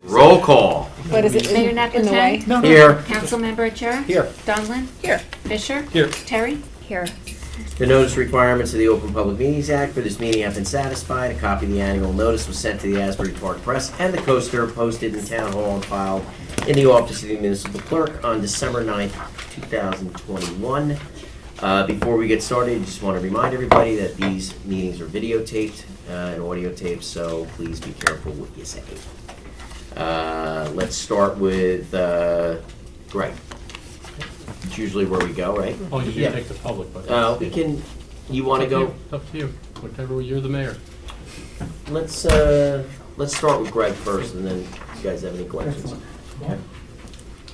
Roll call. What is it? Mayor In the way? Napleton? Here. Councilmember Achara? Here. Donlin? Here. Fisher? Here. Terry? Here. The notice requirements of the Open Public Meetings Act for this meeting have been satisfied. A copy of the annual notice was sent to the Asbury Park Press and the Coaster, posted in Town Hall and filed in the office of the municipal clerk on December 9th, 2021. Before we get started, I just want to remind everybody that these meetings are videotaped and audio taped, so please be careful what you say. Let's start with Greg. It's usually where we go, right? Oh, you can take the public, but. We can, you want to go? It's up to you, whatever, you're the mayor. Let's start with Greg first, and then you guys have any questions. Okay.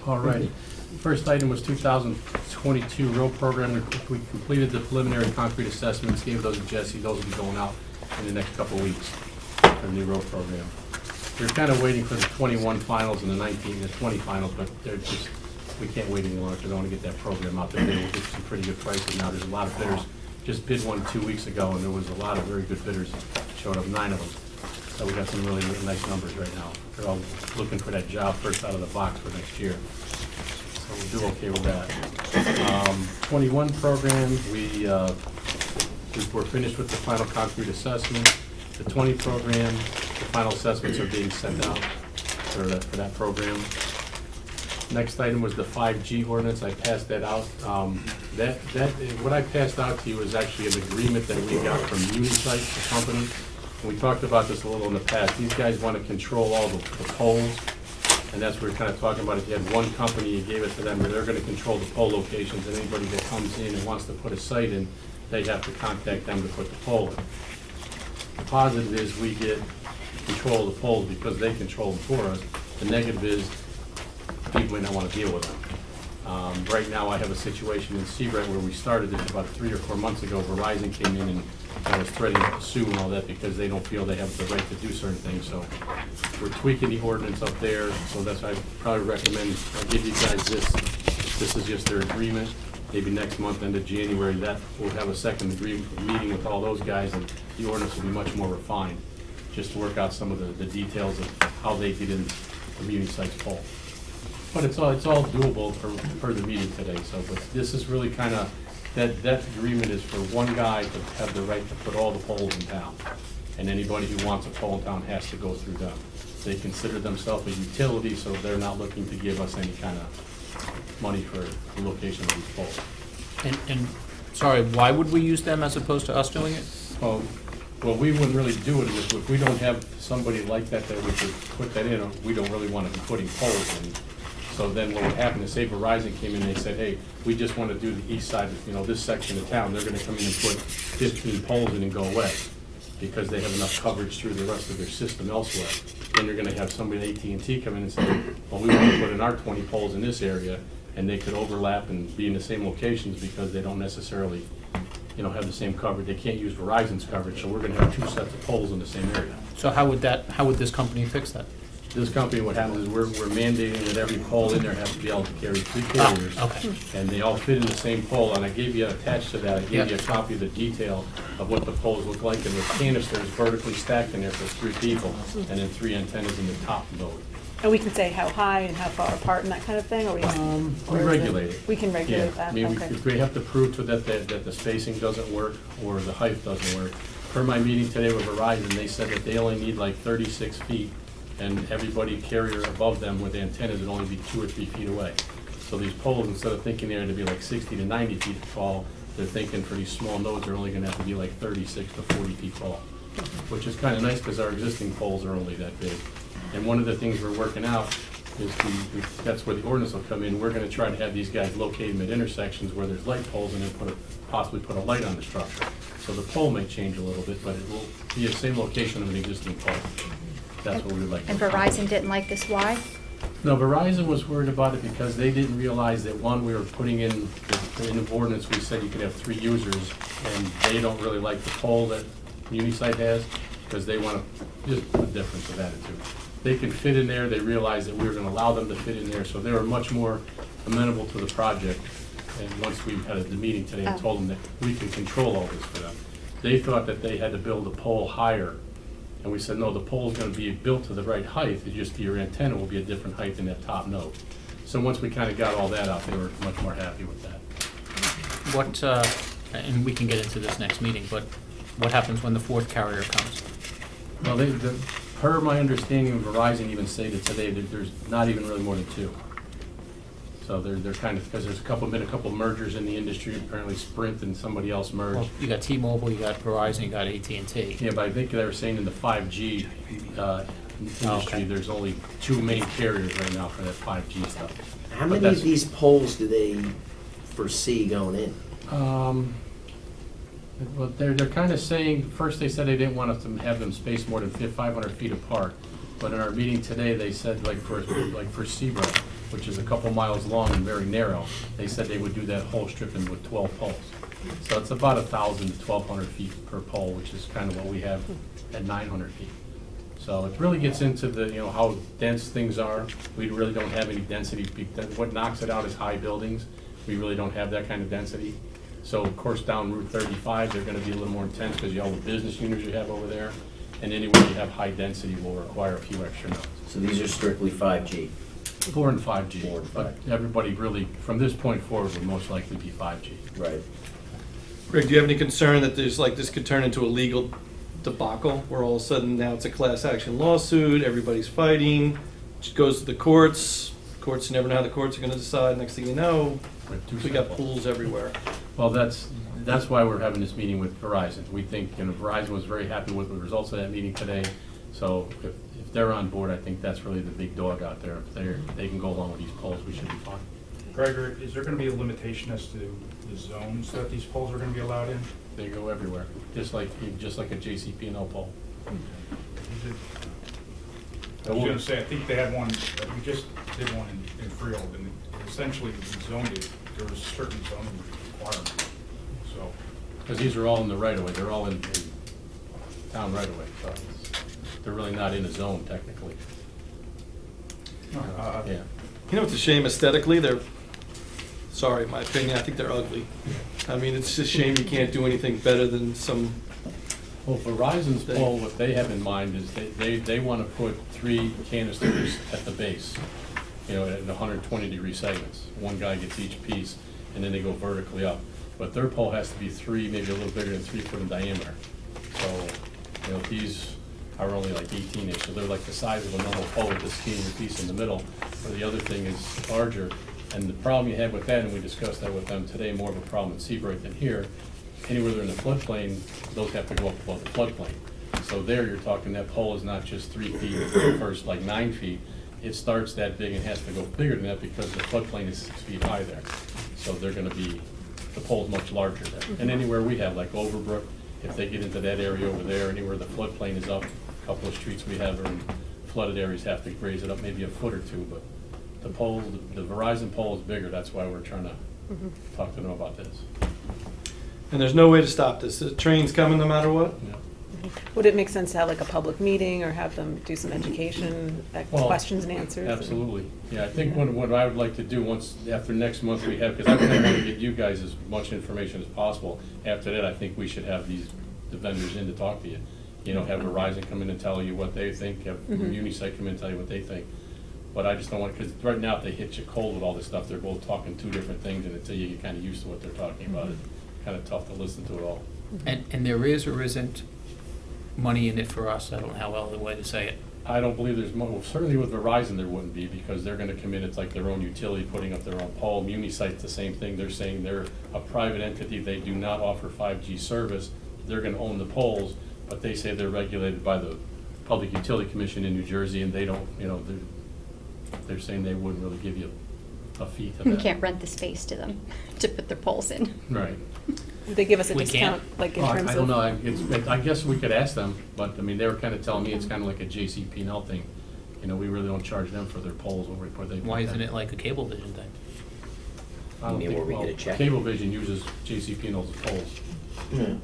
All righty. First item was 2022 road program. We completed the preliminary concrete assessments, gave those to Jesse. Those will be going out in the next couple of weeks for the new road program. We're kind of waiting for the 21 finals and the 20 finals, but they're just, we can't wait any longer because I want to get that program out there. We'll get some pretty good prices now. There's a lot of bidders. Just bid one 2 weeks ago, and there was a lot of very good bidders. Showed up, 9 of them. So we got some really nice numbers right now. They're all looking for that job first out of the box for next year. So we'll do okay with that. 21 program, we're finished with the final concrete assessment. The 20 program, the final assessments are being sent out for that program. Next item was the 5G ordinance. I passed that out. What I passed out to you is actually an agreement that we got from Unisite, the company. And we talked about this a little in the past. These guys want to control all the poles, and that's what we're kind of talking about. If you had one company, you gave it to them, they're going to control the pole locations, and anybody that comes in and wants to put a site in, they have to contact them to put the pole in. The positive is we get control of the poles because they control them for us. The negative is people may not want to deal with them. Right now, I have a situation in Seabright where we started this about 3 or 4 months ago. Verizon came in and was threatening to sue and all that because they don't feel they have the right to do certain things. So we're tweaking the ordinance up there. So that's why I probably recommend I give you guys this. This is just their agreement. Maybe next month, end of January, that we'll have a second meeting with all those guys, and the ordinance will be much more refined, just to work out some of the details of how they get in the community site's poll. But it's all doable for the meeting today. So, but this is really kind of that agreement is for one guy to have the right to put all the polls in town, and anybody who wants a poll in town has to go through them. They consider themselves a utility, so they're not looking to give us any kind of money for the location of these poles. And sorry, why would we use them as opposed to us doing it? Well, we wouldn't really do it if we don't have somebody like that we could put that in. We don't really want to be putting poles in. So then what would happen is, say Verizon came in and they said, hey, we just want to do the east side of, this section of town. They're going to come in and put 15 poles in and go away because they have enough coverage through the rest of their system elsewhere. Then you're going to have somebody at AT&T come in and say, well, we want to put in our 20 poles in this area, and they could overlap and be in the same locations because they don't necessarily, have the same coverage. They can't use Verizon's coverage, so we're going to have 2 sets of poles in the same area. So how would this company fix that? This company, what happens is we're mandating that every pole in there has to be able to carry 3 carriers. Okay. And they all fit in the same pole, and I gave you attached to that, I gave you a copy of the detail of what the poles look like, and the canisters vertically stacked in there for 3 people, and then 3 antennas in the top node. And we can say how high and how far apart and that kind of thing, or we just? We regulate it. We can regulate that, I mean, okay. if we have to prove to that the spacing doesn't work or the height doesn't work. Per my meeting today with Verizon, they said that they only need like 36 feet, and everybody carrier above them with antennas would only be 2 or 3 feet away. So these poles, instead of thinking they're to be like 60 to 90 feet tall, they're thinking for these small nodes, they're only gonna have to be like 36 to 40 feet tall, which is kind of nice because our existing poles are only that big. And one of the things we're working out is that's where the ordinance will come in. We're gonna try to have these guys located them at intersections where there's light poles and then possibly put a light on the structure. So the pole may change a little bit, but it will be the same location of an existing pole. That's what we would like to And do. Verizon didn't like this, why? No, Verizon was worried about it because they didn't realize that, one, we were putting in the ordinance, we said you could have 3 users, and they don't really like the pole that Unisite has because they want to just a difference of attitude. They can fit in there, they realized that we were going to allow them to fit in there, so they were much more amenable to the project. And once we had the meeting today and told them that we can control all this for them, they thought that they had to build a pole higher And we said, no, the pole's gonna be built to the right height, it's just your antenna will be a different height than that top node. So once we kinda got all that out, they were much more happy with that. What, and we can get into this next meeting, but what happens when the fourth carrier comes? Well, per my understanding of Verizon even stated today that there's not even really more than two. So they're kind of, because there's been a couple mergers in the industry, apparently Sprint and somebody else merged. Well, you got T-Mobile, you got Verizon, you got AT&T. Yeah, but I think they were saying in the 5G industry, Okay. there's only two main carriers right now for that 5G stuff. How But many that's- of these poles do they foresee going in? Well, they're kind of saying, first they said they didn't want us to have them spaced more than 500 feet apart. But in our meeting today, they said like for Seabrook, which is a couple miles long and very narrow, they said they would do that whole strip in with 12 poles. So it's about 1,000 to 1,200 feet per pole, which is kind of what we have at 900 feet. So it really gets into the, how dense things are. We really don't have any density. What knocks it out is high buildings. We really don't have that kind of density. So of course, down Route 35, they're gonna be a little more intense because you have all the business units you have over there. And anywhere you have high density will require a few extra nodes. So these are strictly 5G. 4 and 5G. 4 and But everybody really, from this point forward, will most likely be 5G. Right. Greg, do you have any concern that there's like this could turn into a legal debacle where all of a sudden now it's a class action lawsuit, everybody's fighting, it goes to the courts, courts never know how the courts are gonna decide, next thing you know, we got pools everywhere. Well, that's why we're having this meeting with Verizon. We think, Verizon was very happy with the results of that meeting today. So if they're on board, I think that's really the big dog out there. If they can go along with these polls, we should be fine. Gregor, is there going to be a limitation as to the zones that these poles are going to be allowed in? They go everywhere, just like a JCP&L poll. I was going to say, I think they had one, we just did one in Freehold, and essentially we zoned it, there was certain zoning requirements, so. Because these are all in the right-of-way, they're all in town right-of-way, so they're really not in a zone technically. Yeah. You know, it's a shame aesthetically, they're, sorry, my opinion, I think they're ugly. I mean, it's a shame you can't do anything better than some, Well, Verizon's poll, what they have in mind is they want to put 3 canisters at the base, at 120-degree segments. One guy gets each piece, and then they go vertically up. But their pole has to be 3, maybe a little bigger than 3 foot in diameter. So, these are only like 18-inch, so they're like the size of a normal pole with a skinnier piece in the middle, where the other thing is larger. And the problem you have with that, and we discussed that with them today, more of a problem in Seabright than here, anywhere they're in the floodplain, those have to go up above the floodplain. So there, you're talking, that pole is not just 3 feet, first like 9 feet. It starts that big and has to go bigger than that because the floodplain is 6 feet high there. So they're gonna be, the pole's much larger there. And anywhere we have, like Overbrook, if they get into that area over there, anywhere the floodplain is up, a couple of streets we have are in flooded areas, have to raise it up maybe a foot or two, but the pole, the Verizon pole is bigger, that's why we're trying to talk to them about this. and there's no way to stop this. The train's coming no matter what. Would it make sense to have like a public meeting or have them do some education, Well, questions and answers? Absolutely. Yeah, I think what I would like to do once, after next month we have, because I want to get you guys as much information as possible. After that, I think we should have the vendors in to talk to you. Have Verizon come in and tell you what they think, have Unisite come in and tell you what they think. But I just don't want, because right now if they hit you cold with all this stuff, they're both talking 2 different things, and until you get kind of used to what they're talking about, it's kind of tough to listen to it all. And there is or isn't money in it for us? I don't know how well the way to say it. I don't believe there's more, well, certainly with Verizon there wouldn't be, because they're gonna come in, it's like their own utility, putting up their own pole. Unisite's the same thing, they're saying they're a private entity, they do not offer 5G service, they're gonna own the poles, but they say they're regulated by the Public Utility Commission in New Jersey, and they don't, they're saying they wouldn't really give you a fee to that. You can't rent the space to them to put their poles in. Right. Would they give us a We discount, can't. like in Well, terms I of? don't know, I guess we could ask them, but, they were kind of telling me it's kind of like a JCP&L thing. We really don't charge them for their poles where they. Why isn't it like a Cablevision thing? I don't You mean think, where we get a check? Cablevision uses JCP&L's poles. Yeah.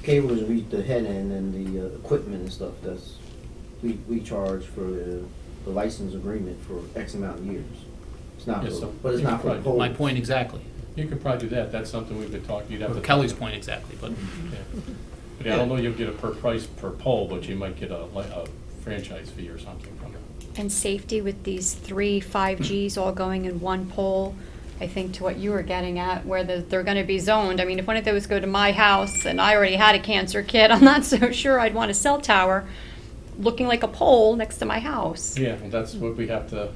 Cable is the head end and the equipment and stuff, we charge for the license agreement for X amount of years. It's not, Yes, so but it's you not could for the probably- pole. My point exactly. You could probably do that, that's something we could talk, you'd have Or to. Kelly's point exactly, but Yeah. But I don't know you'll get a per price per pole, but you might get a franchise fee or something from it. And safety with these 3 5Gs all going in one pole, I think to what you were getting at, where they're gonna be zoned. I mean, if one of those go to my house and I already had a cancer kit, I'm not so sure I'd want a cell tower looking like a pole next to my house. Yeah, well, that's what we have to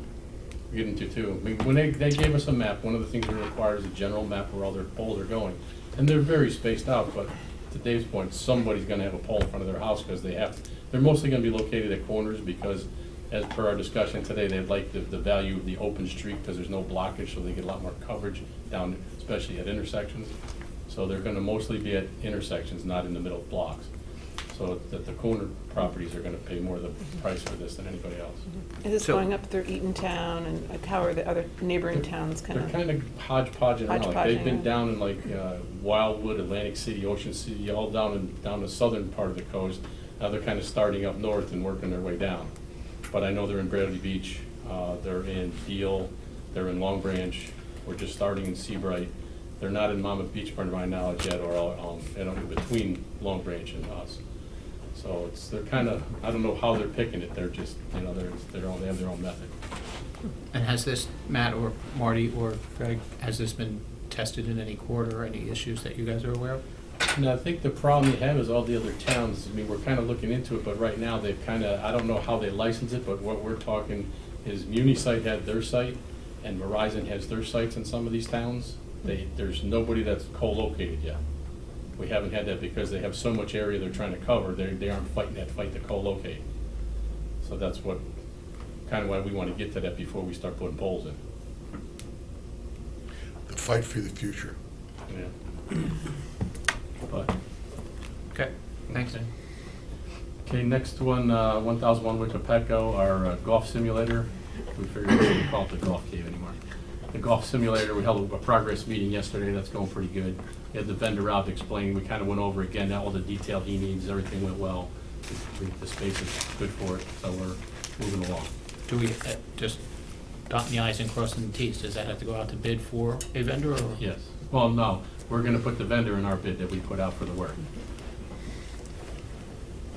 get into too. I mean, when they gave us a map, one of the things we require is a general map where all their poles are going. And they're very spaced out, but to Dave's point, somebody's gonna have a pole in front of their house because they're mostly gonna be located at corners because as per our discussion today, they like the value of the open street because there's no blockage, so they get a lot more coverage down, especially at intersections. So they're gonna mostly be at intersections, not in the middle of blocks. So that the corner properties are gonna pay more of the price for this than anybody else. Is this So- going up through Eatontown, and like, how are the other neighboring towns kind They're of? kind of hodgepodging around. Like, they've been Hodgepodging. down in like Wildwood, Atlantic City, Ocean City, all down the southern part of the coast. Now they're kind of starting up north and working their way down. But I know they're in Bradley Beach, they're in Deal, they're in Long Branch, we're just starting in Seabright. They're not in Monmouth Beach, to my knowledge yet, or in between Long Branch and us. So they're kind of, I don't know how they're picking it, they're just, they have their own method. And has this, Matt or Marty or Greg, has this been tested in any court or any issues that you guys are aware of? And I think the problem they have is all the other towns, I mean, we're kind of looking into it, but right now they've kind of, I don't know how they license it, but what we're talking is MuniSite had their site and Verizon has their sites in some of these towns. There's nobody that's co-located yet. We haven't had that because they have so much area they're trying to cover, they aren't fighting that fight to co-locate. So that's what, kind of why we want to get to that before we start putting poles in. The fight for the future. Yeah. But, Okay, thanks. okay, next one, 1001 Wickapeco, our golf simulator. We figured we shouldn't call it the golf cave anymore. The golf simulator, we held a progress meeting yesterday, that's going pretty good. We had the vendor out explaining, we kind of went over again, all the detail he needs, everything went well. The space is good for it, so we're moving along. Do we, just dotting the i's and crossing the t's, does that have to go out to bid for a vendor or? Yes, well, no, we're gonna put the vendor in our bid that we put out for the work.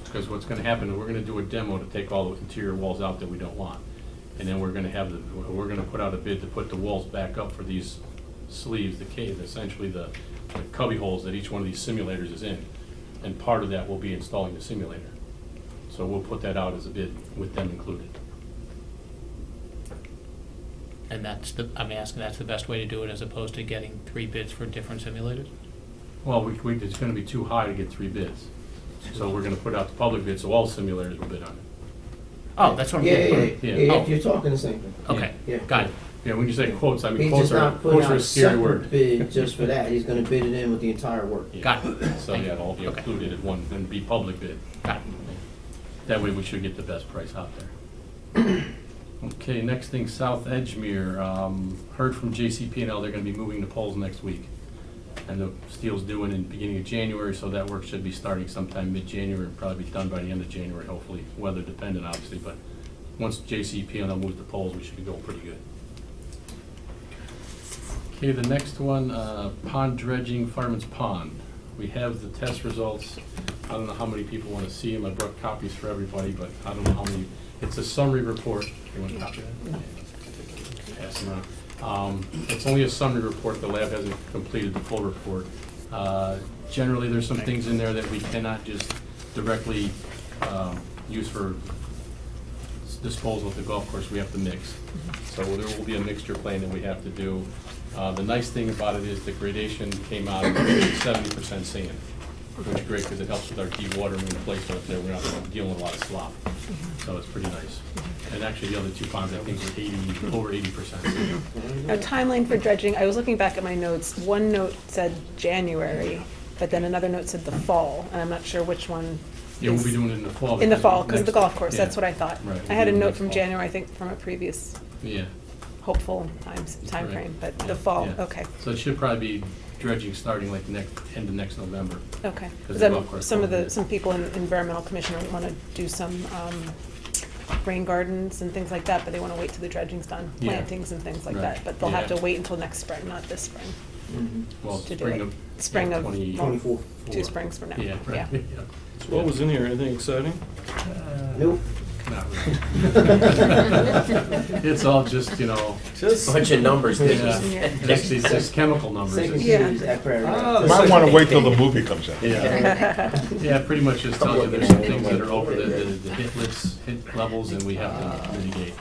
Because what's gonna happen, is we're gonna do a demo to take all the interior walls out that we don't want. And then we're gonna put out a bid to put the walls back up for these sleeves, the cave, essentially the cubby holes that each one of these simulators is in. And part of that will be installing the simulator. So we'll put that out as a bid with them included. And I'm asking, that's the best way to do it as opposed to getting 3 bids for different simulators? Well, it's gonna be too high to get 3 bids. So we're gonna put out the public bid, so all simulators will bid on it. Oh, that's what I'm getting. Yeah. Oh. You're talking the same thing. Okay, Yeah. got it. Yeah, when you say quotes, I mean, He's quotes just are, not putting quotes out are a a scary separate word. bid just for that, he's gonna bid it in with the entire work. Got it. So, yeah, it'll all be Okay. included in one, and be public bid. Got it. That way we should get the best price out there. Okay, next thing, South Edgemere, heard from JCP&L, they're gonna be moving the poles next week. And the steel's due in the beginning of January, so that work should be starting sometime mid-January, and probably be done by the end of January, hopefully, weather dependent, obviously, but once JCP&L moves the poles, we should be going pretty good. Okay, the next one, pond dredging, Fireman's Pond. We have the test results. I don't know how many people want to see them. I brought copies for everybody, but I don't know how many. It's a summary report. You want a copy of that? Pass them out. It's only a summary report. The lab hasn't completed the full report. Generally, there's some things in there that we cannot just directly use for disposal at the golf course. We have to mix. So there will be a mixture plan that we have to do. The nice thing about it is the gradation came out at 70% sand, which is great because it helps with our dewatering replacement up there. We're not dealing with a lot of slop. So it's pretty nice. And actually, the other 2 ponds, I think, were over 80% sand. A timeline for dredging, I was looking back at my notes, one note said January, but then another note said the fall, and I'm not sure which one Yeah, we'll be is. doing it in the fall. In the fall, because of the next- golf course, yeah. that's what I thought. Right, I had a we'll do it note next from fall. January, I think, from a previous Yeah. hopeful time Right. frame, but Yeah, the fall, yeah. okay, So it should probably be dredging starting like end of next November. okay. Because Because the golf course will be- some people in environmental commission want to do some rain gardens and things like that, but they want to wait till the dredging's done, Yeah. plantings and things like Right. that, but they'll have Yeah. to wait until next spring, not this spring. Mhm. Well, To do spring it. of spring of, 24. 2 springs from now. Yeah, right. Yeah. So what was in here? Anything exciting? Nope. Not really. It's all just, you know, Just a bunch of numbers. that yeah, just- it's just chemical numbers. Second Yeah. series at Prairie Ah, Rock. the Might second- want to wait till the movie comes out. Yeah, yeah, pretty much just tells you there's some things that are over the hit levels, and we have to mitigate.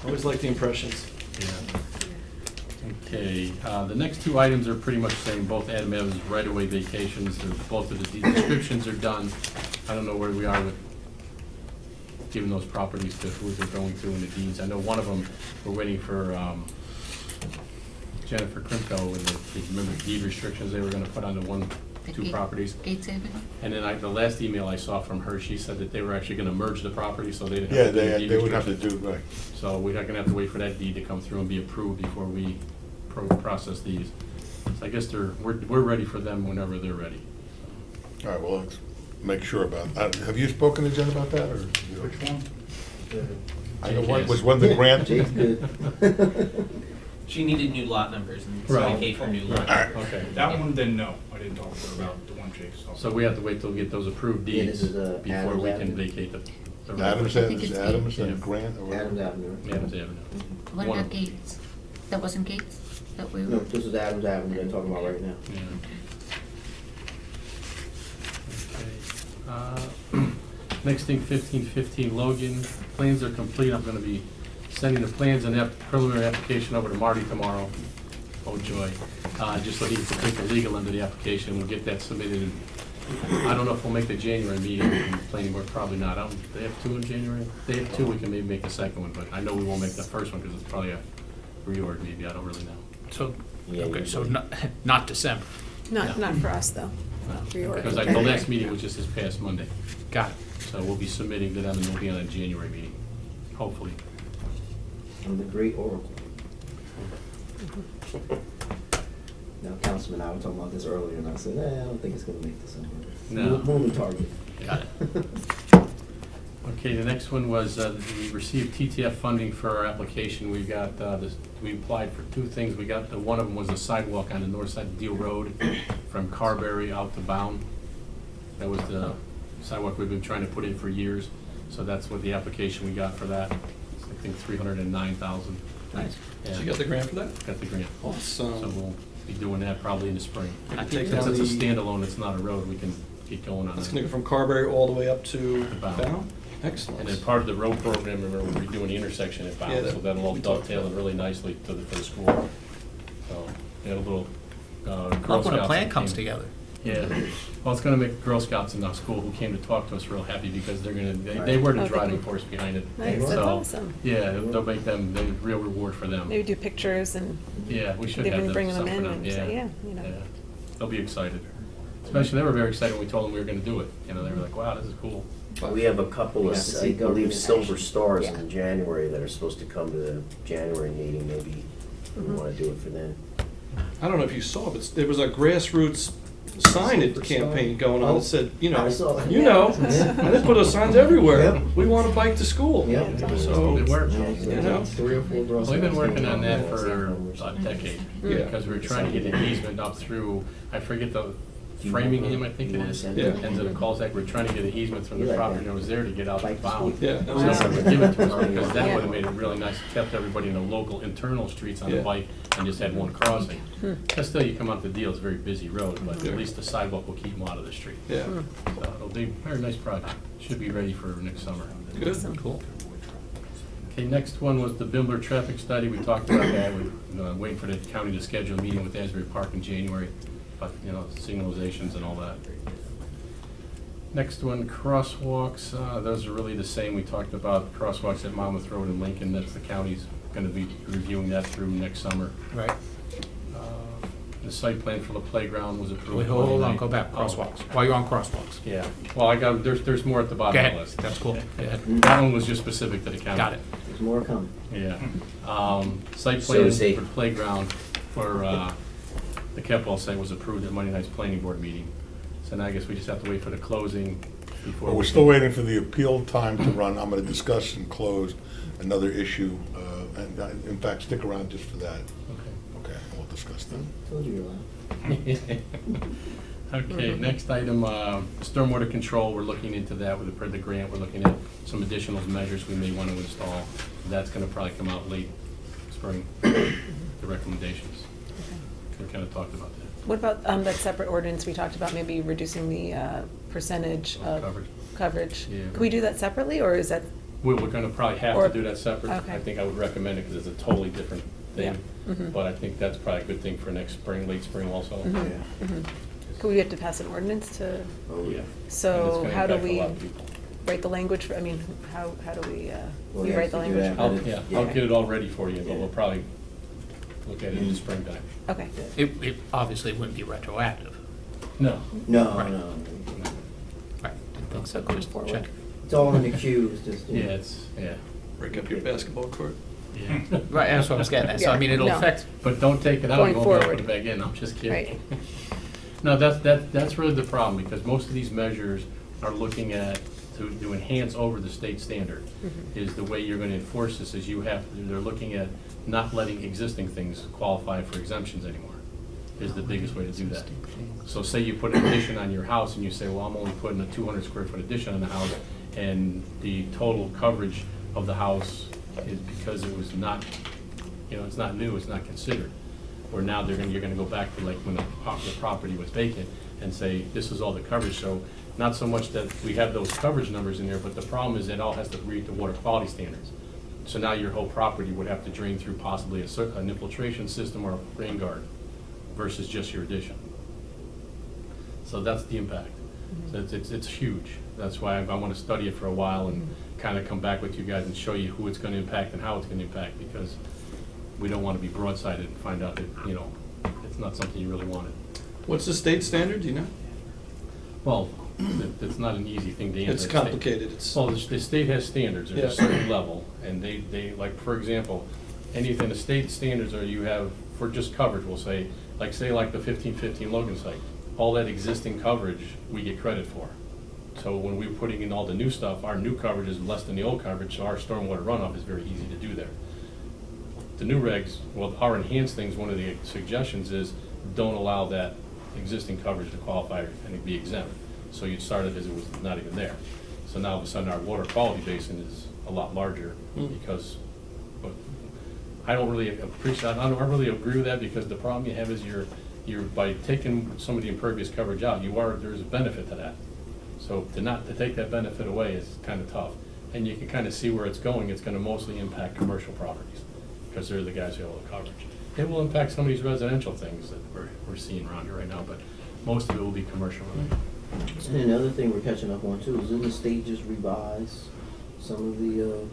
Always like the impressions. Yeah. Okay, the next 2 items are pretty much the same, both Adam Evans right-of-way vacations, both of the deed descriptions are done. I don't know where we are with giving those properties to who they're going to in the deeds. I know one of them, we're waiting for Jennifer Krimko, and remember the deed restrictions they were gonna put on the 2 properties. Gates Avenue? And then the last email I saw from her, she said that they were actually gonna merge the property, so they didn't Yeah, have to do deed they would have to restrictions. do, right. So we're not gonna have to wait for that deed to come through and be approved before we process these. So I guess we're ready for them whenever they're ready. All right, well, let's make sure about, have you spoken to Jen about that, or? Which one? I know one, was one the grant? Jake's good. She needed new lot numbers, and so Right. I gave her new lot. All right. Okay. That one, then no, I didn't talk to her about the one Jake saw. So we have to wait till we get those approved Yeah, deeds this is, before Adams we can Avenue. vacate the road. Adams, I think it's Adams Yeah. and Grant, or whatever? Adams Avenue. Adams Avenue. What One about of- Gates? That wasn't Gates that we No, were? this is Adams Avenue they're talking about right now. Yeah. Okay. Next thing, 1515 Logan. Plans are complete. I'm gonna be sending the plans and that preliminary application over to Marty tomorrow. Oh joy. Just so he can complete the legal end of the application. We'll get that submitted. I don't know if we'll make the January meeting in the planning board, probably not. They have 2 in January? They have 2, we can maybe make the second one, but I know we won't make the first one because it's probably a reorg maybe, I don't really know. So, Yeah, okay, you so would. not December. Not for us, though. Reorg. Because the last meeting was just this past Monday. Got it. So we'll be submitting to them and we'll be on a January meeting, hopefully. I'm the great oracle. Now, Councilman and I were talking about this earlier, and I said, I don't think it's gonna make December. No. Moving target. Got it. Okay, the next one was, we received TTF funding for our application. We got, we applied for 2 things. We got, one of them was a sidewalk on the north side of Deal Road from Carberry out to Bound. That was the sidewalk we've been trying to put in for years. So that's what the application we got for that. It's, I think, $309,000. Nice. Yeah. So you got the grant for that? Got the grant. Awesome. So we'll be doing that probably in the spring. I take Since down it's a the- standalone, it's not a road, we can get going on It's it. gonna go from Carberry all the way up to Bound. Bound? Excellent. And then part of the road program, remember, we're redoing the intersection at Yeah, Bound, that- so that'll all we talked dovetail about in really nicely for the school. So, we had a little Girl Love when a Scouts plan that comes came- together. Yeah, well, it's gonna make Girl Scouts in our school who came to talk to us real happy because they were the Oh, they driving can- force behind it. Nice, that's So, awesome. Yeah, they'll make them, the real reward for them. Maybe do pictures and Yeah, we should maybe have bring them something in for and say, yeah, you know. They'll be excited. Especially, they were very excited when we told them we were gonna do it. You know, they were like, wow, this is cool. We have a couple We of, have to I see believe, government silver action. stars Yeah. in January that are supposed to come to the January meeting, maybe we Mhm. want to do it for then. I don't know if you saw, but there was a grassroots signage Superstar. campaign going on that said, you know, I saw that. you know, Yeah. and they put those signs everywhere. Yep. We want to bike to school. Yep. So, It worked. you know. 3 or 4 Girl Well, we've been Scouts working came on that out. for a decade, Yeah. because we were trying to get an easement up through, I forget the Framingham, I think it is, Yeah. ends of the cul-de-sac, we're trying to get an easement from the property that was there to get out to Bike to Bound. school. Yeah, that So was they awesome. would give it to us, because that Yeah. would have made it really nice, kept everybody in the local internal streets on the Yeah. bike, and just had one crossing. But still, you come out the deal, it's a very busy road, but Yeah. at least the sidewalk will keep them out of the street. Yeah, So it'll be a very nice project, should be ready for next summer. good. Cool. Okay, next one was the Bimler traffic study. We talked about that. We're waiting for the county to schedule a meeting with Asbury Park in January, but, you know, signalizations and all that. Next one, crosswalks. Those are really the same. We talked about crosswalks at Monmouth Road and Lincoln. That's the county's going to be reviewing that through next summer. Right. The site plan for the playground was approved. Wait, hold on, Monday go back, night. crosswalks. While you're on crosswalks. Yeah, well, I got, there's more at the Go bottom of the ahead, list. that's cool. Go ahead. That one was just specific to the county. Got it. There's more coming. Yeah. Site So plan is he- for playground for the Kepwell site was approved at Monday night's planning board meeting. So now I guess we just have to wait for the closing before. Well, we're still waiting for the appeal time to run. I'm going to discuss and close another issue, and in fact, stick around just for that. Okay. Okay, we'll discuss that. Told you you're allowed. Okay, next item, stormwater control, we're looking into that with the grant, we're looking at some additional measures we may want to install. That's gonna probably come out late spring, the recommendations. We kind of talked about that. What about that separate ordinance we talked about, maybe reducing the percentage of coverage? Yeah. Can we do that separately, or is that, We're gonna probably have Or- to do that separate. Okay. I think I would recommend it because it's a totally different thing. Yeah. Mhm. But I think that's probably a good thing for next spring, late spring also. Mhm. Could we have to pass an ordinance to, Oh, yeah. so how do we Well, write the language, how do we, Well, we you write have the to do language? that. I'll Okay. get it all ready for you, but Yeah. we'll probably look at it in the springtime. Okay, It obviously wouldn't be retroactive. No. No, Right. no. Right. I think So going Just forward. check. It's all in the queue, it's just, Yeah, yeah. Break up your basketball court. Yeah. Right, that's what I was getting at. So, I Yeah, mean, it'll no. affect, But don't take it out Going and go back, forward. put it back in, I'm just kidding. Right. No, that's really the problem, because most of these measures are looking at, to enhance over the state standard, is the way you're gonna enforce this, is they're looking at not letting existing things qualify for exemptions anymore, is the biggest way to do that. So say you put an addition on your house, and you say, well, I'm only putting a 200 square foot addition on the house, and the total coverage of the house is because it was not, it's not new, it's not considered. Or now you're gonna go back to like when the property was vacant and say, this is all the coverage. So not so much that we have those coverage numbers in there, but the problem is it all has to meet the water quality standards. So now your whole property would have to drain through possibly an infiltration system or a rain guard versus just your addition. So that's the impact. So it's huge. That's why I wanna study it for a while and kinda come back with you guys and show you who it's gonna impact and how it's gonna impact, because we don't want to be broadsided and find out that, it's not something you really wanted. What's the state standard, do you know? Well, it's not an easy thing to answer. It's complicated, Well, the state has standards, there's a Yeah. certain level, and they, like, for example, anything, the state standards are you have, for just coverage, we'll say, like the 1515 Logan site, all that existing coverage, we get credit for. So when we're putting in all the new stuff, our new coverage is less than the old coverage, so our stormwater runoff is very easy to do there. The new regs, well, our enhanced things, one of the suggestions is don't allow that existing coverage to qualify and be exempt. So you'd start it as it was not even there. So now all of a sudden our water quality basin is a lot larger because, but I don't really appreciate, I don't really agree with that, because the problem you have is you're by taking some of the impervious coverage out, there's a benefit to that. So to take that benefit away is kind of tough. And you can kind of see where it's going. It's going to mostly impact commercial properties, because they're the guys who have all the coverage. It will impact some of these residential things that we're seeing around here right now, but most of it will be commercial related. And another thing we're catching up on too is, didn't the state just revise some of the,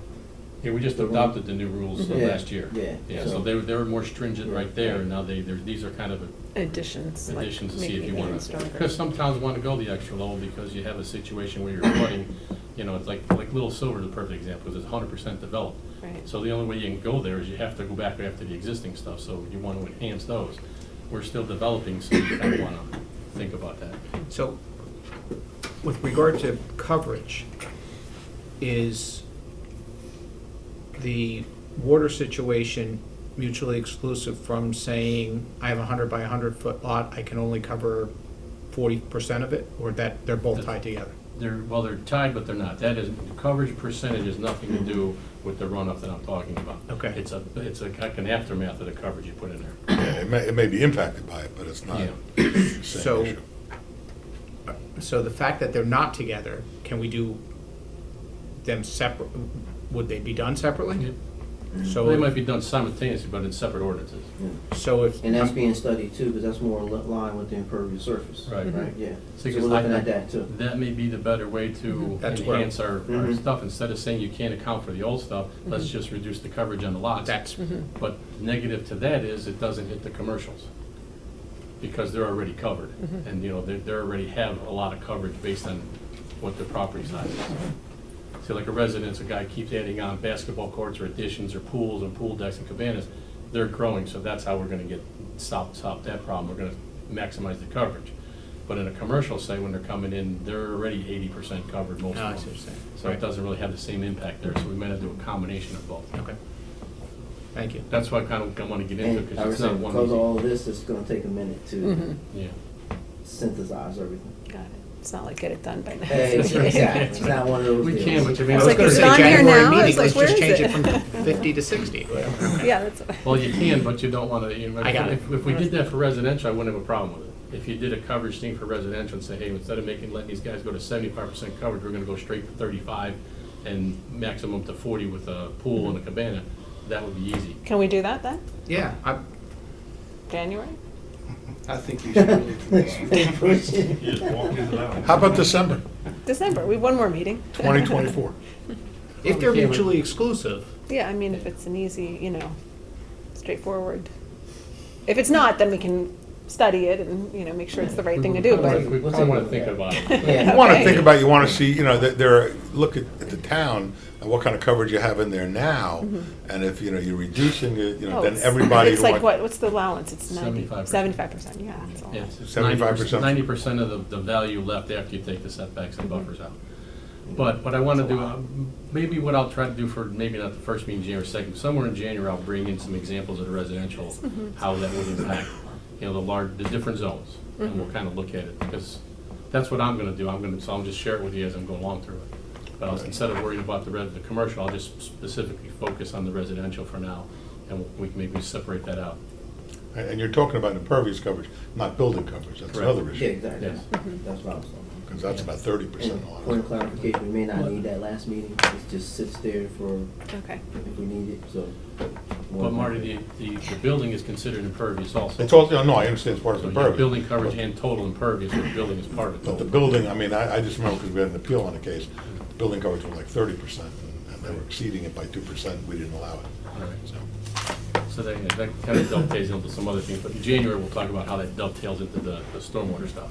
Yeah, we just adopted the new rules Yeah, last year. yeah, Yeah, so so- they were more stringent right there, and now these are kind of additions, like additions to see if making you it even want to. stronger? Because some towns want to go the extra level because you have a situation where you're flooding, it's like Little Silver is a perfect example, because it's 100% developed. Right. So the only way you can go there is you have to go back after the existing stuff, so you want to enhance those. We're still developing, so you kind of want to think about that. so with regard to coverage, is the water situation mutually exclusive from saying, I have a 100 by 100 foot lot, I can only cover 40% of it, or that they're both tied together? They're tied, but they're not. That is, coverage percentage has nothing to do with the runoff that I'm talking about. Okay. It's like an aftermath of the coverage you put in there. Yeah, it may be impacted by it, but it's not Yeah. the So- same issue. So the fact that they're not together, can we do them separate? Would they be done separately? So They might be done simultaneously, but in separate ordinances. So if and that's being studied too, because that's more in line with the impervious surface. Right. Right, yeah. See, So 'cause we're looking I- at that too. That may be the better way to That's where- enhance our Mhm. stuff. Instead of saying you can't account for the old stuff, let's just reduce the coverage on the lots. that's, But negative to that is it doesn't hit the commercials, because they're already covered. And, they already have a lot of coverage based on what their property size is. See, like a residence, a guy keeps adding on basketball courts or additions or pools and pool decks and cabanas, they're growing, so that's how we're gonna stop that problem. We're gonna maximize the coverage. But in a commercial site, when they're coming in, they're already 80% covered, most I of see what them. you're saying. So it Right. doesn't really have the same impact there, so we might have to do a combination of both. okay. Thank you. That's why I kind of want to get into, And because I was it's not saying, one because of easy. all of this, it's gonna take a minute to Mhm. Yeah. synthesize everything. Got it. It's not like get it done by next Exactly, meeting. it's not one of those We deals. can, but you I mean, was like, gonna it's say on here January now? meeting, It's like, let's where just is change it it? from 50 to 60. whatever. Yeah, that's. well, you can, but you don't want to, you know, I got it. if we did that for residential, I wouldn't have a problem with it. If you did a coverage thing for residential and say, hey, instead of letting these guys go to 75% coverage, we're gonna go straight to 35 and maximum to 40 with a pool and a cabana, that would be easy. Can we do that then? Yeah, January? I think you should really do this. Push it. You just walk into that one. How about December December, we have one more meeting. 2024? if they're Okay, but- mutually exclusive, Yeah, I mean, if it's an easy, straightforward. If it's not, then we can study it and, make sure it's the right thing to do, but. We probably want to think about it. Yeah. You want to Okay. think about, you want to see, that look at the town and what kind of coverage you have in there now. And if, you're reducing it, Oh, then it's- everybody. It's like what's the allowance? It's 75%. 75%, yeah. That's all. Yeah, it's 75%. 90% of the value left after you take the setbacks and buffers out. But what I want to do, maybe what I'll try to do for, maybe not the first meeting, January 2nd, somewhere in January, I'll bring in some examples of the residential, how that would impact, the different zones. And we'll kind of look at it, because that's what I'm going to do. So I'll just share it with you as I'm going along through it. But instead of worrying about the commercial, I'll just specifically focus on the residential for now, and we can maybe separate that out. And you're talking about impervious coverage, not building coverage, that's Correct. another Yeah, issue. exactly. Yes. That's what I was talking Because that's about 30% about. a lot. And point of clarification, we may not need that last meeting, it just sits there for Okay. if we need it, so. But Marty, the building is considered impervious also. It's all, no, I understand it's part of So the you have impervious. building coverage and total impervious, but the building is part of But the it. building, I just remember because we had an appeal on the case, the building coverage was like 30%, and they were exceeding it by 2%, we didn't allow it. All right. So, So that kind of dovetails into some other things, but in January, we'll talk about how that dovetails into the stormwater stuff.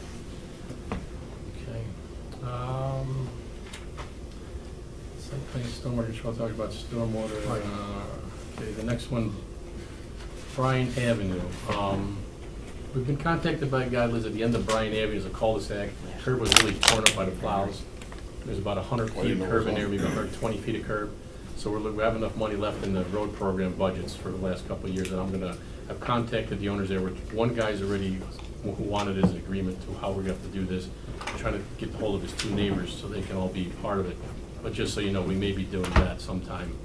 Okay. Site plan stormwater, just want to talk about stormwater. Okay, the next one, Bryan Avenue. We've been contacted by a guy who lives at the end of Bryan Avenue, there's a cul-de-sac. The curb was really torn up by the plows. There's about 100 Well, feet you of know curb in what's there, on. maybe 120 feet of curb. So we have enough money left in the road program budgets for the last couple of years, and I've contacted the owners there. One guy's already, who wanted his agreement to how we're gonna have to do this, trying to get hold of his two neighbors so they can all be part of it. But just so you know, we may be doing that sometime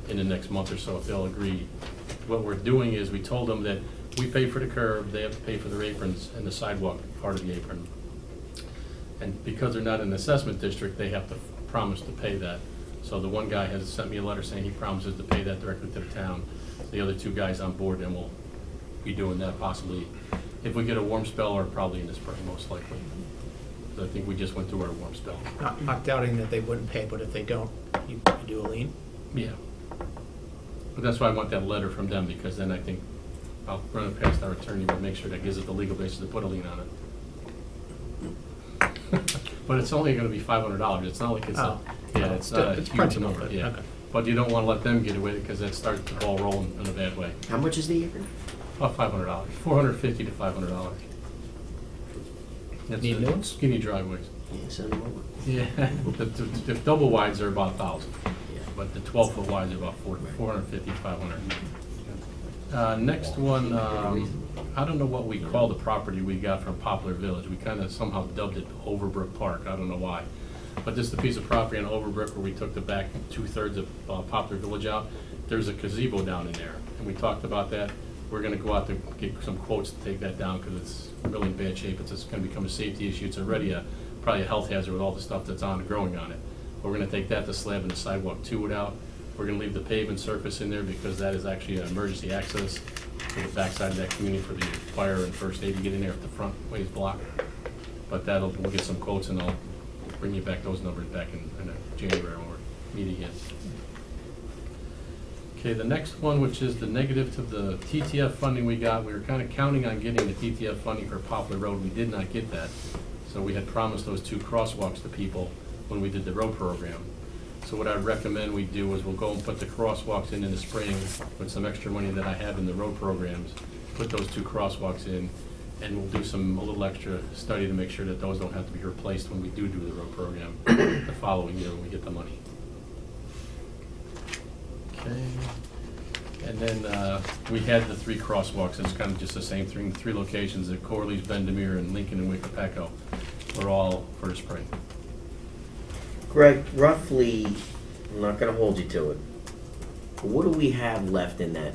in the next month or so, if they'll agree. What we're doing is, we told them that we pay for the curb, they have to pay for their aprons and the sidewalk part of the apron. And because they're not in the assessment district, they have to promise to pay that. So the one guy has sent me a letter saying he promises to pay that directly to the town. The other two guys on board, and we'll be doing that possibly if we get a warm spell, or probably in the spring, most likely. So I think we just went through our warm spell. not doubting that they wouldn't pay, but if they don't, you do a lien. Yeah. But that's why I want that letter from them, because then I think I'll run it past our attorney, but make sure that gives it the legal basis to put a lien on it. But it's only gonna be $500. It's not like it's Oh. it's not a It's huge principal, number, but- yeah. okay. But you don't wanna let them get away, because that starts the ball rolling in a bad way. How much is the apron? About $500, $450 to $500. That's Need the new ones? Skinny driveways. Yeah, send them over. Yeah, the double wides are about 1,000, Yeah. but the 12-foot wides are about 450 to 500. Next one, I don't know what we call the property we got from Poplar Village. We kind of somehow dubbed it Overbrook Park. I don't know why. But this is the piece of property on Overbrook where we took the back 2/3 of Poplar Village out. There's a gazebo down in there, and we talked about that. We're gonna go out to get some quotes to take that down, because it's really in bad shape. It's just gonna become a safety issue. It's already probably a health hazard with all the stuff that's growing on it. But we're gonna take that to slab and the sidewalk to it out. We're gonna leave the pavement surface in there, because that is actually an emergency access to the backside of that community for the fire and first aid to get in there if the front way is blocked. But we'll get some quotes, and I'll bring you back those numbers back in January when we're meeting again. Okay, the next one, which is the negative to the TTF funding we got, we were kind of counting on getting the TTF funding for Poplar Road. We did not get that. So we had promised those 2 crosswalks to people when we did the road program. So what I'd recommend we do is we'll go and put the crosswalks in the spring with some extra money that I have in the road programs, put those 2 crosswalks in, and we'll do a little extra study to make sure that those don't have to be replaced when we do the road program the following year when we get the money. Okay. And then we had the 3 crosswalks, it's kind of just the same thing, 3 locations at Corley's, Bendemeer, and Lincoln and Wickapeco. We're all for the spring. Greg, roughly, I'm not gonna hold you to it, but what do we have left in that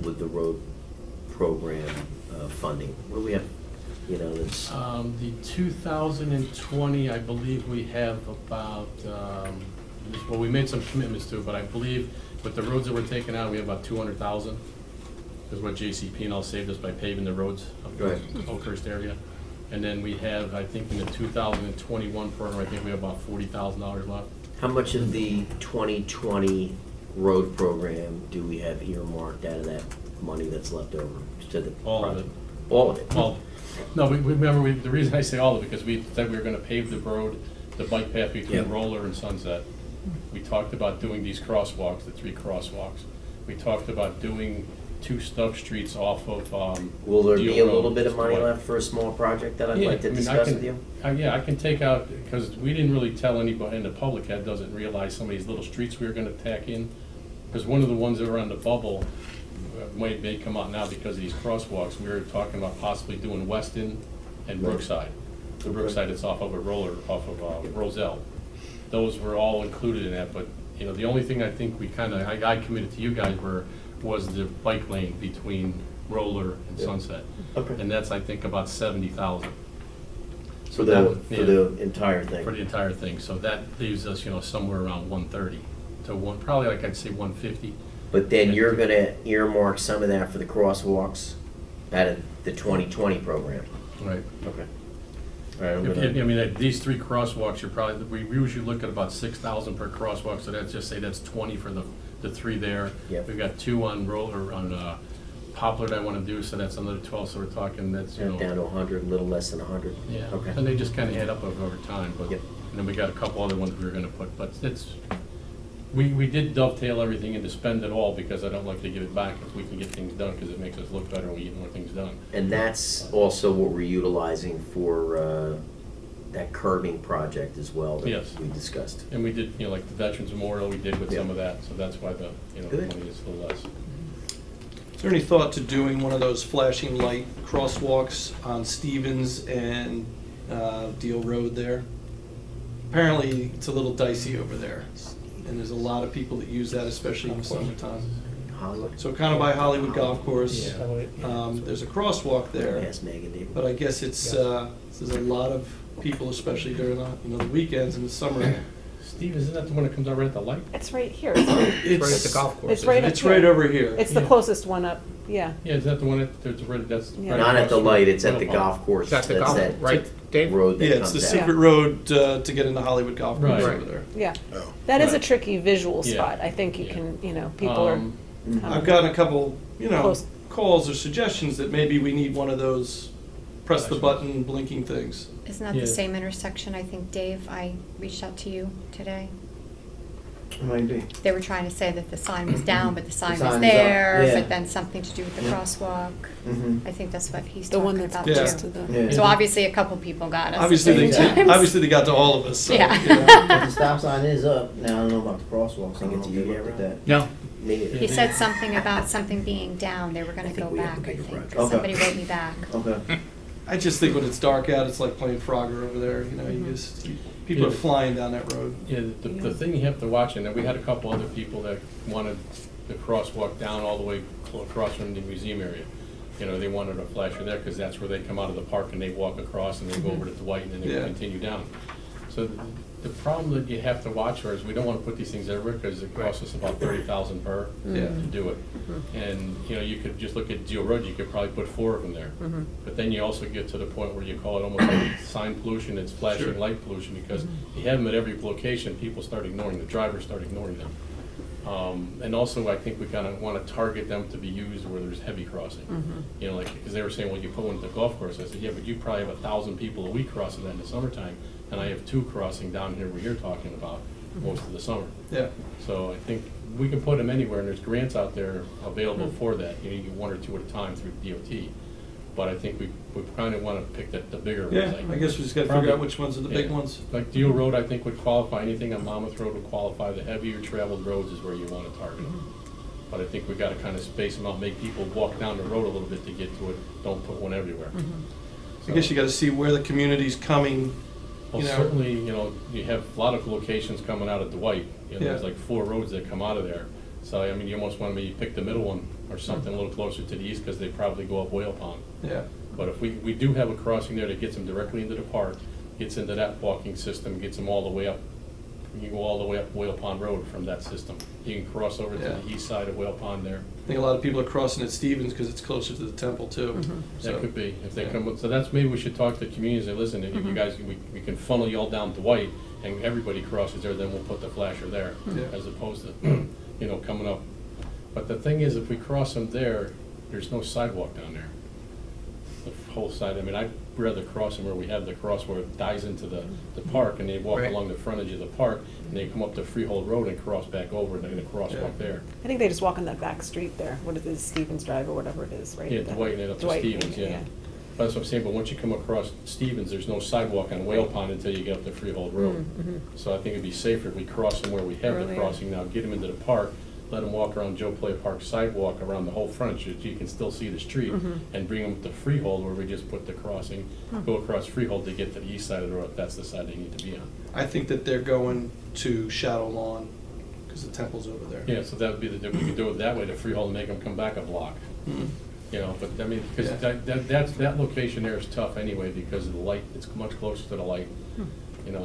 with the road program funding? What do we have, you know, that's, The 2020, I believe we have about, well, we made some commitments to it, but I believe with the roads that we're taking out, we have about 200,000. Is what JCP and all saved us by paving the roads up Go the ahead. Oakhurst area. And then we have, I think in the 2021 program, I think we have about $40,000 left. how much of the 2020 road program do we have earmarked out of that money that's left over to the All of project? it. All of it? Well, no, we remember, the reason I say all of it, because we said we were gonna pave the road, the bike path between Yep. Roller and Sunset. We talked about doing these crosswalks, the 3 crosswalks. We talked about doing 2 stub streets off of, Will there be Deal a Road, little bit of money Dwight. left for a small project that I'd Yeah, like to I mean, I discuss can- with you? Yeah, I can take out, because we didn't really tell anybody, and the public doesn't realize some of these little streets we were gonna tack in. Because one of the ones that were on the bubble, may come out now because of these crosswalks, we were talking about possibly doing Weston and Brookside. The Brookside is off of a roller, off of Roselle. Those were all included in that, but, you know, the only thing I think we kinda, I committed to you guys was the bike lane between Roller and Yeah. Sunset. Okay. And that's, I think, about 70,000. For that- the, yeah. for the entire thing? For the entire thing, so that leaves us, you know, somewhere around 130 to probably like I'd say 150. But then you're gonna earmark some of that for the crosswalks out of the 2020 program? Right. Okay. All right, I'm I gonna, mean, these 3 crosswalks, you're probably, we usually look at about 6,000 per crosswalk, so that's just say that's 20 for the 3 there. Yep. We've got 2 on Roller, on Poplar that I wanna do, so that's another 12, so we're talking, that's, you know. down to 100, a little less than 100? Yeah, Okay. and they just kinda add up over time, but, Yep. and then we got a couple other ones we were gonna put, but it's, we did dovetail everything and to spend it all, because I don't like to give it back if we can get things done, because it makes us look better when we get more things done. And that's also what we're utilizing for that curbing project as well Yes. that we discussed. And we did, you know, like the Veterans Memorial, we did with Yeah. some of that, so that's why the, you know, the Good. money is a little less. Is there any thought to doing one of those flashing light crosswalks on Stevens and Deal Road there? Apparently, it's a little dicey over there, and there's a lot of people that use that, especially in the summertime. Hollywood? So kind of by Hollywood Golf Course, Yeah. there's a crosswalk there, Ask Megan, David. but I guess it's, there's a lot of people, especially during the, you know, the weekends in the summer. Steve, isn't that the one that comes out right at the light? It's right here, isn't it? It's right at the golf course. It's right It's right over here. It's the Yeah. closest one up, yeah. Yeah, is that the one that, that's right, that's. Yeah. right Not at the across light, from it's at the Oil golf course. That's the That's golf, that right, Dave? road Yeah, that it's the comes out. secret road to get into Hollywood Golf Course Right. over there. Yeah, Oh. that is a Right. tricky visual Yeah. spot. I think you Yeah. can, you know, people are. Um, I've gotten a couple, you know, Close. calls or suggestions that maybe we need one of those press the button blinking things. Isn't that Yeah. the same intersection, I think, Dave, I reached out to you today? Might be. They were trying to say that the sign was down, but the sign was sign is up, there, yeah. but then something to do with the Yeah. crosswalk. Mhm. I think that's what he's The one talking that's about Yeah. close too. to the. Yeah. So obviously a couple people got us. Obviously, at they the same time. obviously they got to all of us. So, Yeah. you know. But the stop sign is up. Now, I don't know about the crosswalks. I don't know if they looked at that. No. Me- He said something about something being down, they were gonna I think go we have back, a I bigger think. project. Okay. Somebody wrote me back. Okay. I just think when it's dark out, it's like playing Frogger over there. You know, people are flying down that road. Yeah, the thing you have to watch, and we had a couple other people that wanted the crosswalk down all the way across from the museum area. You know, they wanted a flasher there, because that's where they come out of the park and they walk across and they go over to Dwight and then they Yeah. continue down. So the problem that you have to watch for is we don't want to put these things everywhere, because it costs us about 30,000 per Yeah. to do it. And, you know, you could just look at Geo Road, you could probably put 4 of them there. But then you also get to the point where you call it almost like sign pollution, it's flashing Sure. light pollution, because you have them at every location, people start ignoring, the drivers start ignoring them. And also, I think we kind of want to target them to be used where there's heavy crossing. You know, like, because they were saying, well, you put one at the golf course. I said, yeah, but you probably have 1,000 people a week crossing that in the summertime, and I have 2 crossing down here where you're talking about most of the summer. Yeah. So I think we can put them anywhere, and there's grants out there available for that. You know, you get 1 or 2 at a time through DOT. But I think we kind of want to pick the bigger ones. Yeah, like- I guess we just got to figure out which ones are the big Yeah. ones. Like Deal Road, I think would qualify, anything on Monmouth Road would qualify, the heavier traveled roads is where you want to target them. But I think we gotta kinda space them out, make people walk down the road a little bit to get to it, don't put one everywhere. I guess you gotta see where the community's coming, Well, you know. certainly, you have a lot of locations coming out of Dwight, there's Yeah. like 4 roads that come out of there. So, I mean, you almost wanna maybe pick the middle one, or something a little closer to the east, cause they probably go up Whale Pond. Yeah, But if we do have a crossing there that gets them directly into the park, gets into that walking system, gets them all the way up, you can go all the way up Whale Pond Road from that system. You can cross over to Yeah. the east side of Whale Pond there. I think a lot of people are crossing at Stevens because it's closer to the temple too. So- That could be, if they yeah. come, so that's, maybe we should talk to the communities and listen, if you guys, we can funnel you all down to White, and everybody crosses there, then we'll put the flasher there, Yeah. as opposed to, coming up. But the thing is, if we cross them there, there's no sidewalk down there. The whole side, I mean, I'd rather cross them where we have the cross where it dies into the park, and they walk Right. along the frontage of the park, and they come up to Freehold Road and cross back over, and they're gonna crosswalk there. I think they just walk on that back street there, what it is, Stevens Drive or whatever it is, right? Yeah, That- Dwight and then up to Dwight, Stevens, yeah. But that's what I'm saying, but once you come across Stevens, there's no sidewalk on Whale Pond until you get up to Freehold Road. So I think it'd be safer if we cross them where we have the Earlier. crossing now, get them into the park, let them walk around Joe Play Park sidewalk around the whole frontage, so you can still see the street, and bring them to Freehold where we just put the crossing, go across Freehold to get to the east side of the road, if that's the side they need to be on. I think that they're going to Shadow Lawn because the temple's over there. Yeah, so that would be we could do it that way to Freehold and make them come back a block. But I mean, because Yeah. that location there is tough anyway because of the light, it's much closer to the light.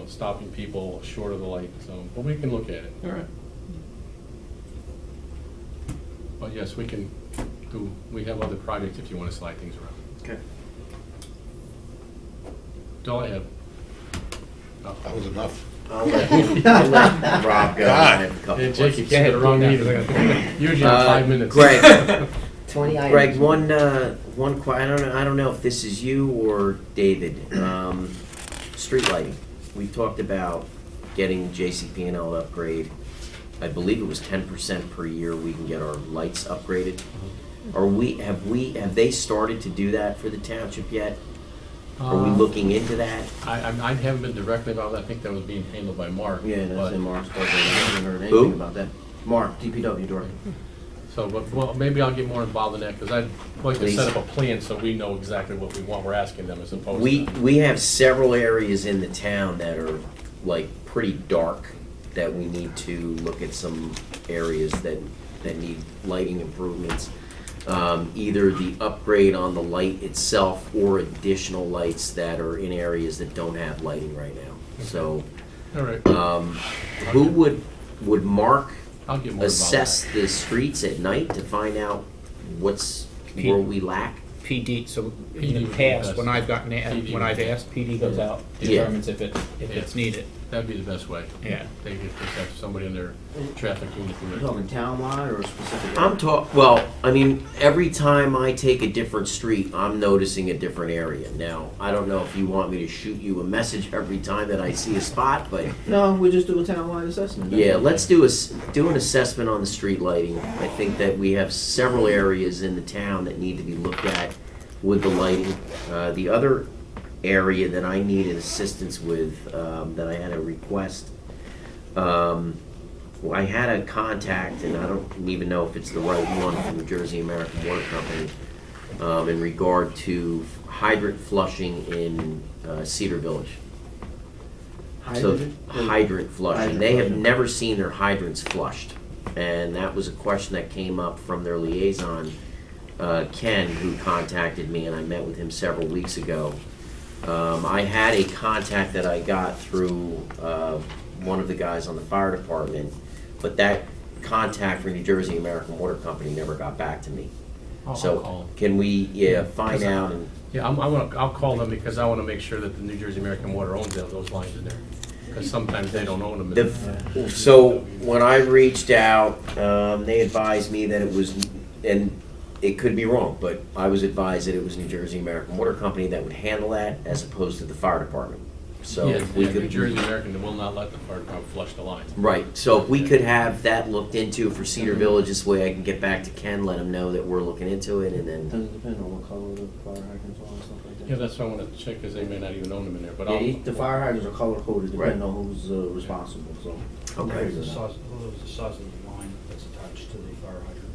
Stopping people short of the light, so, but we can look at it. All right. But yes, we have other projects if you want to slide things around. Okay. That's all I have. That was enough. I'll let Rob go. I have a couple Hey, Jake, you questions. came to the wrong meeting. Usually in 5 minutes. Greg, 20 items. Greg, I don't know if this is you or David. Street lighting. We talked about getting JCP&L upgrade. I believe it was 10% per year we can get our lights upgraded. Have they started to do that for the township yet? Are we looking into that? I haven't been directly about that. I think that was being handled by Mark. Yeah, that's but- in Mark's budget. I haven't heard Who? anything about that. Mark, DPW director. So, well, maybe I'll get more involved in that, because I'd like to Please. set up a plan so we know exactly what we want, we're asking them as opposed to. We have several areas in the town that are like pretty dark, that we need to look at some areas that need lighting improvements. Either the upgrade on the light itself or additional lights that are in areas that don't have lighting right now. So, All right, who would Mark I'll get more involved. assess the streets at night to find out where we lack? PD, so PD in would the be past, best. when I've PD when I've would be asked, PD goes out, Yeah. determines if it's needed. That'd be the best way. Yeah. They could just have somebody in their traffic unit do You it. talking townwide or a specific? Every time I take a different street, I'm noticing a different area. Now, I don't know if you want me to shoot you a message every time that I see a spot, but No, we just do a townwide assessment. yeah, let's do an assessment on the street lighting. I think that we have several areas in the town that need to be looked at with the lighting. The other area that I needed assistance with, that I had a request, I had a contact, and I don't even know if it's the right one, from the Jersey American Water Company, in regard to hydrant flushing in Cedar Village. So, hydrant flushing. They have never seen their hydrants flushed. And that was a question that came up from their liaison, Ken, who contacted me, and I met with him several weeks ago. I had a contact that I got through one of the guys on the fire department, but that contact for New Jersey American Water Company never got back to me. I'll call So, them. can we, find out and... Yeah, I'll call them because I want to make sure that the New Jersey American Water owns those lines in there. Because sometimes they don't own them. So when I reached out, they advised me that it was, and it could be wrong, but I was advised that it was New Jersey American Water Company that would handle that as opposed to the fire department. So Yeah, if we New could, Jersey American will not let the fire department flush the lines. right, so if we could have that looked into for Cedar Village, this way I can get back to Ken, let him know that we're looking into it, and then, Does it depend on what color the fire hydrants are and stuff like that? Yeah, that's what I want to check, because they may not even own them in there, but Yeah, I'll. the fire hydrants are color coded depending Right. on who's responsible, so. Okay. The size of the line that's attached to the fire hydrant.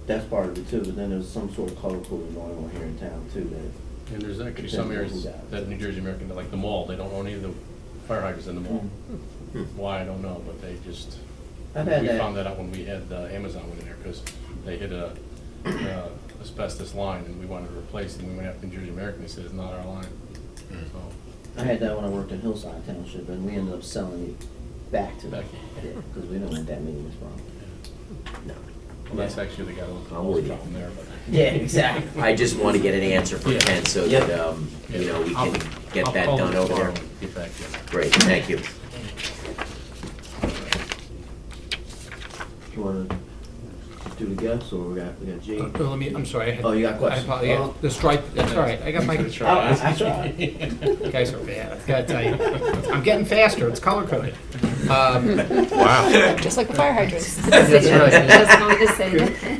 That's part of it too, but then there's some sort of color coding going on here in town too, that. And there's actually some areas that New Jersey American, like the mall, they don't own any of the fire hydrants in the mall. Why, I don't know, but they just, I've had we that. found that out when we had Amazon went in there, because they hit a asbestos line, and we wanted to replace it, and we went after New Jersey American, they said it's not our line. So, I had that when I worked in Hillside Township, and we ended up selling it back to them. Back. Because we didn't want that maintenance problem. No. well, that's actually, they got a I'm little with you. problem there, but. Yeah, exactly. I just want to get an answer from Yeah. Ken so Yep. that, you know, we I'll- can get I'll that call done them over there. tomorrow and get back to you. Great, thank you. You wanna do the guess, or we got G? I'm sorry, I had. Oh, you got questions? I apologize. Oh. The stripe, that's all right, I got my. I tried. You guys are bad, I gotta tell you. I'm getting faster, it's color coded. Wow. Just like the fire hydrants.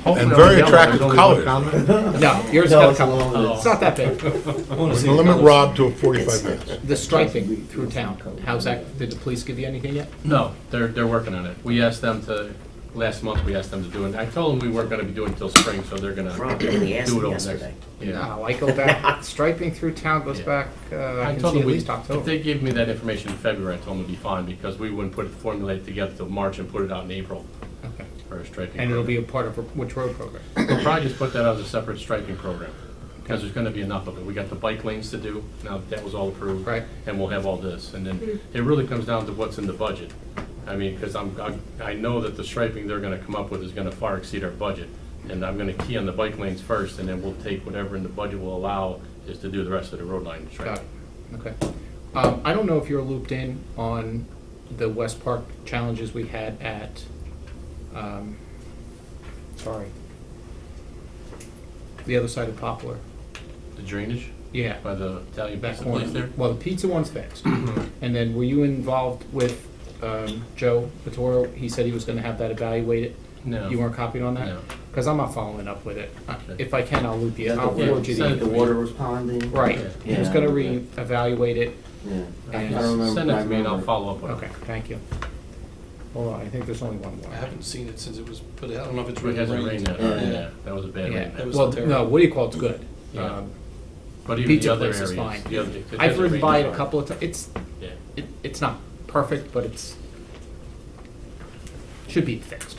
And very attractive colors. No, yours No, got a it's couple. along It's not that big. We're gonna limit Rob to 45 minutes. The striping through town, how's that, did the police give you anything yet? No, they're working on it. We asked them to, last month, we asked them to do it. I told them we weren't gonna be doing it until spring, so they're gonna Rob, they asked do it me over next. yesterday. Yeah. No, I go back, striping through town goes Yeah. back, I I can told see them at we, least if October. they gave me that information in February, I told them it'd be fine, because we wouldn't formulate it together till March and put it out in April Okay. for a striping. And it'll be a program. part of which road program? We'll probably just put that as a separate striping program, because there's gonna be enough of it. We got the bike lanes to do, now that was all approved. Right. And we'll have all this, and then it really comes down to what's in the budget. I mean, because I know that the striping they're gonna come up with is gonna far exceed our budget, and I'm gonna key on the bike lanes first, and then we'll take whatever in the budget will allow is to do the rest of the road line Got striping. it, okay. I don't know if you're looped in on the West Park challenges we had at, sorry, the other side of Poplar. The drainage Yeah. by the Italian That pizza corner. place there? Well, the pizza one's fixed. And then were you involved with Joe Vitoro? He said he was gonna have that evaluated. No. You weren't copied on that? No. Because I'm not following up with it. Okay. If I can, I'll loop you. Is that I'll the forward you send it the. The water was ponding? Right. He was Yeah. gonna re-evaluate it. Yeah. And- I remember. Send it I to me and I'll remember. follow up on it. Okay, thank you. Hold on, I think there's only one more. I haven't seen it since it was put out. I don't know if it's It really hasn't rained rained. yet. Yeah. Yeah, that was a bad rain. That was Well, terrible. no, what do you call it's good? Yeah. Um, But even Pizza the other place is areas, fine. the other. it I've hasn't ridden rained by as it a hard. couple of times. Yeah. It's not perfect, but it's, should be fixed.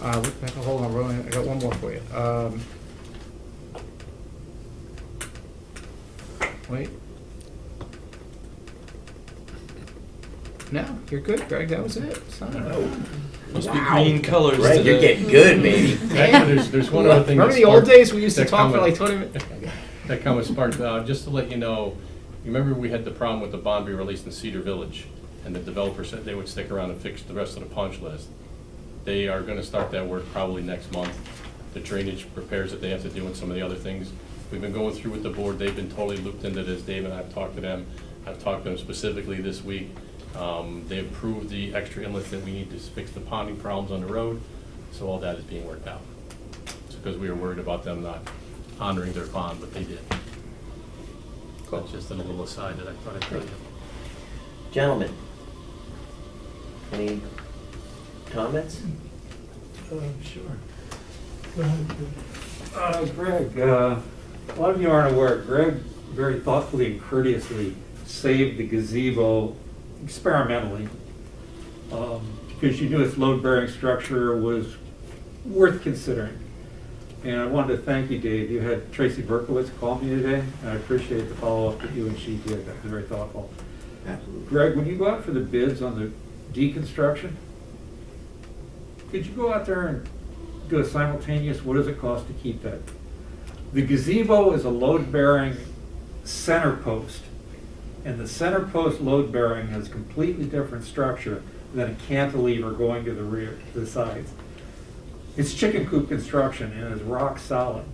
Hold on, Rowan, I got one more for you. Wait. No, you're good, Greg, that was it. Must be green colors. Greg, you're today. getting good, baby. There's one other thing. Remember that the old sparked- days we used to that talk for come like with- 20 minutes? That comment sparked, just to let you know, you remember we had the problem with the bond we released in Cedar Village, and the developer said they would stick around and fix the rest of the punch list. They are gonna start that work probably next month. The drainage repairs that they have to do and some of the other things. We've been going through with the board, they've been totally looped into this, Dave and I've talked to them. I've talked to them specifically this week. They approved the extra inlets that we need to fix the ponding problems on the road, so all that is being worked out. It's because we were worried about them not honoring their bond, but they did. That's just a little aside that I thought I'd tell you. Gentlemen, any comments? Sure. Greg, a lot of you aren't aware, Greg very thoughtfully and courteously saved the gazebo experimentally, because you knew its load-bearing structure was worth considering. And I wanted to thank you, Dave. You had Tracy Berkowitz call me today, and I appreciate the follow-up that you and she did. That was very thoughtful. Absolutely. Greg, when you go out for the bids on the deconstruction, could you go out there and do a simultaneous, what does it cost to keep that? The gazebo is a load-bearing center post, and the center post load-bearing has completely different structure than a cantilever going to the rear, to the sides. It's chicken coop construction and it's rock solid.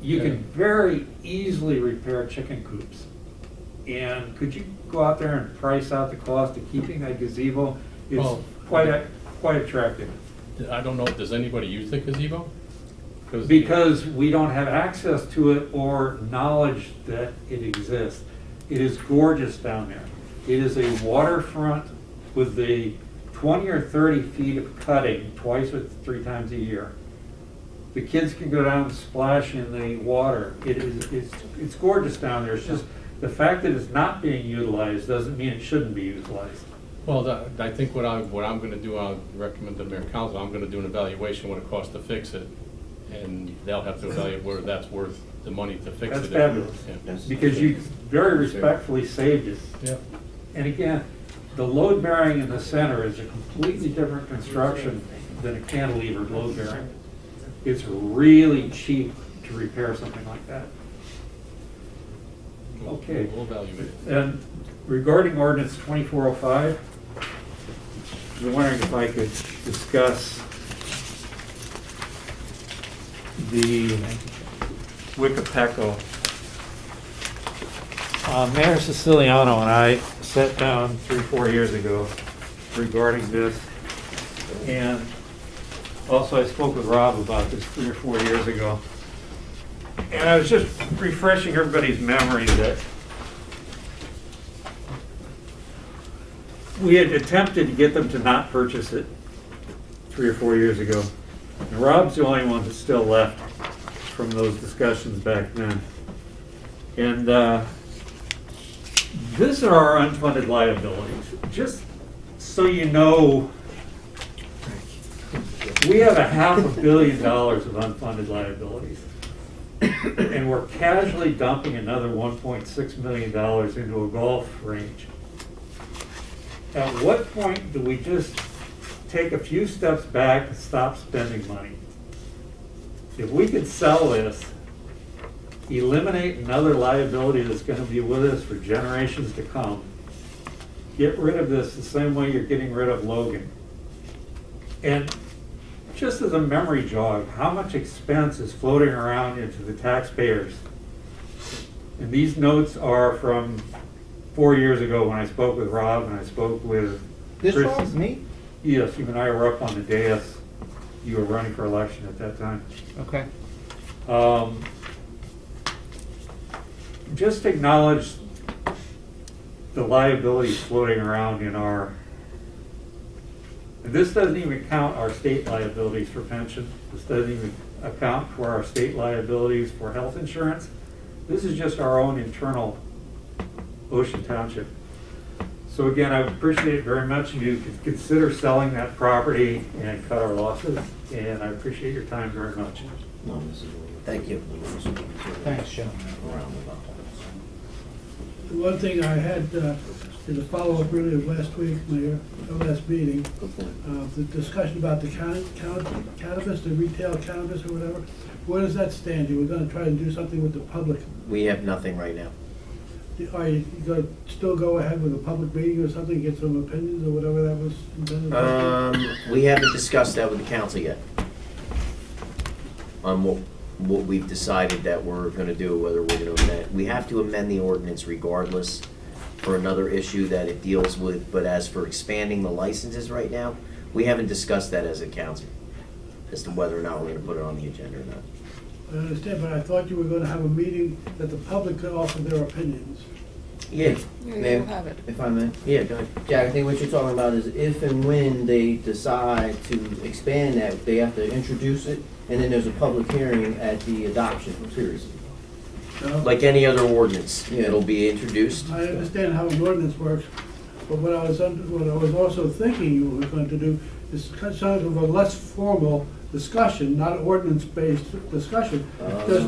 You can very easily repair chicken coops. And could you go out there and price out the cost of keeping that gazebo? It's Well, quite attractive. I don't know, does anybody use the gazebo? Because we don't have access to it or knowledge that it exists. It is gorgeous down there. It is a waterfront with the 20 or 30 feet of cutting twice or 3 times a year. The kids can go down and splash in the water. It's gorgeous down there. It's just, the fact that it's not being utilized doesn't mean it shouldn't be utilized. Well, I think what I'm gonna do, I'll recommend to the mayor and council, I'm gonna do an evaluation what it costs to fix it. And they'll have to evaluate whether that's worth the money to fix it. That's fabulous, Yeah. because you very respectfully saved it. Yeah. And again, the load bearing in the center is a completely different construction than a cantilever load bearing. It's really cheap to repair something like that. Okay. We'll evaluate it. And regarding ordinance 2405, I was wondering if I could discuss the Wikipeco. Mayor Siciliano and I sat down 3-4 years ago regarding this, and also I spoke with Rob about this 3 or 4 years ago. And I was just refreshing everybody's memory that we had attempted to get them to not purchase it 3 or 4 years ago. And Rob's the only one that's still left from those discussions back then. And these are our unfunded liabilities. Just so you know, we have $500 million of unfunded liabilities. And we're casually dumping another $1.6 million into a golf range. At what point do we just take a few steps back and stop spending money? If we could sell this, eliminate another liability that's going to be with us for generations to come, get rid of this the same way you're getting rid of Logan. And just as a memory jog, how much expense is floating around into the taxpayers? And these notes are from 4 years ago when I spoke with Rob and I spoke with This Chris. Rob, me? Yes, you and I were up on the dais. You were running for election at that time. Okay. Just acknowledge the liabilities floating around in our, and this doesn't even count our state liabilities for pension. This doesn't even account for our state liabilities for health insurance. This is just our own internal Ocean Township. So again, I would appreciate it very much if you could consider selling that property and cut our losses. And I appreciate your time very much. No, this is. Thank you. Thanks, Joe. The one thing I had is a follow-up really of last week, Mayor, last meeting, the discussion about the cannabis, the retail cannabis or whatever. Where does that stand? You were gonna try and do something with the public. We have nothing right now. Are you gonna still go ahead with a public meeting or something, get some opinions or whatever that was intended? We haven't discussed that with the council yet. On what we've decided that we're gonna do, whether we're gonna amend. We have to amend the ordinance regardless for another issue that it deals with, but as for expanding the licenses right now, we haven't discussed that as a council, as to whether or not we're gonna put it on the agenda or not. I understand, but I thought you were gonna have a meeting that the public could offer their opinions. Yeah, You'll have it. If I may. yeah, go ahead. Jack, I think what you're talking about is if and when they decide to expand that, they have to introduce it, and then there's a public hearing at the adoption, seriously. No? Like any other ordinance, Yeah. it'll be introduced. I understand how an ordinance works, but what I was also thinking you were going to do is kind of a less formal discussion, not an ordinance-based discussion. Just,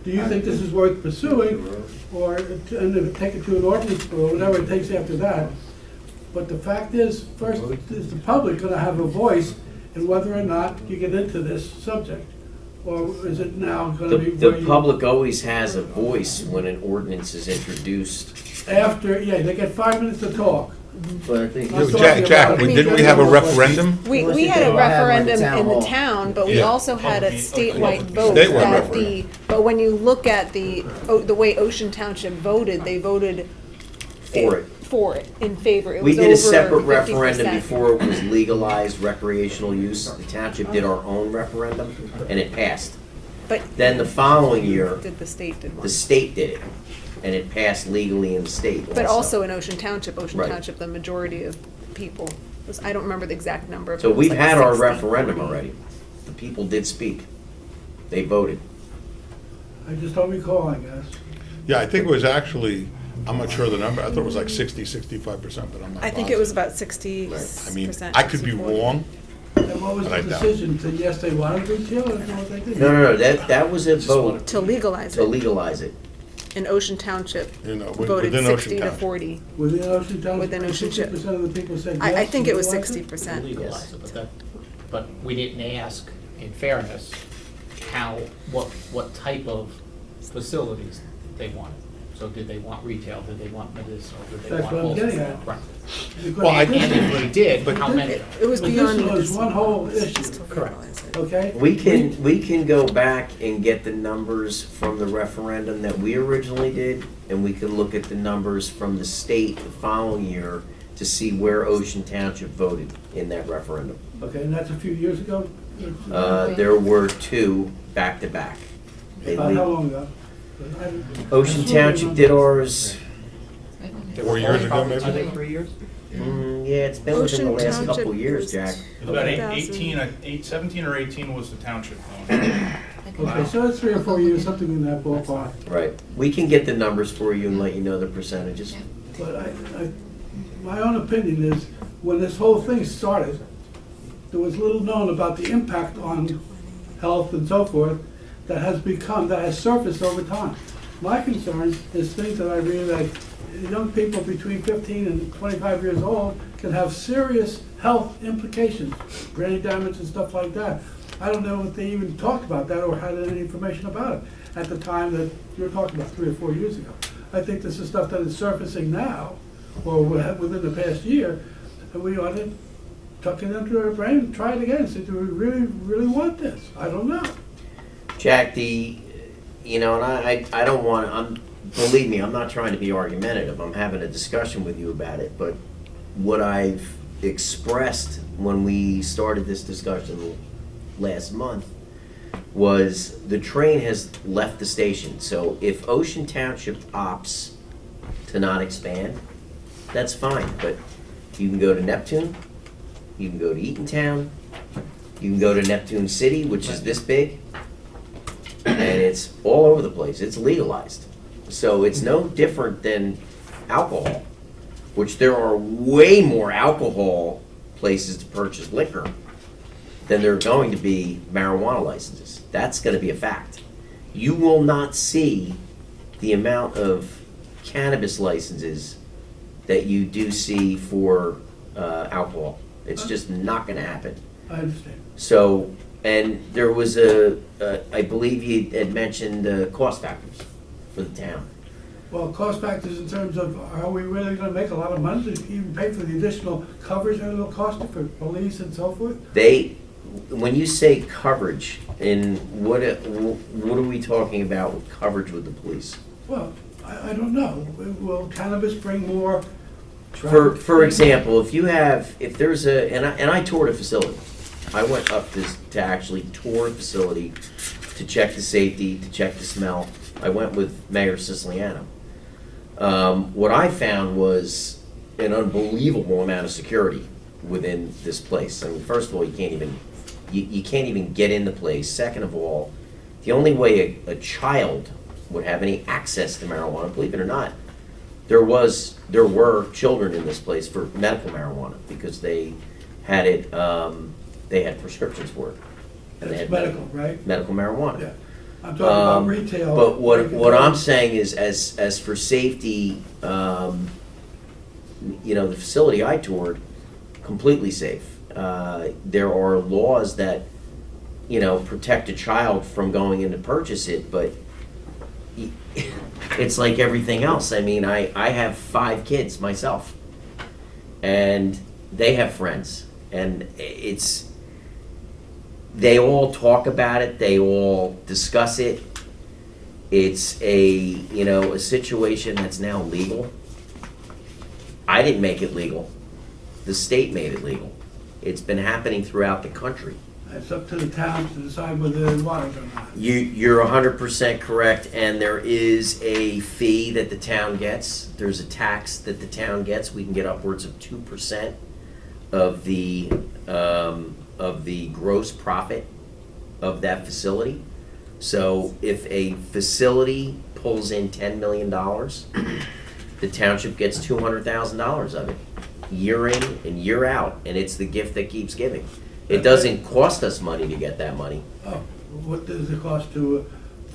do you think this is worth pursuing, or and then take it to an ordinance, or whatever it takes after that? But the fact is, first, is the public gonna have a voice in whether or not you get into this subject? Or is it now gonna be where The you? public always has a voice when an ordinance is introduced. After, yeah, they get 5 minutes to talk. But I think. I'm Jack, didn't we have a referendum? We had a We'll have one at referendum town in the hall. town, but we Yeah. also had a statewide vote Statewide that referendum. but when you look at the way Ocean Township voted, they voted For it. For it, in favor. It We was did over a separate 50%. referendum before it was legalized recreational use. The township did our own referendum, and it passed. But Then the following year, the state did one. the state did it, and it passed legally in the state But also in Ocean Township, Right. the majority of people, I don't remember the exact number. So but it was we've like had our 60, referendum 40. already. The people did speak. They voted. I just don't recall, I guess. Yeah, I think it was actually, I'm not sure of the number, I thought it was like 60-65%, but I'm not I think it was positive. about 60%. I mean, I could be 60-40. wrong. And what was But I the doubt. decision? To yes, they wanted retail, or no, they didn't? No, that was a vote To legalize to it. legalize it. And Ocean Township You know, voted within Ocean 60 to Township. 40. Within Ocean Township? Within Ocean Township. 60% of the people said yes. I think it was legalize 60%. Legalize it, but we didn't ask, in fairness, what type of facilities they wanted. So did they want retail, did they want medicinal, did they That's want what I'm wholesale? getting at. Right. Because Well, I- this- And if we did, But how this- many? It was But beyond. this was one whole issue, Correct. okay? We can go back and get the numbers from the referendum that we originally did, and we can look at the numbers from the state the following year to see where Ocean Township voted in that referendum. Okay, and that's a few years ago? There were two back to back. They About how le- long ago? Ocean Township did ours, 4 years ago, maybe? I think 3 years? yeah, it's been within the Ocean last couple Township years, was- Jack. It was about 2000. 17 or 18 was the township phone. Okay, so it's 3 or 4 years, something in that ballpark. Right. We can get the numbers for you and let you know the percentages. But my own opinion is, when this whole thing started, there was little known about the impact on health and so forth that has surfaced over time. My concern is things that I read, like young people between 15 and 25 years old can have serious health implications, brain damage and stuff like that. I don't know if they even talked about that or had any information about it at the time that you're talking about 3 or 4 years ago. I think this is stuff that is surfacing now, or within the past year, and we ought to tuck it into our brain and try it again, see, do we really want this? I don't know. Jack, and I don't want, believe me, I'm not trying to be argumentative. I'm having a discussion with you about it, but what I've expressed when we started this discussion last month was the train has left the station. So if Ocean Township opts to not expand, that's fine, but you can go to Neptune, you can go to Eatontown, you can go to Neptune City, which is this big, and it's all over the place. It's legalized. So it's no different than alcohol, which there are way more alcohol places to purchase liquor than there are going to be marijuana licenses. That's going to be a fact. You will not see the amount of cannabis licenses that you do see for alcohol. It's just not going to happen. I understand. So, and there was I believe you had mentioned cost factors for the town. Well, cost factors in terms of, are we really gonna make a lot of money to even pay for the additional coverage that it'll cost for police and so forth? When you say coverage, and what are we talking about with coverage with the police? Well, I don't know. Will cannabis bring more traffic? For example, if there's and I toured a facility. I went up to actually tour a facility to check the safety, to check the smell. I went with Mayor Siciliano. What I found was an unbelievable amount of security within this place. I mean, first of all, you can't even get in the place. Second of all, the only way a child would have any access to marijuana, believe it or not, there were children in this place for medical marijuana because they had it. They had prescriptions for it. And they That's had medical, right? medical marijuana. Yeah. I'm talking about retail. But what I'm saying is, as for safety, the facility I toured, completely safe. There are laws that, protect a child from going in to purchase it, but it's like everything else. I mean, I have 5 kids myself, and they have friends, and they all talk about it, they all discuss it. It's a situation that's now legal. I didn't make it legal. The state made it legal. It's been happening throughout the country. It's up to the towns to decide whether they want it or not. You're 100% correct, and there is a fee that the town gets. There's a tax that the town gets. We can get upwards of 2% of the gross profit of that facility. So if a facility pulls in $10 million, the township gets $200,000 of it, year in and year out, and it's the gift that keeps giving. It doesn't cost us money to get that money. Oh, what does it cost to,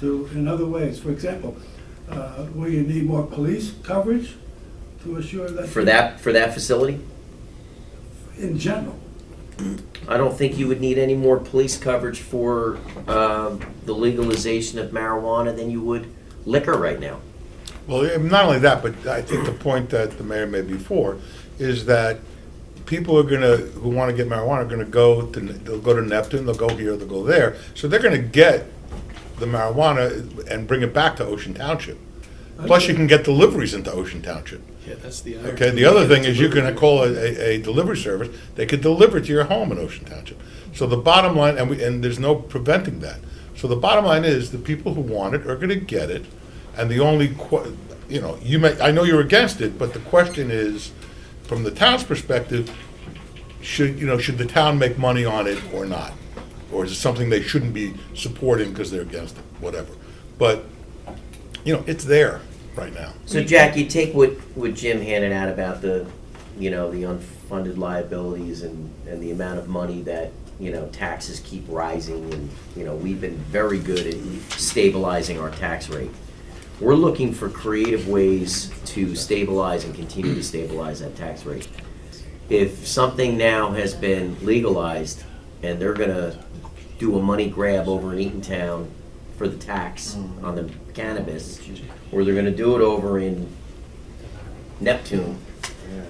in other ways? For example, will you need more police coverage to assure that? For that facility, In general. I don't think you would need any more police coverage for the legalization of marijuana than you would liquor right now. Well, not only that, but I think the point that the mayor made before is that people are gonna, who wanna get marijuana, are gonna they'll go to Neptune, they'll go here, they'll go there. So they're gonna get the marijuana and bring it back to Ocean Township. Plus, you can get deliveries into Ocean Township. Yeah, that's the. Okay, the other thing is you can call a delivery service, they could deliver to your home in Ocean Township. So the bottom line, and there's no preventing that. So the bottom line is, the people who want it are gonna get it, and the only, I know you're against it, but the question is, from the town's perspective, should the town make money on it or not? Or is it something they shouldn't be supporting because they're against it, whatever. But, it's there right now. So Jack, you take what Jim handed out about the unfunded liabilities and the amount of money that, taxes keep rising, and, we've been very good at stabilizing our tax rate. We're looking for creative ways to stabilize and continue to stabilize that tax rate. If something now has been legalized and they're gonna do a money grab over in Eatontown for the tax on the cannabis, or they're gonna do it over in Neptune,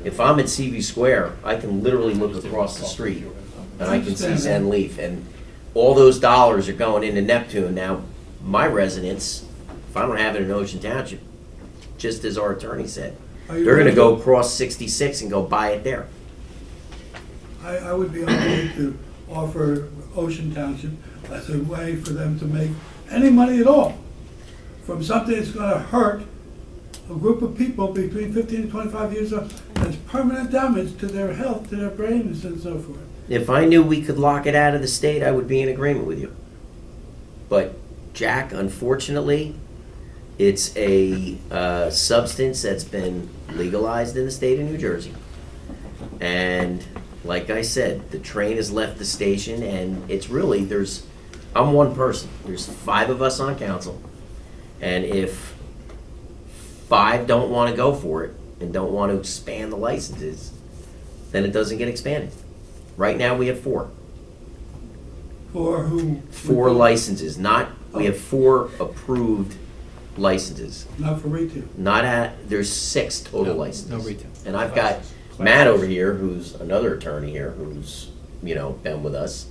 if I'm at CV Square, I can literally look across the street and I can see Zen Leaf, and all those dollars are going into Neptune. Now, my residents, if I don't have it in Ocean Township, just as our attorney said, they're gonna go across 66 and go buy it there. I would be okay to offer Ocean Township as a way for them to make any money at all from something that's gonna hurt a group of people between 15 and 25 years old, that's permanent damage to their health, to their brains and so forth. If I knew we could lock it out of the state, I would be in agreement with you. But Jack, unfortunately, it's a substance that's been legalized in the state of New Jersey. And like I said, the train has left the station, and it's really, I'm one person. There's 5 of us on council. And if 5 don't want to go for it and don't want to expand the licenses, then it doesn't get expanded. Right now, we have 4. For who? 4 licenses, we have 4 approved licenses. Not for retail. There's 6 total licenses. No retail. And I've got Matt over here, who's another attorney here, who's, been with us,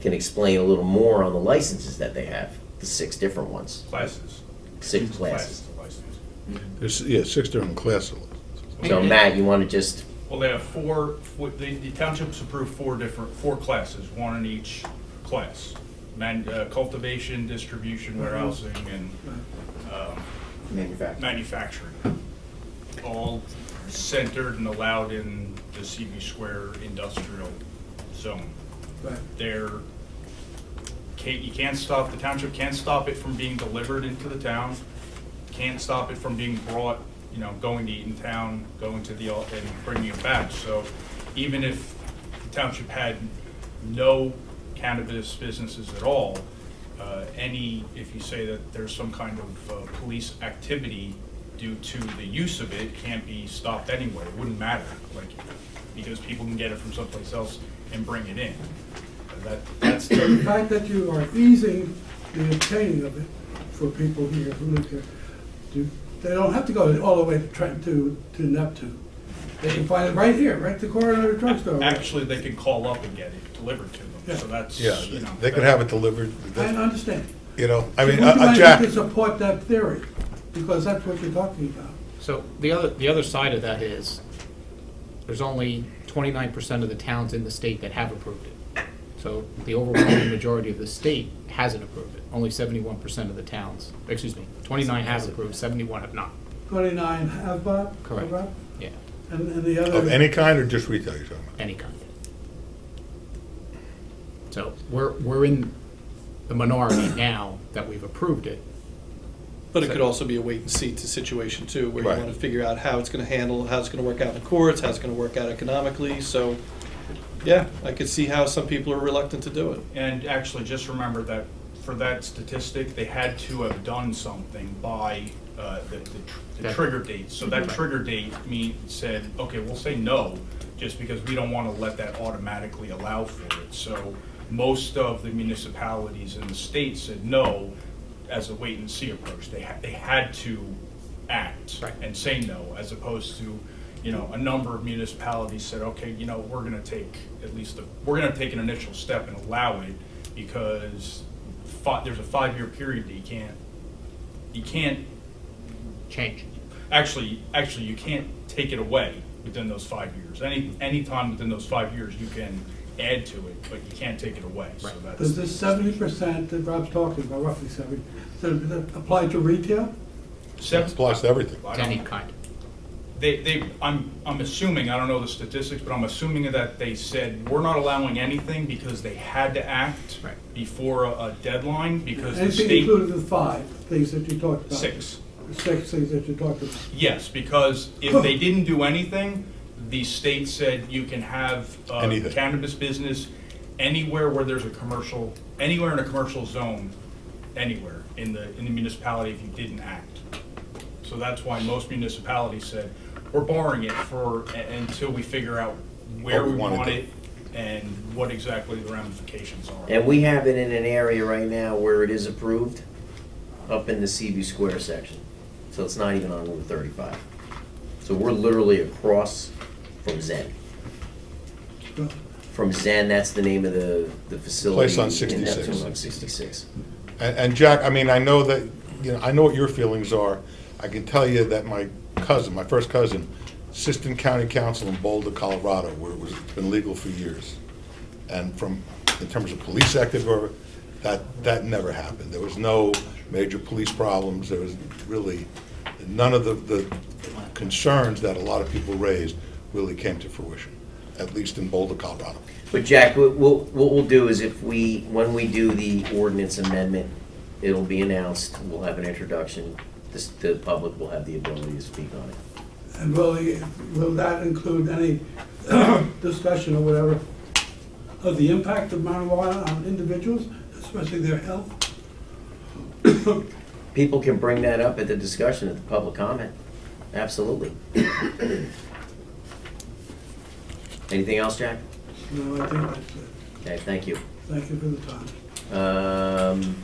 can explain a little more on the licenses that they have, the 6 different ones. Classes. 6 classes. of license. There's 6 different classes. So Matt, you want to just, Well, they have 4, the township's approved 4 classes, 1 in each class. Cultivation, distribution, warehousing, and manufacturing. All centered and allowed in the CV Square industrial zone. Right. The township can't stop it from being delivered into the town, can't stop it from being brought, going to Eatontown, going to and bringing it back. So even if the township had no cannabis businesses at all, if you say that there's some kind of police activity due to the use of it, can't be stopped anyway. It wouldn't matter, because people can get it from someplace else and bring it in. That's So the fact that you are easing the obtaining of it for people here who live here, they don't have to go all the way to Neptune. They can find it right here, right at the corner of the drugstore. Actually, they can call up and get it delivered to them. Yeah. So that's, They could have it delivered. I understand. Jack. To support that theory, because that's what you're talking about. So the other side of that is, there's only 29% of the towns in the state that have approved it. So the overwhelming majority of the state hasn't approved it. Only 71% of the towns, 29 have approved, 71 have not. 29 have bought? Correct. Have bought? Yeah, And the other? Of any kind or just retail you're talking about? any kind. So we're in the minority now that we've approved it. But it could also be a wait and see situation too, where you Right. want to figure out how it's going to handle, how it's going to work out in the courts, how it's going to work out economically. So, yeah, I could see how some people are reluctant to do it. And actually, just remember that for that statistic, they had to have done something by the trigger date. So that trigger date said, okay, we'll say no, just because we don't want to let that automatically allow for it. So most of the municipalities in the state said no as a wait and see approach. They had to act and say no, as opposed to, a number of municipalities said, okay, we're going to take an initial step and allow it, because there's a 5-year period that you can't Change. actually you can't take it away within those 5 years. Any time within those 5 years you can add to it, but you can't take it away. So that's, Does this 70% that Rob's talking about, roughly 70, does it apply to retail? It applies to everything. I To don't- any kind. I'm assuming, I don't know the statistics, but I'm assuming that they said, we're not allowing anything because they had to act Right. before a deadline, because the Anything state. included the 5 things that you talked about? 6. The 6 things that you talked about. Yes, because if they didn't do anything, the state said you can have Anything. cannabis business anywhere where there's a commercial, anywhere in a commercial zone, anywhere in the municipality if you didn't act. So that's why most municipalities said, we're barring it until we figure out where What we we wanna want do. it and what exactly the ramifications are. And we have it in an area right now where it is approved, up in the Seaview Square section. So it's not even on Route 35. So we're literally across from Zen. From Zen, that's the name of the facility. Place on in 66. Neptune on 66. And Jack, I mean, I know that, I know what your feelings are. I can tell you that my first cousin, Assistant County Council in Boulder, Colorado, where it's been legal for years. And in terms of police activity, that never happened. There was no major police problems. There was really, none of the concerns that a lot of people raised really came to fruition, at least in Boulder, Colorado. But Jack, what we'll do is when we do the ordinance amendment, it'll be announced, we'll have an introduction, the public will have the ability to speak on it. And will that include any discussion or whatever of the impact of marijuana on individuals, especially their health? People can bring that up at the discussion, at the public comment. Absolutely. Anything else, Jack? No, I think that's it. Okay, thank you. Thank you for the time.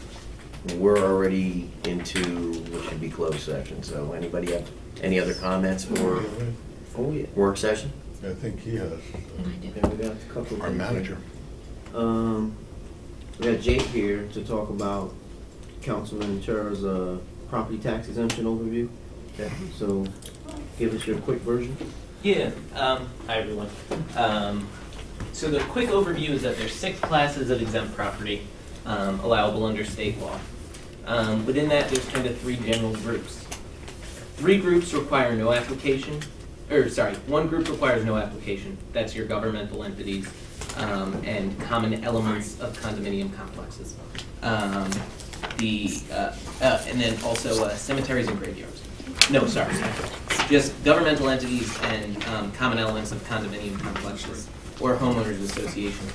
We're already into what should be closed session, so anybody have any other comments for work session? I think he has, Okay, we got a couple of our things manager. here. We got Jake here to talk about Councilman Chera's property tax exemption overview. Okay. So give us your quick version. Yeah, hi everyone. So the quick overview is that there's 6 classes of exempt property allowable under state law. Within that, there's kind of 3 general groups. 3 groups require no application, one group requires no application. That's your governmental entities and common elements of condominium complexes. And then also cemeteries and graveyards. No, sorry. Just governmental entities and common elements of condominium complexes or homeowners associations.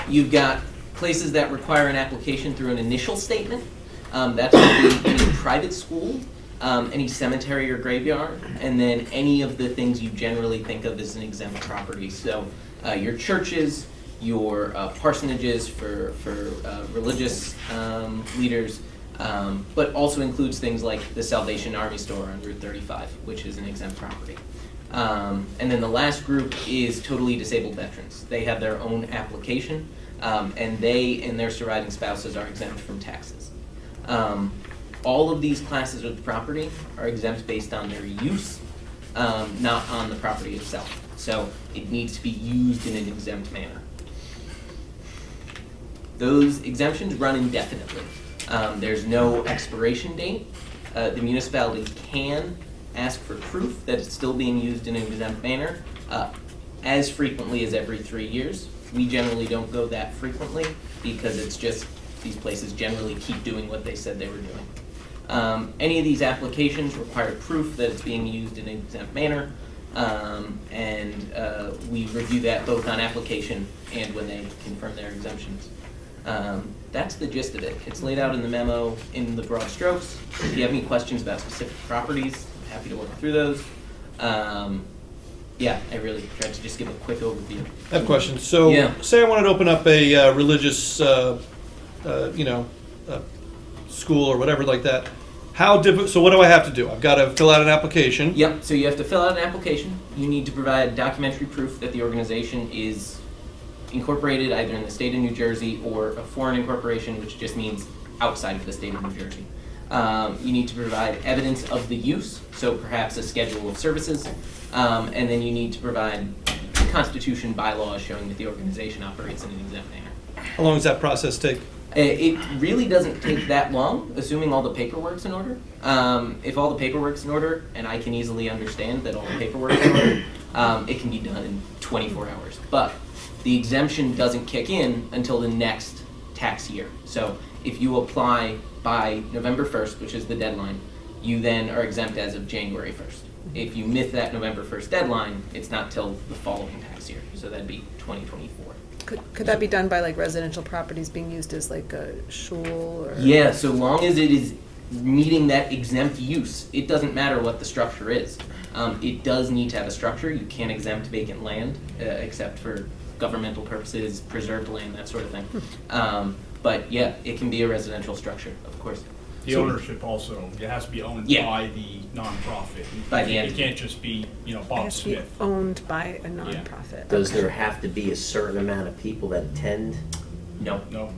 You've got places that require an application through an initial statement. That would be any private school, any cemetery or graveyard, and then any of the things you generally think of as an exempt property. So your churches, your parsonages for religious leaders, but also includes things like the Salvation Army store on Route 35, which is an exempt property. And then the last group is totally disabled veterans. They have their own application, and they and their surviving spouses are exempt from taxes. All of these classes of property are exempt based on their use, not on the property itself. So it needs to be used in an exempt manner. Those exemptions run indefinitely. There's no expiration date. The municipality can ask for proof that it's still being used in an exempt manner as frequently as every 3 years. We generally don't go that frequently because it's just these places generally keep doing what they said they were doing. Any of these applications require proof that it's being used in an exempt manner, and we review that both on application and when they confirm their exemptions. That's the gist of it. It's laid out in the memo in the broad strokes. If you have any questions about specific properties, I'm happy to work through those. Yeah, I really tried to just give a quick overview. I have a question. So, Yeah. say I wanted to open up a religious, school or whatever like that. So what do I have to do? I've got to fill out an application. Yep, so you have to fill out an application. You need to provide documentary proof that the organization is incorporated either in the state of New Jersey or a foreign incorporation, which just means outside of the state of New Jersey. You need to provide evidence of the use, so perhaps a schedule of services, and then you need to provide constitution bylaws showing that the organization operates in an exempt manner. How long does that process take? It really doesn't take that long, assuming all the paperwork's in order. If all the paperwork's in order, and I can easily understand that all the paperwork's in order, it can be done in 24 hours. But the exemption doesn't kick in until the next tax year. So if you apply by November 1st, which is the deadline, you then are exempt as of January 1st. If you miss that November 1st deadline, it's not till the following tax year. So that'd be 2024. Could that be done by like residential properties being used as like a shul or? Yeah, so long as it is meeting that exempt use, it doesn't matter what the structure is. It does need to have a structure. You can't exempt vacant land, except for governmental purposes, preserved land, that sort of thing. But yeah, it can be a residential structure, of course. The ownership also, it has to be owned Yeah. by the nonprofit. By the It entity. can't just be, It Bob has to be Smith. owned by a nonprofit. Does there have to be a certain amount of people that attend? No. No.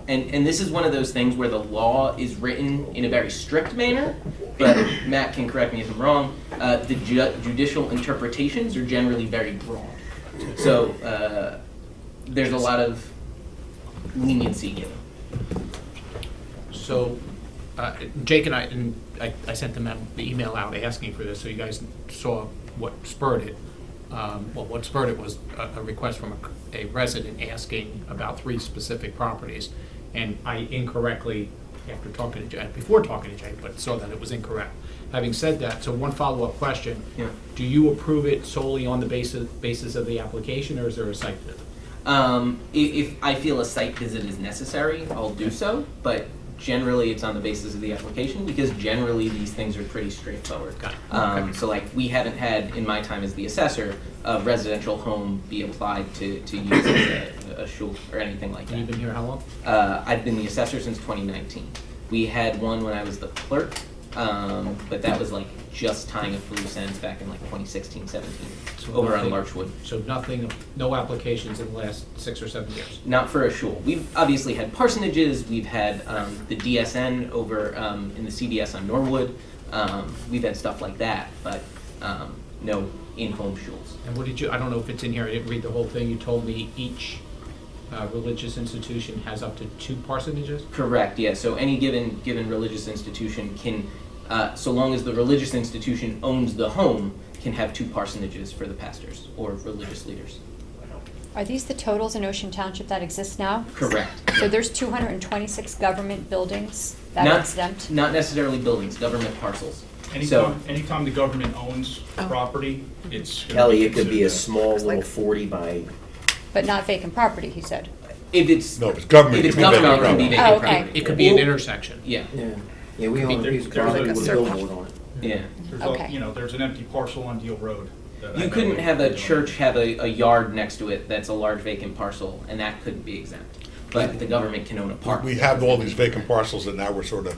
And this is one of those things where the law is written in a very strict manner, but Matt can correct me if I'm wrong, the judicial interpretations are generally very broad. So there's a lot of leniency given. So, Jake and I sent them the email out asking for this, so you guys saw what spurred it. What spurred it was a request from a resident asking about 3 specific properties, and I incorrectly, before talking to Jake, but saw that it was incorrect. Having said that, so one follow-up question. Yeah. Do you approve it solely on the basis of the application, or is there a site visit? If I feel a site visit is necessary, I'll do so, but generally it's on the basis of the application because generally these things are pretty straightforward. Got it. Okay. So like we haven't had, in my time as the assessor, a residential home be applied to use as a shul or anything like that. You've been here how long? I've been the assessor since 2019. We had one when I was the clerk, but that was like just tying up loose ends back in like 2016, 17, So over on nothing- Larchwood. So no applications in the last 6 or 7 years? Not for a shul. We've obviously had parsonages, we've had the DSN over in the CDS on Norwood, we've had stuff like that, but no in-home shuls. And what did you, I don't know if it's in here, I didn't read the whole thing, you told me each religious institution has up to 2 parsonages? Correct, yeah, so any given religious institution can, so long as the religious institution owns the home, can have 2 parsonages for the pastors or religious leaders. Are these the totals in Ocean Township that exist now? Correct. So there's 226 government buildings that are Not, exempt? not necessarily buildings, government parcels. So, Anytime the government owns property, it's. gonna Kelly, it could be a considered small It's like- little 40 by, But not vacant property, he said. if it's, No, if it's government, if it's it could be government, it can be vacant vacant Oh, okay. property. It could be an intersection. Yeah, Yeah, we own a piece of property like a with a circle. billboard on it. yeah. Okay. There's an empty parcel on Deal Road. that I You know couldn't we- have a church have a yard next to it that's a large vacant parcel, and that couldn't be exempt. But the government can own a park. We have all these vacant parcels that now we're sort of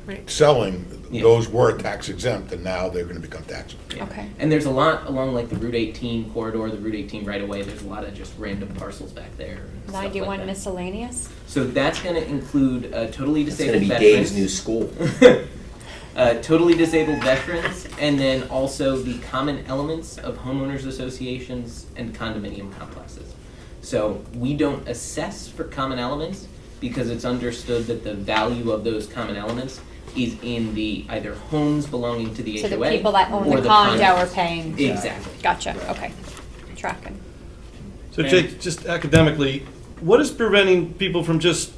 Right. selling. Yeah. Those were tax exempt and now they're gonna become taxable. Yeah. Okay. And there's a lot along like the Route 18 corridor, the Route 18 right away, there's a lot of just random parcels back there. And stuff like 91 that. miscellaneous? So that's gonna include totally it's disabled gonna be Dave's veterans. new school. Totally disabled veterans, and then also the common elements of homeowners associations and condominium complexes. So we don't assess for common elements because it's understood that the value of those common elements is in the either homes belonging to the So HOA the people that own or the condo are condos. paying? Exactly. Gotcha, okay. tracking. So Jake, just academically, what is preventing people from just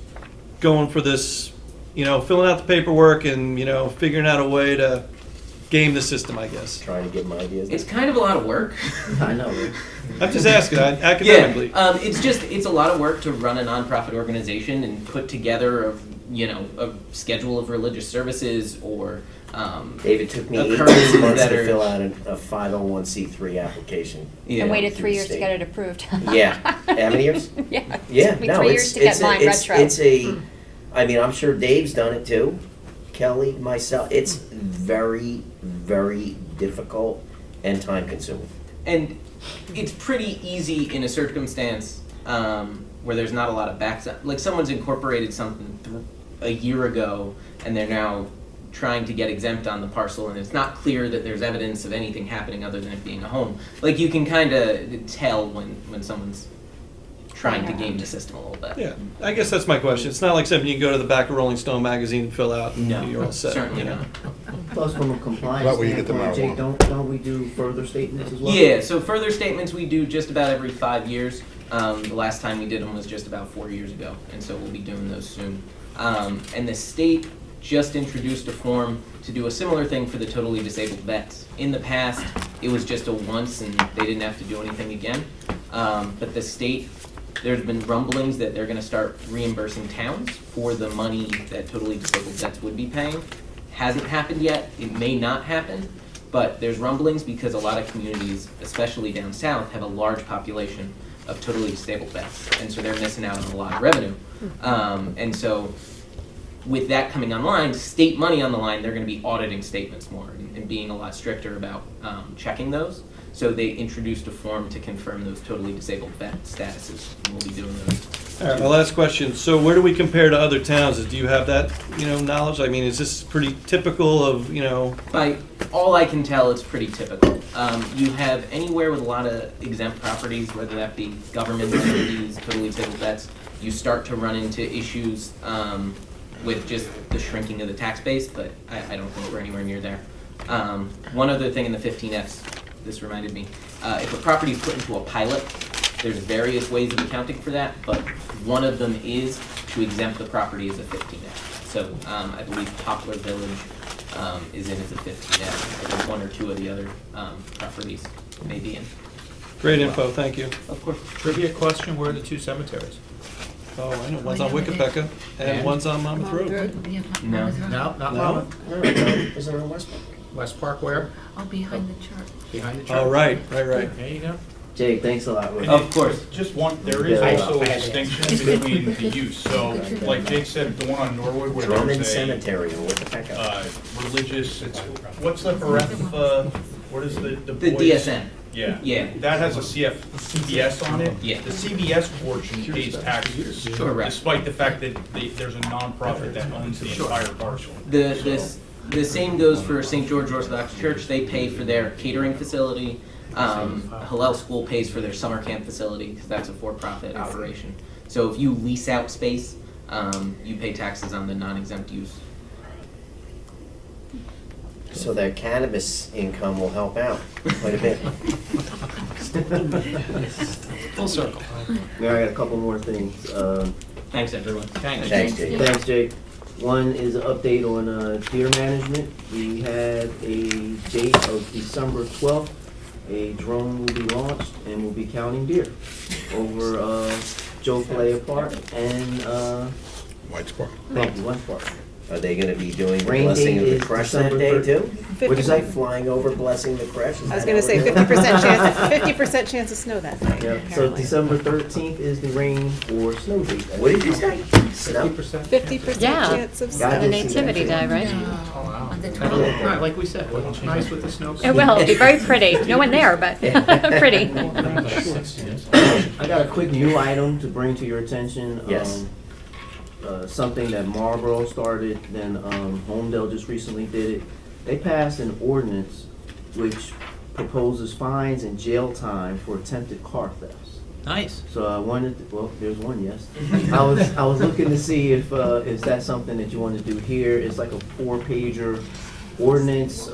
going for this, filling out the paperwork and, figuring out a way to game the system, I guess? Trying to get my ideas. It's kind of a lot of work. I know, right? I'm just asking, academically. Yeah, it's a lot of work to run a nonprofit organization and put together a schedule of religious services or David took me 18 occurrences months that to are- fill out a 501c3 application. Yeah. And waited through 3 the years to state. get it approved. Yeah. How many years? Yeah. Yeah, Took me no, 3 it's years to get mine retro. I mean, I'm sure Dave's done it too. Kelly, myself. It's very, very difficult and time consuming. And it's pretty easy in a circumstance where there's not a lot of backs. Like someone's incorporated something a year ago, and they're now trying to get exempt on the parcel, and it's not clear that there's evidence of anything happening other than it being a home. Like you can kind of tell when someone's trying to game the system a little bit. Yeah, I guess that's my question. It's not like something you can go to the back of Rolling Stone magazine and fill out and No, you're all set. certainly not. Plus, from a compliance That way you get the standpoint, Jake, marijuana. don't we do further statements as well? Yeah, so further statements we do just about every 5 years. The last time we did them was just about 4 years ago, and so we'll be doing those soon. And the state just introduced a form to do a similar thing for the totally disabled vets. In the past, it was just a once and they didn't have to do anything again. But the state, there's been rumblings that they're gonna start reimbursing towns for the money that totally disabled vets would be paying. Hasn't happened yet, it may not happen, but there's rumblings because a lot of communities, especially down south, have a large population of totally disabled vets, and so they're missing out on a lot of revenue. And so with that coming online, state money on the line, they're gonna be auditing statements more and being a lot stricter about checking those. So they introduced a form to confirm those totally disabled vet statuses, and we'll be doing those. All right, my last question. So where do we compare to other towns? Do you have that, knowledge? I mean, is this pretty typical of, By all I can tell, it's pretty typical. You have anywhere with a lot of exempt properties, whether that be government entities, totally disabled vets, you start to run into issues with just the shrinking of the tax base, but I don't think we're anywhere near there. One other thing in the 15Fs, this reminded me, if a property is put into a pilot, there's various ways of accounting for that, but one of them is to exempt the property as a 15F. So I believe Poplar Village is in as a 15F. I think one or two of the other properties may be in. great info, thank you. Of course. Trivia question, where are the 2 cemeteries? Oh, I know, one's on Oh, yeah, but Wickapecca and And? one's on Monmouth Road. Yeah, No. No, not No? Monmouth. Is there a West Park? West Park where? Oh, behind the church. Behind the church. Oh, right. There you go. Jake, thanks a lot. Rick. Of course. Just one, there is Yeah. also a distinction between the use. So, like Jake said, the one on Norwood where Drummond there's a Cemetery or what the heck? religious, what's the what is the The boys? DSN. Yeah. Yeah. That has a CVS on it. Yeah. The CVS portion pays taxes. Correct. Despite the fact that there's a nonprofit that owns the entire parcel. The same goes for St. George Orthodox Church. They pay for their catering facility. Hillel School pays for their summer camp facility because that's a for-profit operation. So if you lease out space, you pay taxes on the non-exempt use. So their cannabis income will help out quite a bit. Full circle. Now I got a couple more things. Thanks, everyone. Thanks. Thanks, Jake. Thanks, Jake. One is an update on deer management. We have a date of December 12th. A drone will be launched and we'll be counting deer over Joe Palea Park and White Spark. thank you, West Park. Are they gonna be doing Rain blessing date of the is crush that December day too? 50 What is that, flying over blessing the crush? Is I was that gonna how say we're 50% chance, 50% chance of snow that day, Yeah. So apparently. December 13th is the rain or snow date. What did you say? Snow? 50% Yeah. chance of Got snow. The nativity day, right? On the That'll 12th. look, right, like we said, it'll look nice with the snow. It will, it'll be very pretty. No one there, but pretty. I got a quick new item to bring to your attention. Yes. Something that Marlboro started, then Homedale just recently did it. They passed an ordinance which proposes fines and jail time for attempted car thefts. Nice. So I wanted, well, there's one, yes. I was looking to see if that's something that you want to do here. It's like a 4-pager ordinance.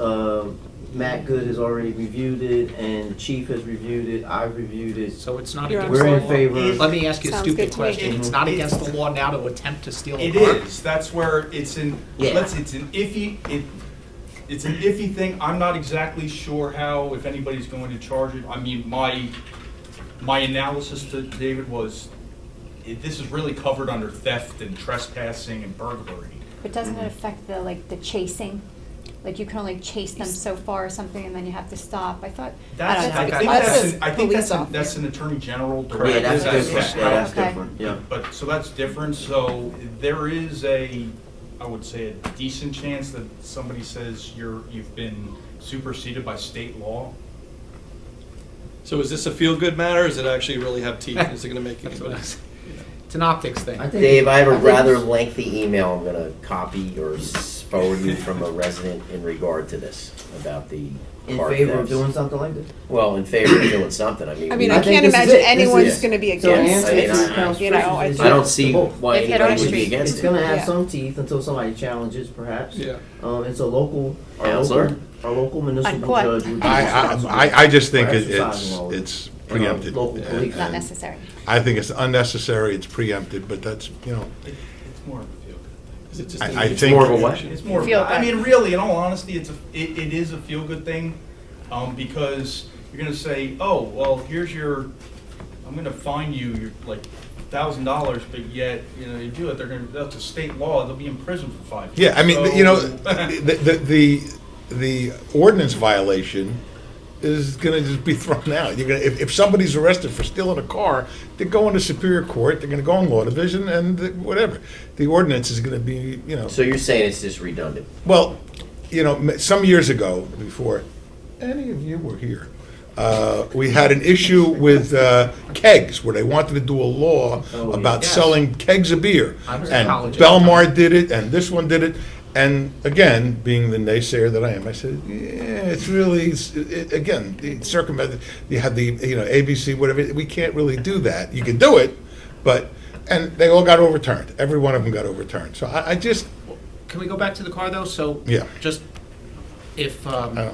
Matt Good has already reviewed it, and the chief has reviewed it, I've reviewed it. So it's not You're against We're the in law. favor. Let me ask you a Sounds stupid good to me. question. It's not against the law now to attempt to steal a It car? is, that's where it's an, Yeah. it's an iffy thing. I'm not exactly sure how, if anybody's going to charge it. I mean, my analysis to David was, this is really covered under theft and trespassing and burglary. But doesn't it affect the chasing? Like you can only chase them so far or something and then you have to stop. I thought. That's, don't know. I think That's that's, a I think police that's officer. an attorney general Yeah, directive. that's That's different. different, yeah, that's Okay. different, yeah. But, so that's different, so there is I would say a decent chance that somebody says you've been superseded by state law. So is this a feel-good matter, or does it actually really have teeth? Is it gonna make That's what I anybody? was- It's an optics thing. I think- Dave, I have a think rather it's- lengthy email I'm gonna copy or forward you from a resident in regard to this, about the In car favor of thefts. doing something like this? Well, in favor of doing something, I mean. I mean, we- I think can't this is imagine it. This anyone's is- gonna be So against answer it, it, comes you know. first, it's- I don't see why They've hit our anybody would be street. against It's it. gonna have Yeah. some teeth until somebody challenges, perhaps. Yeah. It's a local, Counselor? our local municipal Unquote. judge would be I responsible just think for it's exercising all of it. it's preempted. Local police. Not And necessary. I think it's unnecessary, it's preempted, but that's, It's more of a feel-good thing. Is it just I- an I it's think- More of a what? It's more, Feel I good. mean, really, in all honesty, it is a feel-good thing, because you're gonna say, oh, well, I'm gonna fine you, you're like $1,000, but yet, you do it, that's a state law, they'll be in prison for 5 years. Yeah, I mean, So- the ordinance violation is gonna just be thrown out. If somebody's arrested for stealing a car, they're going to Superior Court, they're gonna go in Law Division, and whatever. The ordinance is gonna be, So you're saying it's just redundant? well, some years ago, before any of you were here, we had an issue with kegs, where they wanted to do a law Oh, about yes. selling kegs of beer. I was in And college at the time. Belmar did it, and this one did it. And again, being the naysayer that I am, I said, yeah, it's really, again, the circumvent, you have the, ABC, whatever, we can't really do that. You can do it, but, and they all got overturned. Every one of them got overturned. So I just, Can we go back to the car though? So yeah. just if don't-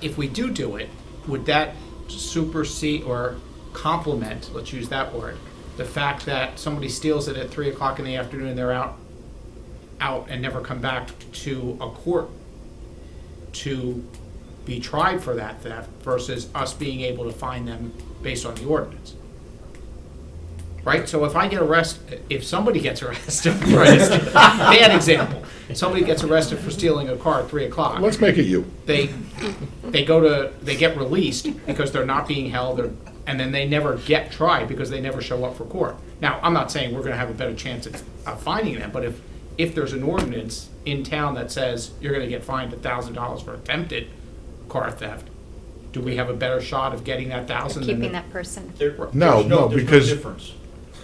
if we do it, would that supersede or complement, let's use that word, the fact that somebody steals it at 3:00 in the afternoon and they're out and never come back to a court to be tried for that theft versus us being able to find them based on the ordinance? Right? So if I get arrested, if somebody gets arrested, right, bad example, somebody gets arrested for stealing a car at 3:00. Let's make it you. They get released because they're not being held, and then they never get tried because they never show up for court. Now, I'm not saying we're gonna have a better chance of finding them, but if there's an ordinance in town that says you're gonna get fined $1,000 for attempted car theft, do we have a better shot of getting that 1,000? than Keeping the- that person. No, there's because- no difference.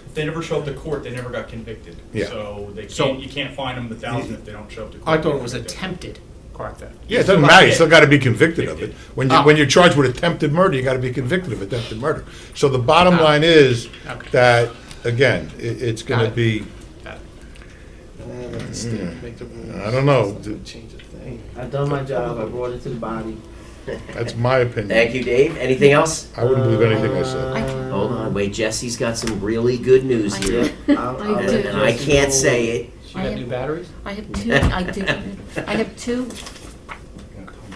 If they never show up to court, they never got convicted. Yeah. So So- you can't fine them the 1,000 if they don't show up to court. I thought it was attempted car theft. Yeah, it doesn't matter, you still gotta be convicted of it. When Oh. you're charged with attempted murder, you gotta be convicted of attempted murder. So the bottom Oh. line is Okay. that, again, it's Got gonna it. be, Make the rules. I don't know. It's not gonna change a thing. I've done my job, I brought it to the body. that's my opinion. Thank you, Dave. Anything else? I wouldn't believe anything I said. Hold on, wait, Jesse's got some really good news here, I'll I let do. and I Jesse can't know. say it. She got new batteries? I have two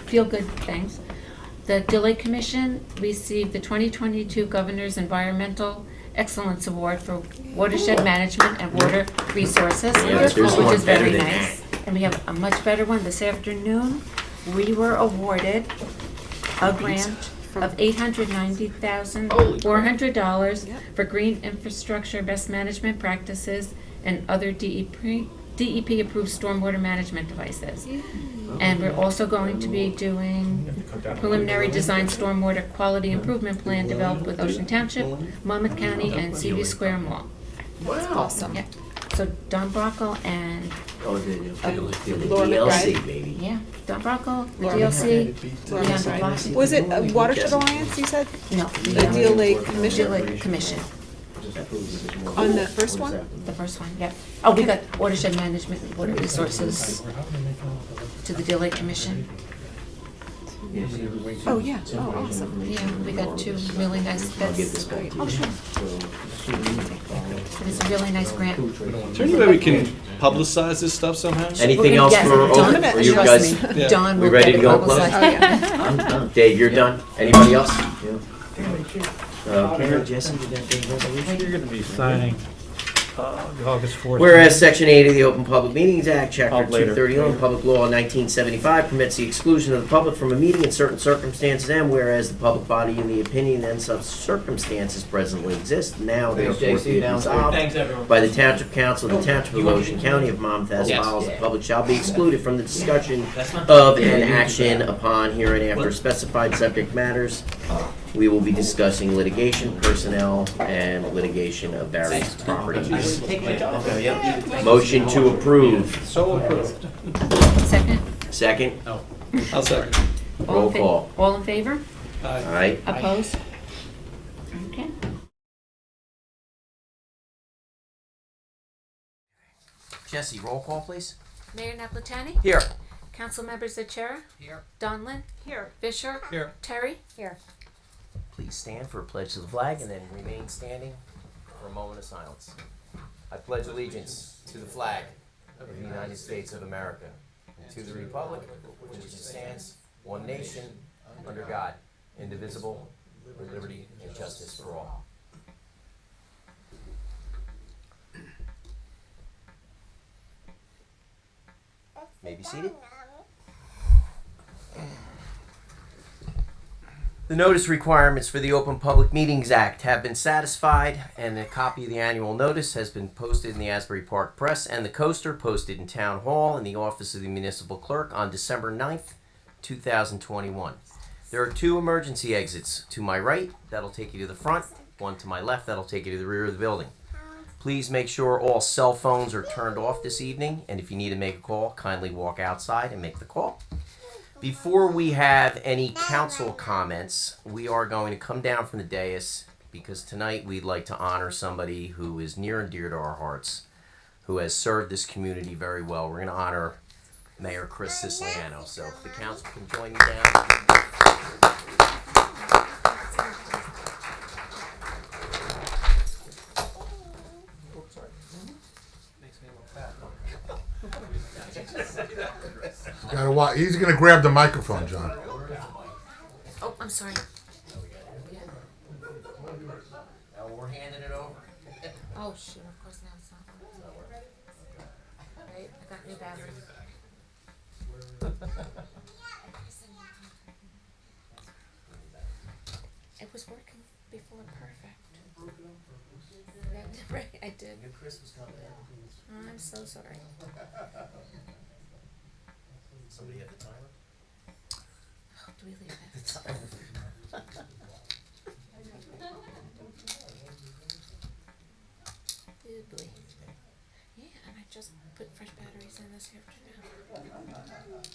feel-good things. The Delay Commission received the 2022 Governor's Environmental Excellence Award for Watershed Management and Water Resources, Yeah, there's one which is better very than nice. And we have a much better one this afternoon. We were awarded a grant of $890,400 for green infrastructure best management practices and other DEP-approved stormwater management devices. And we're also going to be doing preliminary design stormwater quality improvement plan developed with Ocean Township, Monmouth County, and CV Square Mall. Awesome. Yeah. So Don Brockle and, Oh, did you? Laura DLC, McBride. baby. yeah, Don Brockle, the Laura DLC, Laura Leon McBride. DeBlasio. Was it a Watershed Alliance, you said? No, The Deal Lake Commission? Deal Lake Commission, On the first one? the first one, yeah. Oh, we got watershed management and water resources to the Deal Lake Commission. Oh, yeah, oh, awesome. Yeah, we got two really nice bids. Oh, sure. It's a really nice grant. Is there any way we can publicize this stuff somehow? Anything else Yes, for Don- open? Are you trust guys, me, Yeah. Don We will ready get to it go close? publicized. Oh, yeah. I'm done. Dave, you're done? Anybody else? Yeah. Okay, Jesse, you got the resolution? You're gonna be signing, August 4th. Whereas Section 8 of the Open Public Meetings Act, Chapter Oh, later. 231, Public Law 1975 permits the exclusion of the public from a meeting in certain circumstances, and whereas the public body in the opinion and such circumstances presently exist, now Thanks, therefore JC, be down resolved everyone. by the Township Council of the Township of Ocean County of Monmouth as Yes. follows. The public shall be excluded from the discussion That's not. of an action upon hereinafter specified subject matters. We will be discussing litigation, personnel, and litigation of various properties. Motion to approve. So approved. Second? Second, I'll second. roll in fa- call. All in favor? All right. Opposed? Okay. Jesse, roll call, please. Mayor Napolitani? Here. Council members Achara? Here. Donlin? Here. Fisher? Here. Terry? Here. Please stand for a pledge to the flag and then remain standing for a moment of silence. I pledge allegiance to the flag of the United States of America, to the republic which stands one nation under God, indivisible, with liberty and justice for all. May be seated. The notice requirements for the Open Public Meetings Act have been satisfied, and a copy of the annual notice has been posted in the Asbury Park Press and the coaster posted in Town Hall in the office of the municipal clerk on December 9th, 2021. There are two emergency exits to my right, that'll take you to the front, one to my left, that'll take you to the rear of the building. Please make sure all cell phones are turned off this evening, and if you need to make a call, kindly walk outside and make the call. Before we have any council comments, we are going to come down from the dais because tonight we'd like to honor somebody who is near and dear to our hearts, who has served this community very well. We're going to honor Mayor Chris Siciliano. So if the council can join me down. Gotta watch. He's gonna grab the microphone, John. Oh, I'm sorry. Now we're handing it over. Oh, shoot, of course now it's not. Right, I got new batteries. It was working before perfect. Right, I did. Knew Chris was coming in. I'm so sorry. Somebody have the timer? Oh, do we leave it? Good boy. Yeah, and I just put fresh batteries in this afternoon. Yeah, that'll work.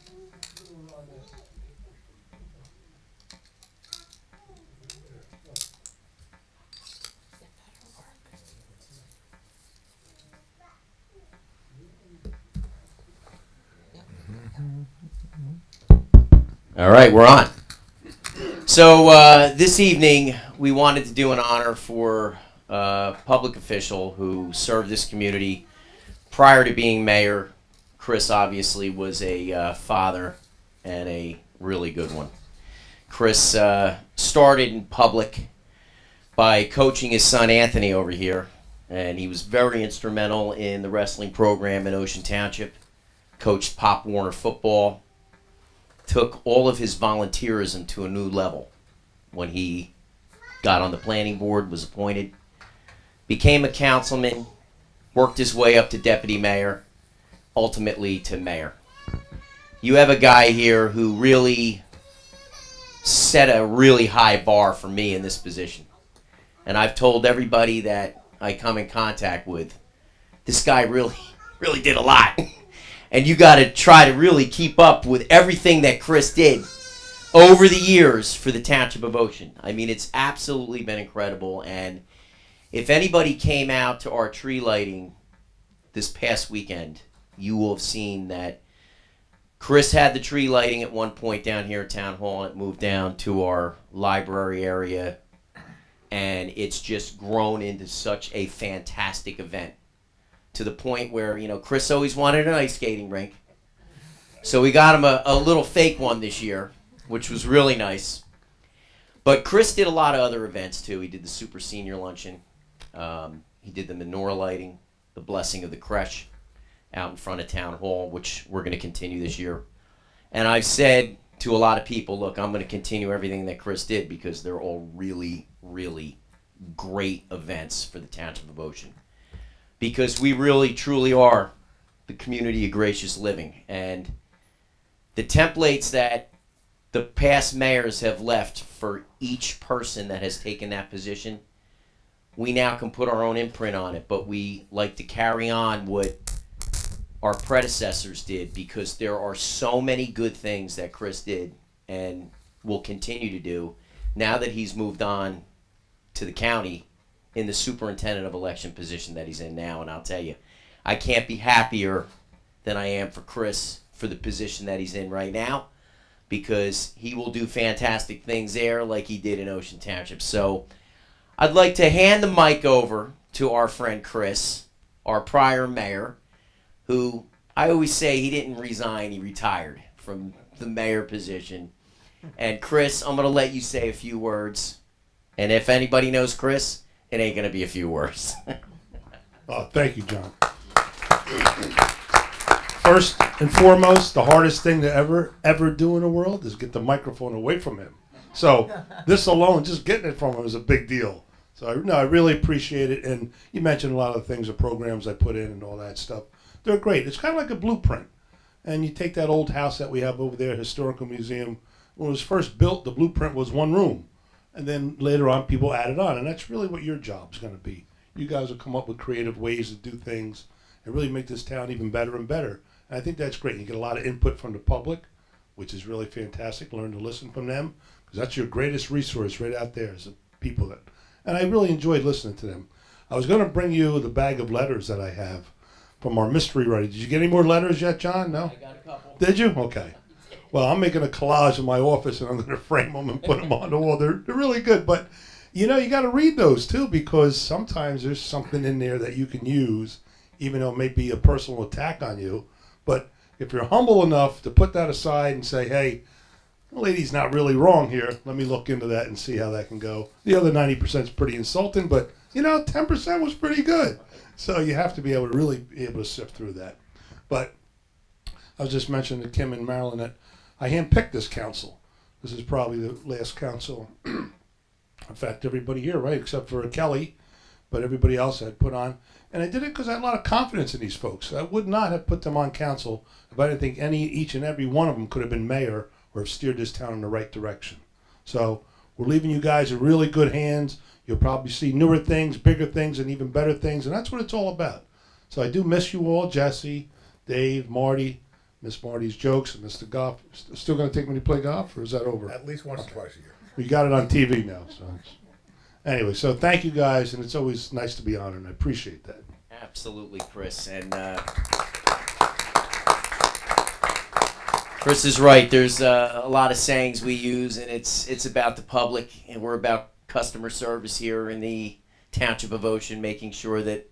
All right, we're on. So this evening, we wanted to do an honor for a public official who served this community prior to being mayor. Chris obviously was a father and a really good one. Chris started in public by coaching his son Anthony over here, and he was very instrumental in the wrestling program in Ocean Township, coached Pop Warner football, took all of his volunteerism to a new level when he got on the planning board, was appointed, became a councilman, worked his way up to deputy mayor, ultimately to mayor. You have a guy here who really set a really high bar for me in this position. And I've told everybody that I come in contact with, this guy really did a lot. And you got to try to really keep up with everything that Chris did over the years for the Township of Ocean. I mean, it's absolutely been incredible. And if anybody came out to our tree lighting this past weekend, you will have seen that Chris had the tree lighting at one point down here at Town Hall, and it moved down to our library area, and it's just grown into such a fantastic event, to the point where, you know, Chris always wanted an ice skating rink. So we got him a little fake one this year, which was really nice. But Chris did a lot of other events too. He did the Super Senior Luncheon. He did the menorah lighting, the blessing of the creche out in front of Town Hall, which we're going to continue this year. And I've said to a lot of people, look, I'm going to continue everything that Chris did because they're all really, really great events for the Township of Ocean. Because we really, truly are the community of gracious living. And the templates that the past mayors have left for each person that has taken that position, we now can put our own imprint on it. But we like to carry on what our predecessors did, because there are so many good things that Chris did and will continue to do now that he's moved on to the county in the superintendent of election position that he's in now. And I'll tell you, I can't be happier than I am for Chris for the position that he's in right now, because he will do fantastic things there like he did in Ocean Township. So I'd like to hand the mic over to our friend Chris, our prior mayor, who I always say he didn't resign, he retired from the mayor position. And Chris, I'm going to let you say a few words. And if anybody knows Chris, it ain't going to be a few words. Oh, thank you, John. First and foremost, the hardest thing to ever do in the world is get the microphone away from him. So this alone, just getting it from him is a big deal. So I really appreciate it. And you mentioned a lot of the things, the programs I put in and all that stuff. They're great. It's kind of like a blueprint. And you take that old house that we have over there, Historical Museum. When it was first built, the blueprint was one room. And then later on, people added on. And that's really what your job's going to be. You guys will come up with creative ways to do things and really make this town even better and better. And I think that's great. You get a lot of input from the public, which is really fantastic. Learn to listen from them, because that's your greatest resource right out there is the people that. And I really enjoyed listening to them. I was going to bring you the bag of letters that I have from our mystery writer. Did you get any more letters yet, John? No? I got a couple. Did you? Okay. Well, I'm making a collage in my office, and I'm going to frame them and put them on the wall. They're really good. But, you know, you got to read those, too, because sometimes there's something in there that you can use, even though it may be a personal attack on you. But if you're humble enough to put that aside and say, hey, the lady's not really wrong here. Let me look into that and see how that can go. The other 90% is pretty insulting, but, you know, 10% was pretty good. So you have to be able to really be able to sift through that. But I was just mentioning to Kim and Marilyn that I handpicked this council. This is probably the last council. In fact, everybody here, right, except for Kelly, but everybody else I had put on. And I did it because I had a lot of confidence in these folks. I would not have put them on council if I didn't think each and every one of them could have been mayor or have steered this town in the right direction. So we're leaving you guys in really good hands. You'll probably see newer things, bigger things, and even better things, and that's what it's all about. So I do miss you all, Jesse, Dave, Marty, Miss Marty's jokes, and Mr. Goff. Still going to take me to play golf, or is that over? At least once or twice a year. We got it on TV now. So anyway, so thank you guys, and it's always nice to be honored, and I appreciate that. Absolutely, Chris. And Chris is right. There's a lot of sayings we use, and it's about the public, and we're about customer service here in the Township of Ocean, making sure that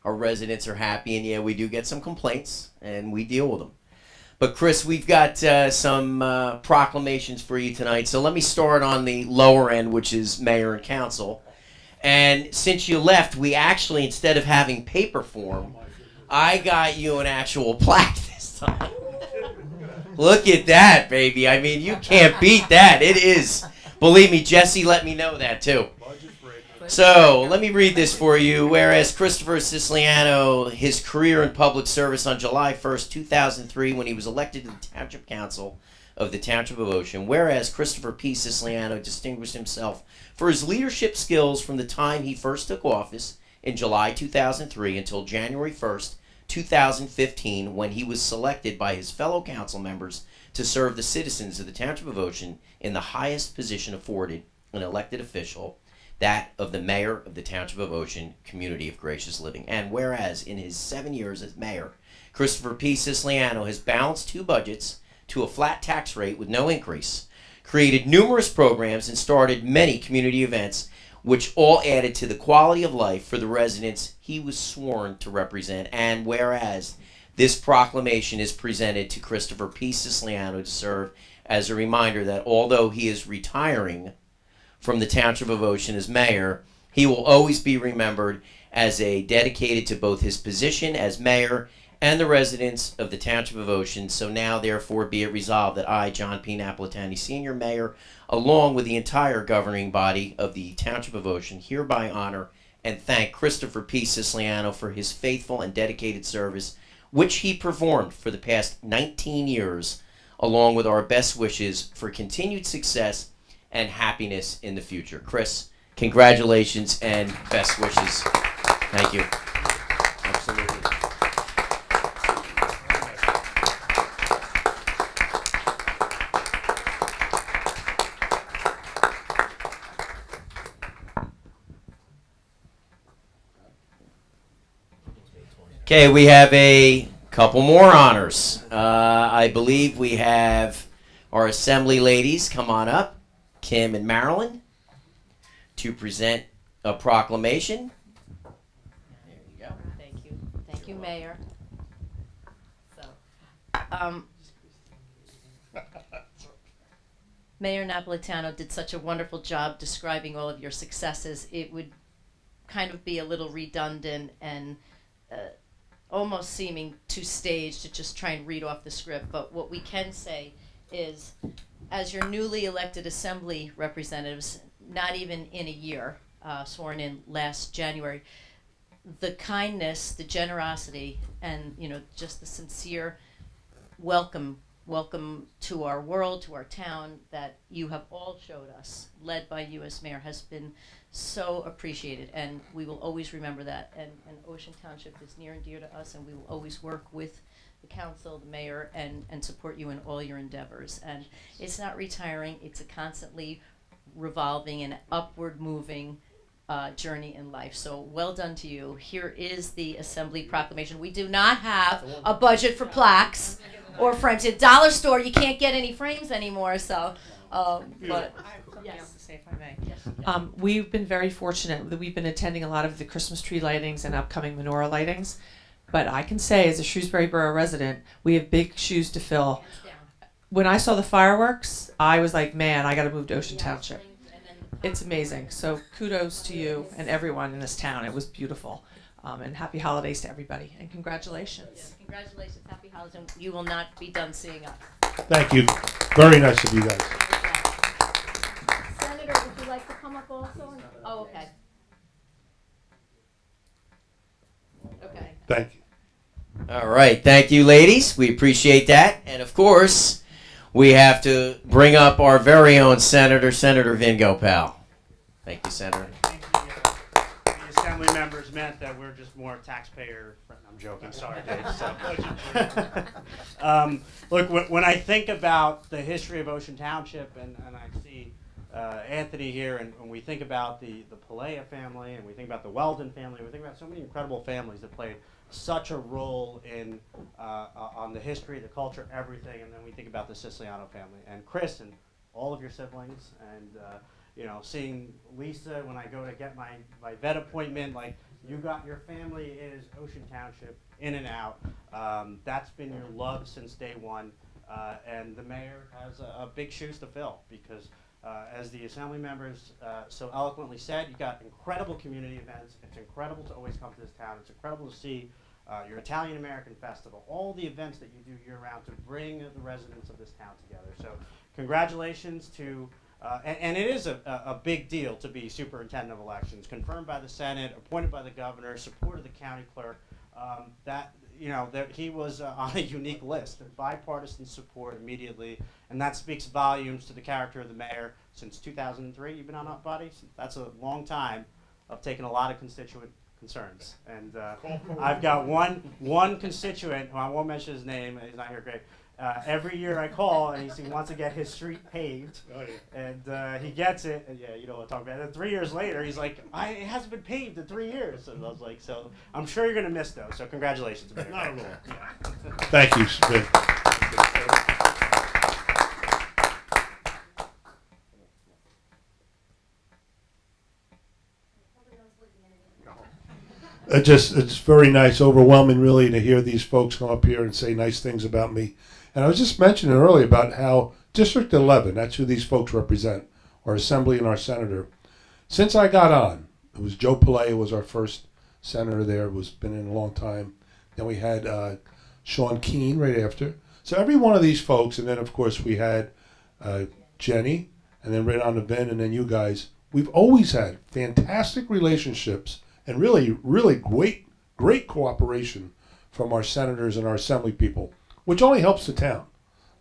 our residents are happy. And yeah, we do get some complaints, and we deal with them. But Chris, we've got some proclamations for you tonight. So let me start on the lower end, which is mayor and council. And since you left, we actually, instead of having paper form, I got you an actual plaque this time. Look at that, baby. I mean, you can't beat that. It is. Believe me, Jesse let me know that too. So, let me read this for you. Whereas Christopher Siciliano, his career in public service on July 1st, 2003, when he was elected to the Township Council of the Township of Ocean. Whereas Christopher P. Siciliano distinguished himself for his leadership skills from the time he first took office in July 2003 until January 1st, 2015, when he was selected by his fellow council members to serve the citizens of the Township of Ocean in the highest position afforded an elected official, that of the mayor of the Township of Ocean, community of gracious living. And whereas in his 7 years as mayor, Christopher P. Siciliano has balanced two budgets, to a flat tax rate with no increase, created numerous programs, and started many community events, which all added to the quality of life for the residents he was sworn to represent. And whereas this proclamation is presented to Christopher P. Siciliano to serve as a reminder that although he is retiring from the Township of Ocean as mayor, he will always be remembered as a dedicated to both his position as mayor and the residents of the Township of Ocean. So now, therefore, be it resolved that I, John P. Napolitani, Senior Mayor, along with the entire governing body of the Township of Ocean, hereby honor and thank Christopher P. Siciliano for his faithful and dedicated service, which he performed for the past 19 years, along with our best wishes for continued success and happiness in the future. Chris, congratulations and best wishes. Thank you. Absolutely. Okay, we have a couple more honors. I believe we have our assembly ladies come on up, Kim and Marilyn, to present a proclamation. There you go. Thank you. Thank you, Mayor. So, Mayor Napolitano did such a wonderful job describing all of your successes. It would kind of be a little redundant and almost seeming too staged to just try and read off the script. But what we can say is, as your newly elected assembly representatives, not even in a year, sworn in last January, the kindness, the generosity, and just the sincere welcome to our world, to our town, that you have all showed us, led by you as mayor, has been so appreciated, and we will always remember that. And Ocean Township is near and dear to us, and we will always work with the council, the mayor, and support you in all your endeavors. And it's not retiring, it's a constantly revolving and upward moving journey in life. So well done to you. Here is the Assembly Proclamation. We do not have a budget for plaques or frames. At Dollar Store, you can't get any frames anymore, so, but, yes. Say if I may. We've been very fortunate that we've been attending a lot of the Christmas tree lightings and upcoming menorah lightings. But I can say, as a Shrewsbury Borough resident, we have big shoes to fill. When I saw the fireworks, I was like, man, I got to move to Ocean Township. It's amazing. So kudos to you and everyone in this town. It was beautiful. And happy holidays to everybody. And congratulations. Yes, congratulations. Happy holidays. And you will not be done seeing us. Thank you. Very nice of you guys. Senator, would you like to come up also? Oh, okay. Okay. Thank you. All right, thank you, ladies. We appreciate that. And of course, we have to bring up our very own Senator Vin Gopal. Thank you, Senator. Thank you. The assembly members meant that we're just more taxpayer. I'm joking. Sorry, Dave. So, look, when I think about the history of Ocean Township, and I see Anthony here, and when we think about the Palea family, and we think about the Weldon family, we think about so many incredible families that played such a role in on the history, the culture, everything, and then we think about the Siciliano family and Chris and all of your siblings, and seeing Lisa when I go to get my vet appointment, like, you got your family is Ocean Township in and out. That's been your love since day one, and the mayor has a big shoes to fill because. As the assembly members so eloquently said, you got incredible community events. It's incredible to always come to this town. It's incredible to see your Italian American Festival, all the events that you do year round to bring the residents of this town together. So congratulations to, and it is a big deal to be superintendent of elections, confirmed by the Senate, appointed by the governor, support of the county clerk. That he was on a unique list of bipartisan support immediately, and that speaks volumes to the character of the mayor. Since 2003, you've been on Up Body. That's a long time of taking a lot of constituent concerns. And I've got one constituent who I won't mention his name. He's not here. Great. Every year I call and he wants to get his street paved, and he gets it. And yeah, you know what I'm talking about. And 3 years later, he's like, it hasn't been paved in 3 years. And I was like, so I'm sure you're gonna miss those. So congratulations, Mayor. Not at all. Thank you, Vin. it's very nice, overwhelming really to hear these folks come up here and say nice things about me. And I was just mentioning earlier about how District 11, that's who these folks represent, our assembly and our senator. Since I got on, it was Joe Pillay was our first senator there, was been in a long time. Then we had Sean Keane right after. So every one of these folks, and then of course we had Jenny, and then right on to Ben, and then you guys. We've always had fantastic relationships and really, really great cooperation from our senators and our assembly people, which only helps the town.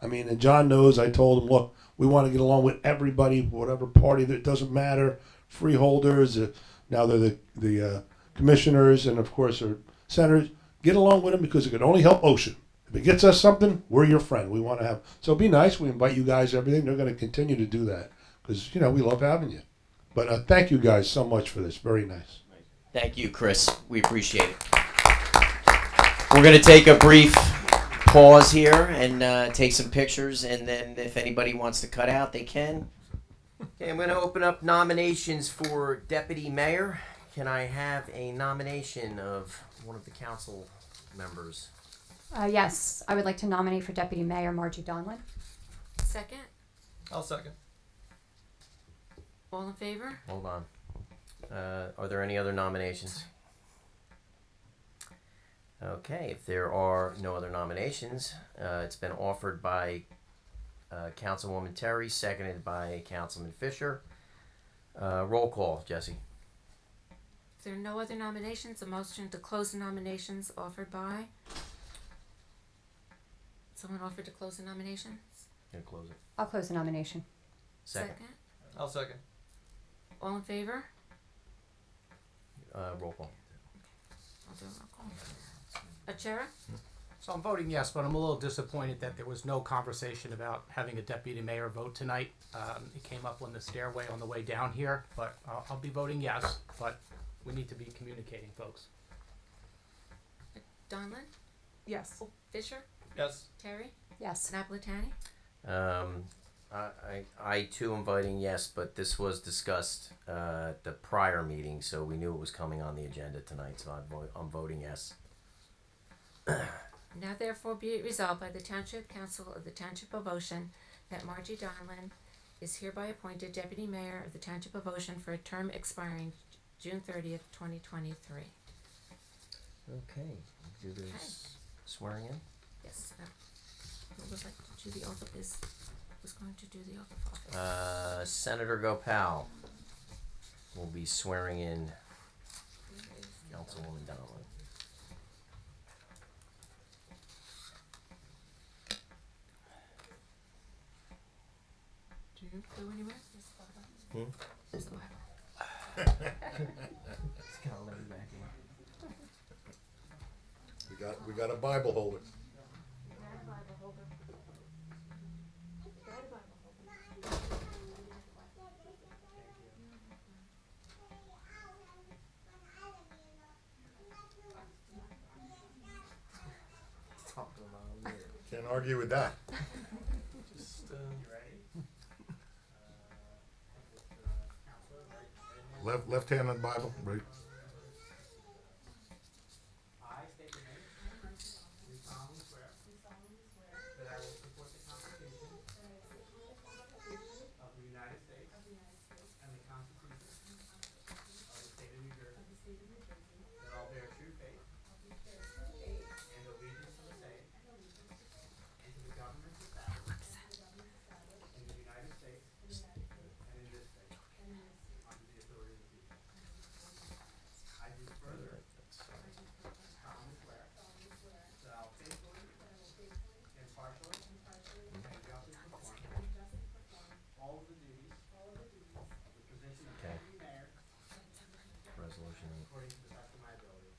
I mean, and John knows, I told him, look, we want to get along with everybody, whatever party, that doesn't matter, freeholders, now they're the commissioners, and of course our senators, get along with them because it can only help Ocean. If it gets us something, we're your friend. We want to have, so be nice, we invite you guys, everything, they're going to continue to do that because, we love having you. But thank you guys so much for this. Very nice. Thank you, Chris. We appreciate it. We're going to take a brief pause here and take some pictures, and then if anybody wants to cut out, they can. Okay, I'm going to open up nominations for Deputy Mayor. Can I have a nomination of one of the council members? Yes, I would like to nominate for Deputy Mayor Margie Donlin. Second? I'll second. All in favor? Hold on. Are there any other nominations? Okay, if there are no other nominations, it's been offered by Councilwoman Terry, seconded by Councilman Fisher. Roll call, Jesse. If there are no other nominations, a motion to close the nominations offered by? Someone offered to close the nominations? Gonna close it. I'll close the nomination. Second. I'll second. All in favor? Roll call. I'll do a roll call. Achara? So I'm voting yes, but I'm a little disappointed that there was no conversation about having a deputy mayor vote tonight. It came up on the stairway on the way down here, but I'll be voting yes, but we need to be communicating, folks. Donlin? Yes. Fisher? Yes. Terry? Yes. Napolitani? I too am voting yes, but this was discussed at the prior meeting, so we knew it was coming on the agenda tonight, so I'm voting yes. Now therefore be it resolved by the Township Council of the Township of Ocean that Margie Donlin is hereby appointed Deputy Mayor of the Township of Ocean for a term expiring June 30th, 2023. Okay, do this swearing in. Yes. Who would like to do the oath of was going to do the oath of office? Senator Gopal will be swearing in Councilwoman Donlin. Do you go anywhere? Just the Bible. We got a Bible holder. Can't argue with that. Left hand on the Bible, right? I state your name. Do solemnly swear that I will support the Constitution of the United States and the Constitution of the State of New Jersey, that I'll bear true faith and allegiance to the same and to the governments established in the United States and in this state, under the authority of the people. I do further solemnly swear that I will faithfully, impartially, and justly perform all of the duties of the position of Deputy Mayor Resolution. according to the best of my ability.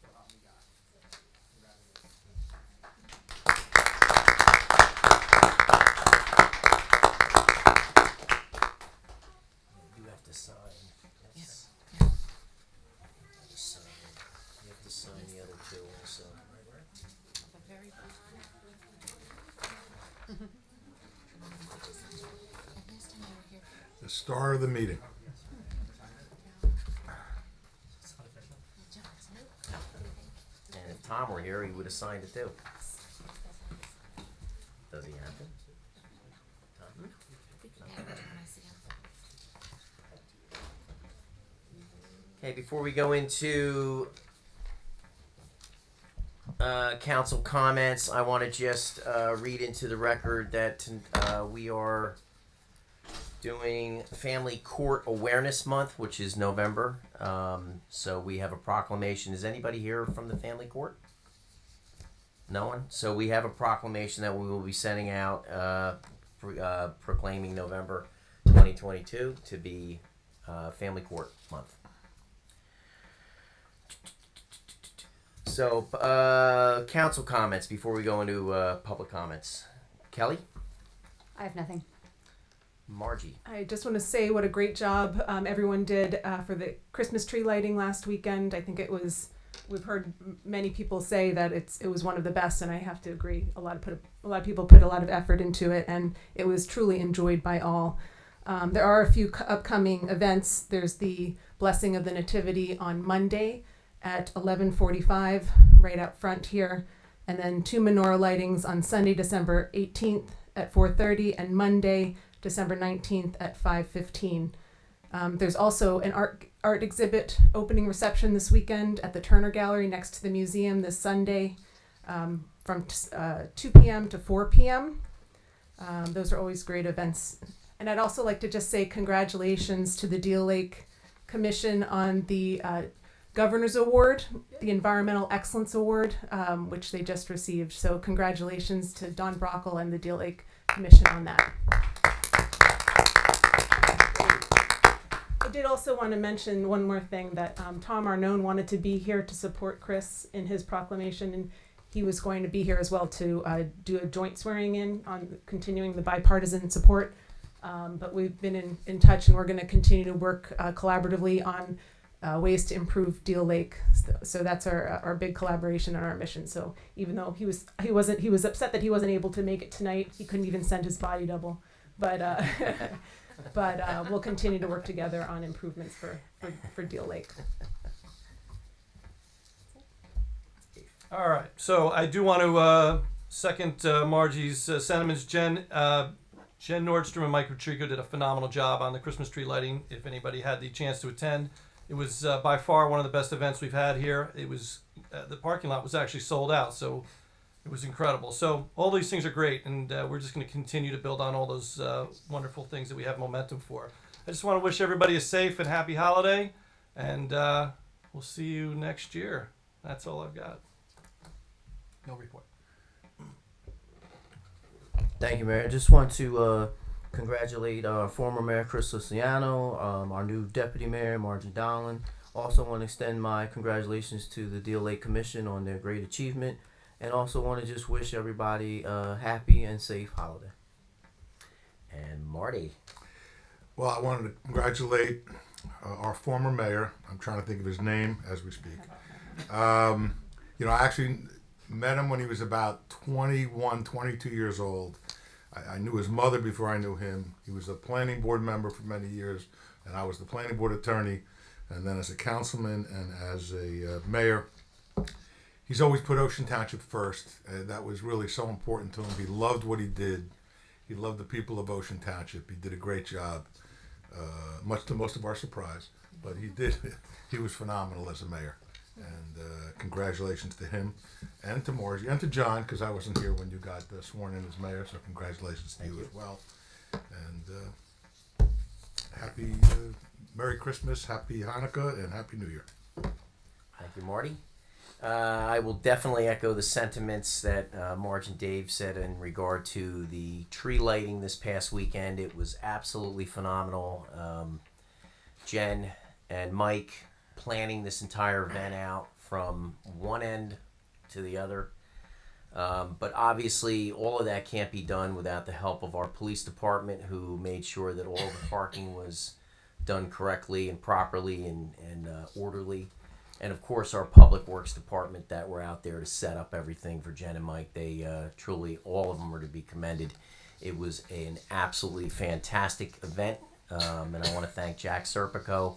So help me God. Congratulations. You have to sign. Yes. You have to sign the other two also. The very first one. Last time you were here. The star of the meeting. Tom were here, he would have signed it too. Does he have to? Tom? Okay, before we go into council comments, I want to just read into the record that we are doing Family Court Awareness Month, which is November. So we have a proclamation. Is anybody here from the family court? No one? So we have a proclamation that we will be sending out proclaiming November 2022 to be Family Court Month. So, council comments before we go into public comments. Kelly? I have nothing. Margie? I just want to say what a great job everyone did for the Christmas tree lighting last weekend. I think it was, we've heard many people say that it was one of the best, and I have to agree. A lot of people put a lot of effort into it, and it was truly enjoyed by all. There are a few upcoming events. There's the Blessing of the Nativity on Monday at 11:45 right out front here, and then 2 menorah lightings on Sunday, December 18th at 4:30, and Monday, December 19th at 5:15. There's also an art exhibit opening reception this weekend at the Turner Gallery next to the museum this Sunday from 2 p.m. to 4 p.m. Those are always great events. And I'd also like to just say congratulations to the Deal Lake Commission on the Governor's Award, the Environmental Excellence Award, which they just received. So congratulations to Don Brockle and the Deal Lake Commission on that. I did also want to mention one more thing, that Tom Arnone wanted to be here to support Chris in his proclamation, and he was going to be here as well to do a joint swearing in on continuing the bipartisan support. But we've been in touch, and we're going to continue to work collaboratively on ways to improve Deal Lake. So that's our big collaboration on our mission. So even though he was upset that he wasn't able to make it tonight, he couldn't even send his body double. But we'll continue to work together on improvements for Deal Lake. All right, so I do want to second Margie's sentiments. Jen Nordstrom and Mike Rotrico did a phenomenal job on the Christmas tree lighting. If anybody had the chance to attend, it was by far one of the best events we've had here. It was the parking lot was actually sold out, so it was incredible. So all these things are great, and we're just going to continue to build on all those wonderful things that we have momentum for. I just want to wish everybody a safe and happy holiday, and we'll see you next year. That's all I've got. No report. Thank you, Mayor. I just want to congratulate former Mayor Chris Luciano, our new Deputy Mayor Margie Dolan. Also want to extend my congratulations to the Deal Lake Commission on their great achievement, and also want to just wish everybody a happy and safe holiday. And Marty. Well, I wanted to congratulate our former mayor. I'm trying to think of his name as we speak. I actually met him when he was about 21, 22 years old. I knew his mother before I knew him. He was a planning board member for many years, and I was the planning board attorney. And then as a councilman and as a mayor, he's always put Ocean Township first. That was really so important to him. He loved what he did. He loved the people of Ocean Township. He did a great job, much to most of our surprise. But he did. He was phenomenal as a mayor. And congratulations to him and to Margie and to John, because I wasn't here when you got sworn in as mayor, so congratulations to you as well. And happy Merry Christmas, Happy Hanukkah, and Happy New Year. Thank you, Marty. I will definitely echo the sentiments that Marge and Dave said in regard to the tree lighting this past weekend. It was absolutely phenomenal. Jen and Mike planning this entire event out from one end to the other. But obviously all of that can't be done without the help of our police department, who made sure that all the parking was done correctly and properly and orderly. And of course our public works department that were out there to set up everything for Jen and Mike. They truly, all of them are to be commended. It was an absolutely fantastic event. And I want to thank Jack Serpico,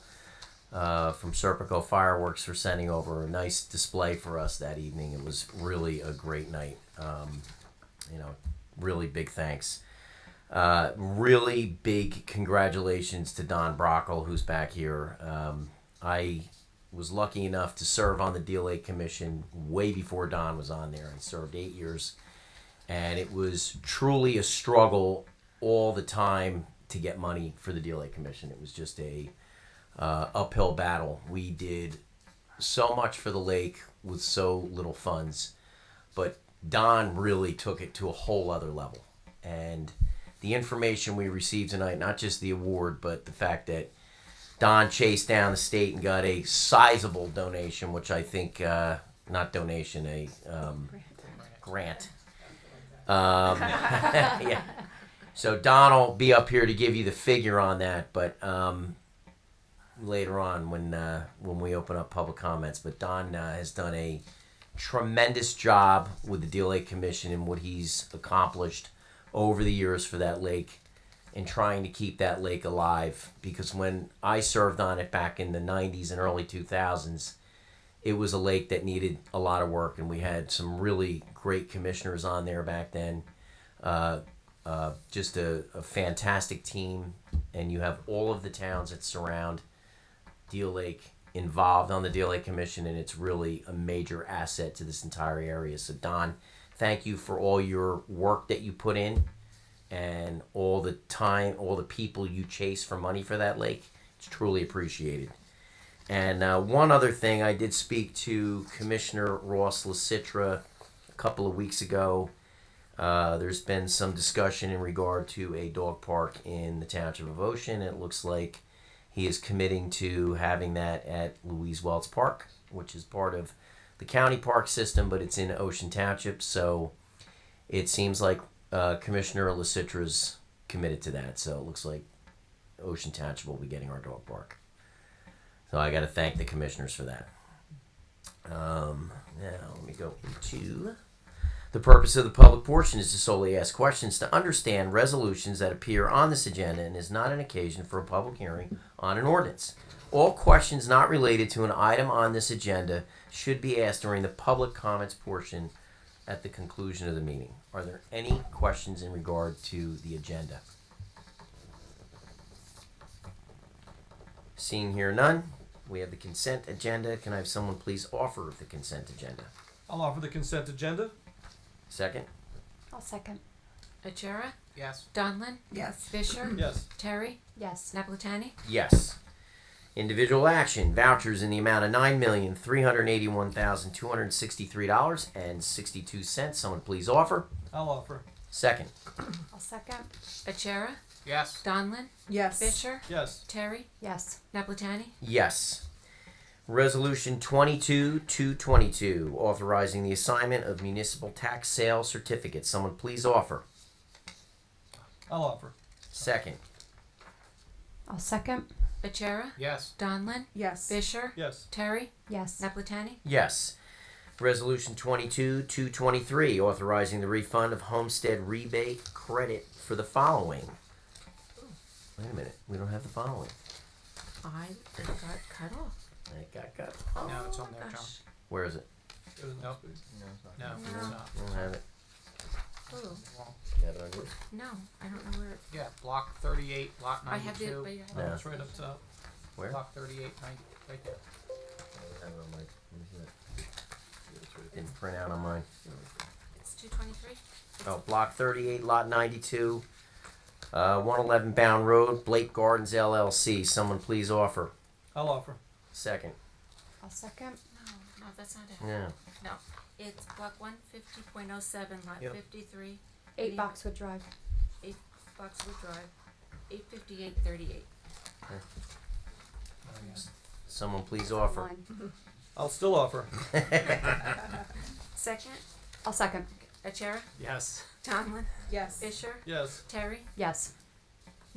from Serpico Fireworks for sending over a nice display for us that evening. It was really a great night. Really big thanks. Really big congratulations to Don Brockle, who's back here. I was lucky enough to serve on the Deal 8 Commission way before Don was on there. I served 8 years, and it was truly a struggle all the time to get money for the Deal 8 Commission. It was just a uphill battle. We did so much for the lake with so little funds, but Don really took it to a whole other level. And the information we received tonight, not just the award, but the fact that Don chased down the state and got a sizable donation, which I think, not donation, a grant. Yeah. So Don will be up here to give you the figure on that, but later on when we open up public comments. But Don has done a tremendous job with the Deal 8 Commission and what he's accomplished over the years for that lake and trying to keep that lake alive, because when I served on it back in the 90s and early 2000s, it was a lake that needed a lot of work, and we had some really great commissioners on there back then. Just a fantastic team, and you have all of the towns that surround Deal Lake involved on the Deal 8 Commission, and it's really a major asset to this entire area. So Don, thank you for all your work that you put in and all the time, all the people you chase for money for that lake. It's truly appreciated. And one other thing, I did speak to Commissioner Ross LaCitra a couple of weeks ago. There's been some discussion in regard to a dog park in the Township of Ocean. It looks like he is committing to having that at Louise Wells Park, which is part of the county park system, but it's in Ocean Township. So it seems like Commissioner LaCitra's committed to that. So it looks like Ocean Township will be getting our dog park. So I got to thank the commissioners for that. Now let me go into the purpose of the public portion is to solely ask questions to understand resolutions that appear on this agenda and is not an occasion for a public hearing on an ordinance. All questions not related to an item on this agenda should be asked during the public comments portion at the conclusion of the meeting. Are there any questions in regard to the agenda? Seeing here none, we have the consent agenda. Can I have someone please offer the consent agenda? I'll offer the consent agenda. Second? I'll second. Achara? Yes. Donlin? Yes. Fisher? Yes. Terry? Yes. Napolitani? Yes. Individual action, vouchers in the amount of $9,381,263.62. Someone please offer. I'll offer. Second. I'll second. Achara? Yes. Donlin? Yes. Fisher? Yes. Terry? Yes. Napolitani? Yes. Resolution 22-222, authorizing the assignment of municipal tax sale certificates. Someone please offer. I'll offer. Second. I'll second. Achara? Yes. Donlin? Yes. Fisher? Yes. Terry? Yes. Napolitani? Yes. Resolution 22-223, authorizing the refund of homestead rebate credit for the following. Wait a minute, we don't have the following. I got cut off. It got cut. No, it's on there, John. Gosh. Where is it? Nope. No, No. it's not. I don't have it. Ooh, You have it on yours? no, I don't know where. Yeah, block 38, lot I have the. 92. But you have Yeah. It's right up top. Where? Block 38, right there. I have it on my, let me see that. Didn't print out on mine. It's 223. Oh, block 38, lot 92, 111 Bound Road, Blake Gardens LLC. Someone please offer. I'll offer. Second. I'll second. No, that's not it. Yeah. No, it's block 150.07, lot Yep. 53. 8 Boxwood Drive. 8 Boxwood Drive, 85838. Someone please offer. Mine. I'll still offer. Second, I'll second. Achara? Yes. Donlin? Yes. Fisher? Yes. Terry? Yes.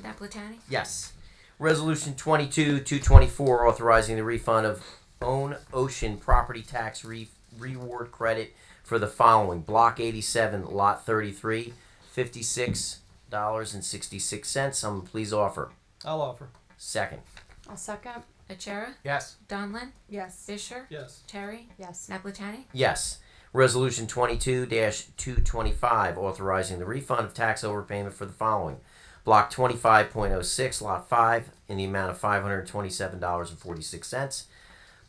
Napolitani? Yes. Resolution 22-224, authorizing the refund of Own Ocean property tax reward credit for the following. Block 87, lot 33, $56.66. Someone please offer. I'll offer. Second. I'll second. Achara? Yes. Donlin? Yes. Fisher? Yes. Terry? Yes. Naplatani? Yes. Resolution 22-225, authorizing the refund of tax overpayment for the following. Block 25.06, Lot 5, in the amount of $527.46.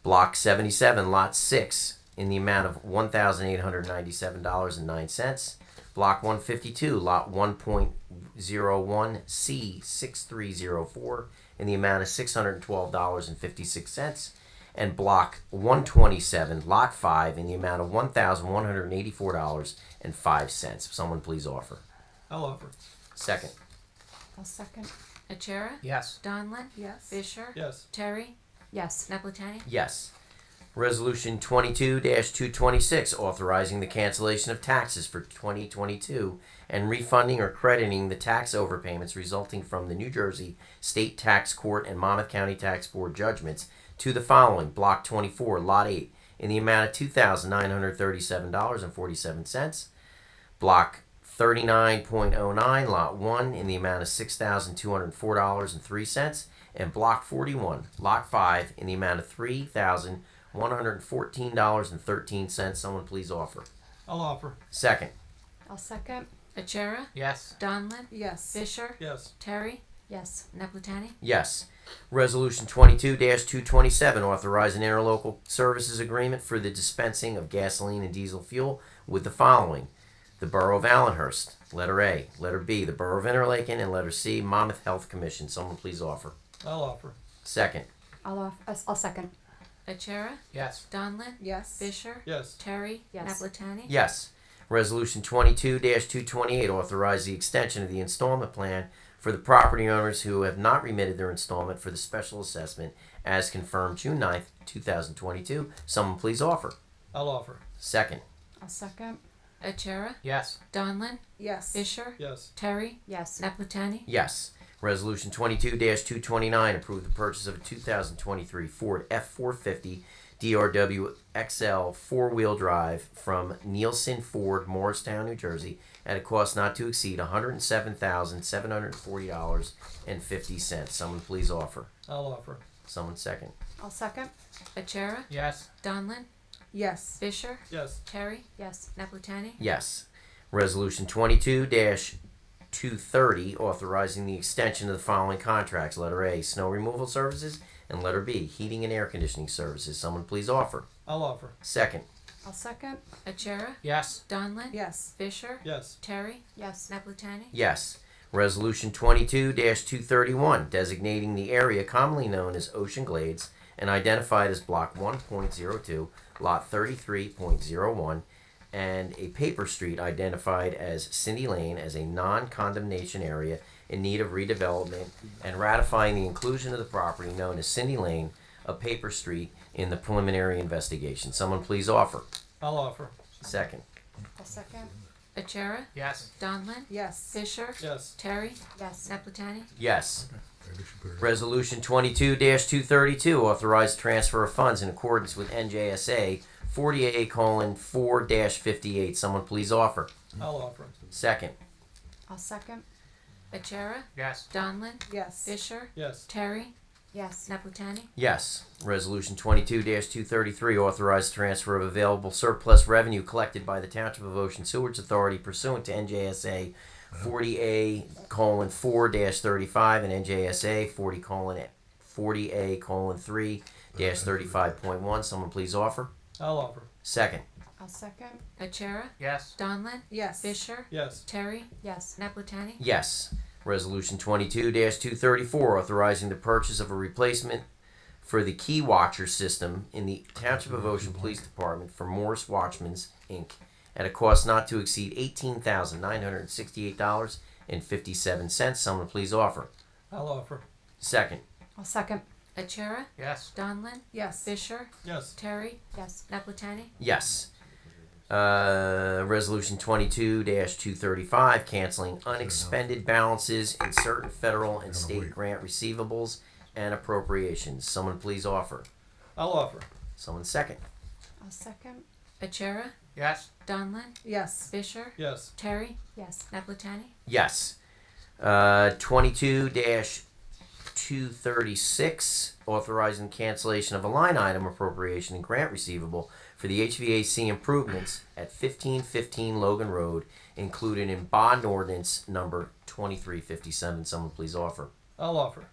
Block 77, Lot 6, in the amount of $1,897.09. Block 152, Lot 1.01C6304, in the amount of $612.56. And Block 127, Lot 5, in the amount of $1,184.05. Someone please offer. I'll offer. Second. I'll second. Achara? Yes. Donlin? Yes. Fisher? Yes. Terry? Yes. Naplatani? Yes. Resolution 22-226, authorizing the cancellation of taxes for 2022 and refunding or crediting the tax overpayments resulting from the New Jersey State Tax Court and Monmouth County Tax Board judgments to the following. Block 24, Lot 8, in the amount of $2,937.47. Block 39.09, Lot 1, in the amount of $6,204.03. And Block 41, Lot 5, in the amount of $3,114.13. Someone please offer. I'll offer. Second. I'll second. Achara? Yes. Donlin? Yes. Fisher? Yes. Terry? Yes. Naplatani? Yes. Resolution 22-227, authorizing interlocal services agreement for the dispensing of gasoline and diesel fuel with the following. The Borough of Allenhurst, letter A. Letter B, the Borough of Interlaken, and letter C, Monmouth Health Commission. Someone please offer. I'll offer. Second. I'll second. Achara? Yes. Donlin? Yes. Fisher? Yes. Terry? Yes. Naplatani? Yes. Resolution 22-228, authorize the extension of the installment plan for the property owners who have not remitted their installment for the special assessment as confirmed June 9th, 2022. Someone please offer. I'll offer. Second. I'll second. Achara? Yes. Donlin? Yes. Fisher? Yes. Terry? Yes. Naplatani? Yes. Resolution 22-229, approve the purchase of a 2023 Ford F-450 DRW XL four-wheel drive from Nielsen Ford, Morristown, New Jersey, at a cost not to exceed $107,740.50. Someone please offer. I'll offer. Someone second. I'll second. Achara? Yes. Donlin? Yes. Fisher? Yes. Terry? Yes. Naplatani? Yes. Resolution 22-230, authorizing the extension of the following contracts. Letter A, snow removal services, and letter B, heating and air conditioning services. Someone please offer. I'll offer. Second. I'll second. Achara? Yes. Donlin? Yes. Fisher? Yes. Terry? Yes. Naplatani? Yes. Resolution 22-231, designating the area commonly known as Ocean Glades and identified as Block 1.02, Lot 33.01, and a paper street identified as Cindy Lane as a non-condemnation area in need of redevelopment, and ratifying the inclusion of the property known as Cindy Lane, a paper street, in the preliminary investigation. Someone please offer. I'll offer. Second. I'll second. Achara? Yes. Donlin? Yes. Fisher? Yes. Terry? Yes. Naplatani? Yes. Resolution 22-232, authorized transfer of funds in accordance with NJSA 48:4-58. Someone please offer. I'll offer. Second. I'll second. Achara? Yes. Donlin? Yes. Fisher? Yes. Terry? Yes. Naplatani? Yes. Resolution 22-233, authorized transfer of available surplus revenue collected by the Township of Ocean Sewage Authority pursuant to NJSA 40A:4-35 and NJSA 40A:3-35.1. Someone please offer. I'll offer. Second. I'll second. Achara? Yes. Donlin? Yes. Fisher? Yes. Terry? Yes. Naplatani? Yes. Resolution 22-234, authorizing the purchase of a replacement for the key watcher system in the Township of Ocean Police Department for Morris Watchmans, Inc., at a cost not to exceed $18,968.57. Someone please offer. I'll offer. Second. I'll second. Achara? Yes. Donlin? Yes. Fisher? Yes. Terry? Yes. Naplatani? Yes. Resolution 22-235, canceling unexpended balances in certain federal and state grant receivables and appropriations. Someone please offer. I'll offer. Someone second. I'll second. Achara? Yes. Donlin? Yes. Fisher? Yes. Terry? Yes. Naplatani? Yes. 22- 236, authorizing cancellation of a line item appropriation and grant receivable for the HVAC improvements at 1515 Logan Road, included in bond ordinance number 2357. Someone please offer. I'll offer.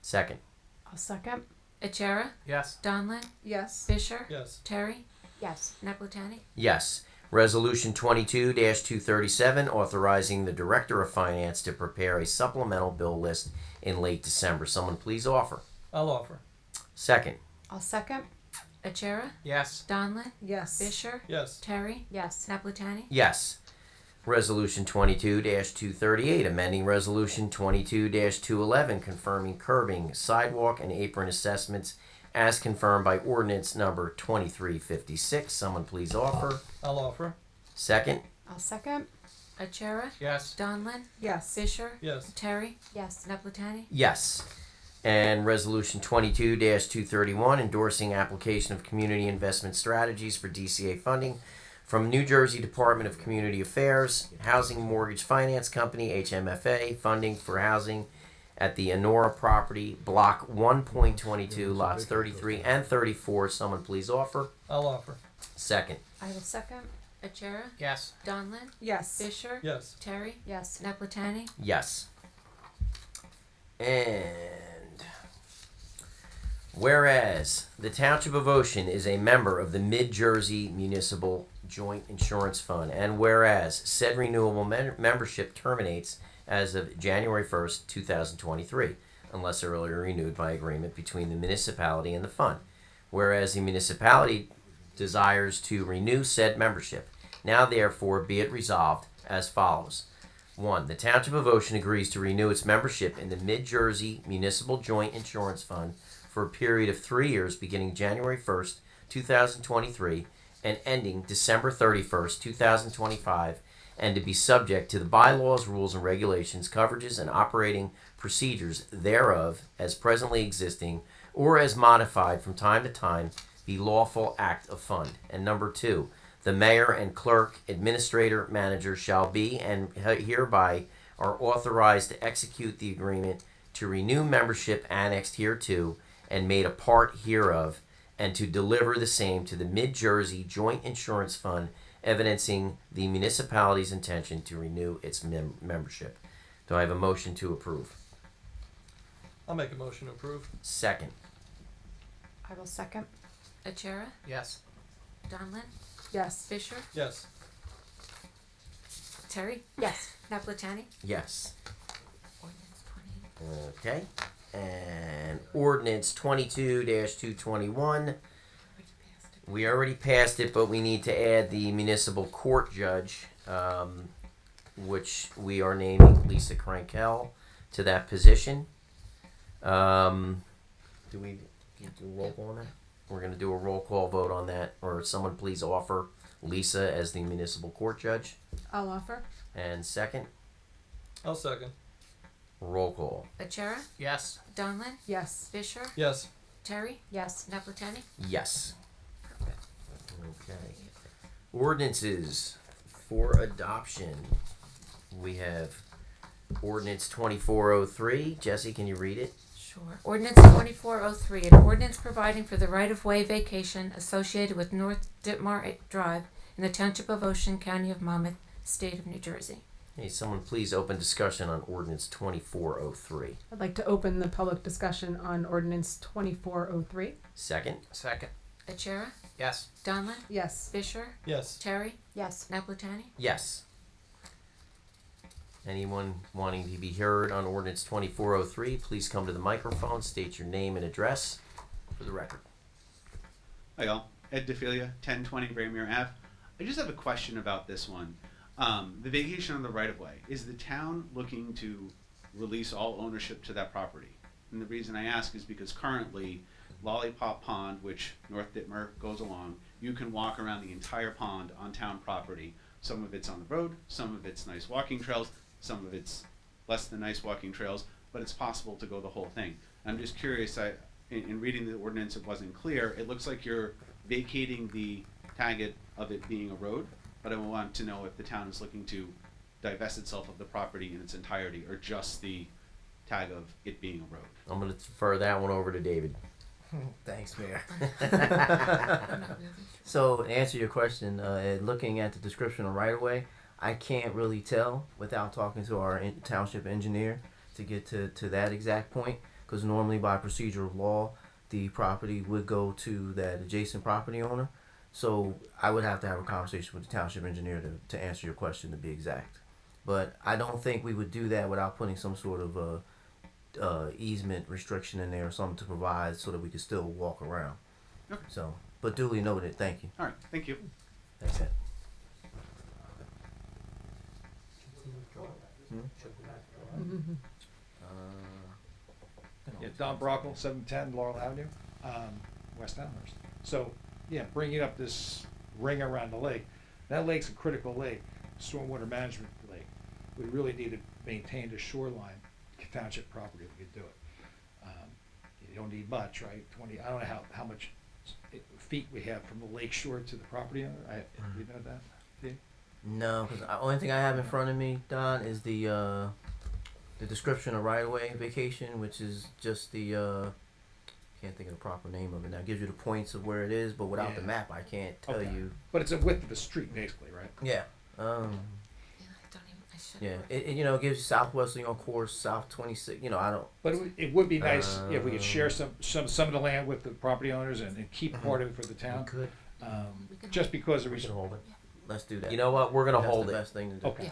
Second. I'll second. Achara? Yes. Donlin? Yes. Fisher? Yes. Terry? Yes. Naplatani? Yes. Resolution 22-237, authorizing the Director of Finance to prepare a supplemental bill list in late December. Someone please offer. I'll offer. Second. I'll second. Achara? Yes. Donlin? Yes. Fisher? Yes. Terry? Yes. Naplatani? Yes. Resolution 22-238, amending Resolution 22-211, confirming curbing, sidewalk, and apron assessments as confirmed by ordinance number 2356. Someone please offer. I'll offer. Second. I'll second. Achara? Yes. Donlin? Yes. Fisher? Yes. Terry? Yes. Naplatani? Yes. And Resolution 22-231, endorsing application of community investment strategies for DCA funding from New Jersey Department of Community Affairs, Housing Mortgage Finance Company, HMFA, funding for housing at the Honora property, block 1.22, lots 33 and 34. Someone please offer. I'll offer. Second. I will second. Achara? Yes. Donlin? Yes. Fisher? Yes. Terry? Yes. Naplatani? Yes. And whereas the Township of Ocean is a member of the Mid-Jersey Municipal Joint Insurance Fund, and whereas said renewable membership terminates as of January 1st, 2023, unless earlier renewed by agreement between the municipality and the fund. Whereas the municipality desires to renew said membership, now therefore be it resolved as follows. 1. The Township of Ocean agrees to renew its membership in the Mid-Jersey Municipal Joint Insurance Fund for a period of 3 years beginning January 1st, 2023 and ending December 31st, 2025, and to be subject to the bylaws, rules, and regulations, coverages, and operating procedures thereof as presently existing or as modified from time to time, the lawful act of fund. And number 2, the mayor and clerk, administrator, manager shall be and hereby are authorized to execute the agreement to renew membership annexed hereto and made a part hereof, and to deliver the same to the Mid-Jersey Joint Insurance Fund, evidencing the municipality's intention to renew its membership. Do I have a motion to approve? I'll make a motion to approve. Second. I will second. Achara? Yes. Donlin? Yes. Fisher? Yes. Terry? Yes. Naplatani? Yes. Ordinance 20. Okay. And ordinance 22-221. We already passed it, but we need to add the municipal court judge, which we are naming Lisa Krankel to that position. Do we do a roll call on that? We're going to do a roll call vote on that, or someone please offer Lisa as the municipal court judge. I'll offer. And second, I'll second. roll call. Achara? Yes. Donlin? Yes. Fisher? Yes. Terry? Yes. Naplatani? Yes. Okay. Ordinances for adoption. We have ordinance 2403. Jesse, can you read it? Sure. Ordinance 2403, an ordinance providing for the right-of-way vacation associated with North Ditmar Drive in the Township of Ocean, County of Monmouth, State of New Jersey. Hey, someone please open discussion on ordinance 2403. I'd like to open the public discussion on ordinance 2403. Second. Second. Achara? Yes. Donlin? Yes. Fisher? Yes. Terry? Yes. Naplatani? Yes. Anyone wanting to be heard on ordinance 2403, please come to the microphone, state your name and address for the record. Hi y'all, Ed DeFilia, 1020 Braemere Ave. I just have a question about this one. The vacation on the right-of-way. Is the town looking to release all ownership to that property? And the reason I ask is because currently, Lollipop Pond, which North Ditmar goes along, you can walk around the entire pond on town property. Some of it's on the road, some of it's nice walking trails, some of it's less than nice walking trails, but it's possible to go the whole thing. I'm just curious, in reading the ordinance it wasn't clear. It looks like you're vacating the tag of it being a road, but I want to know if the town is looking to divest itself of the property in its entirety or just the tag of it being a road. I'm gonna defer that one over to David. Thanks, Mayor. So, to answer your question, looking at the description of right-of-way, I can't really tell without talking to our township engineer to get to that exact point, because normally by procedure of law, the property would go to that adjacent property owner. So I would have to have a conversation with the township engineer to answer your question to be exact. But I don't think we would do that without putting some sort of easement restriction in there or something to provide so that we could still walk around. Okay. So, but duly noted. Thank you. All right, thank you. That's it. Yeah, Don Brockle, 710 Laurel Avenue, West Elmhurst. So, yeah, bringing up this ring around the lake, that lake's a critical lake, stormwater management lake. We really need to maintain the shoreline township property if we could do it. You don't need much, right? 20, I don't know how much feet we have from the lake shore to the property owner. You know that, Steve? No, because the only thing I have in front of me, Don, is the description of right-of-way vacation, which is just the can't think of the proper name of it now. It gives you the points of where it is, but without the map, I can't tell you. But it's a width of the street, basically, right? Yeah. Yeah. It gives you southwesterly on course, south 26. I don't. But it would be nice if we could share some of the land with the property owners and keep part of it for the town. We could. Just because We should hold it. Let's do that. You know what? We're gonna That's hold the it. best thing to do. Okay.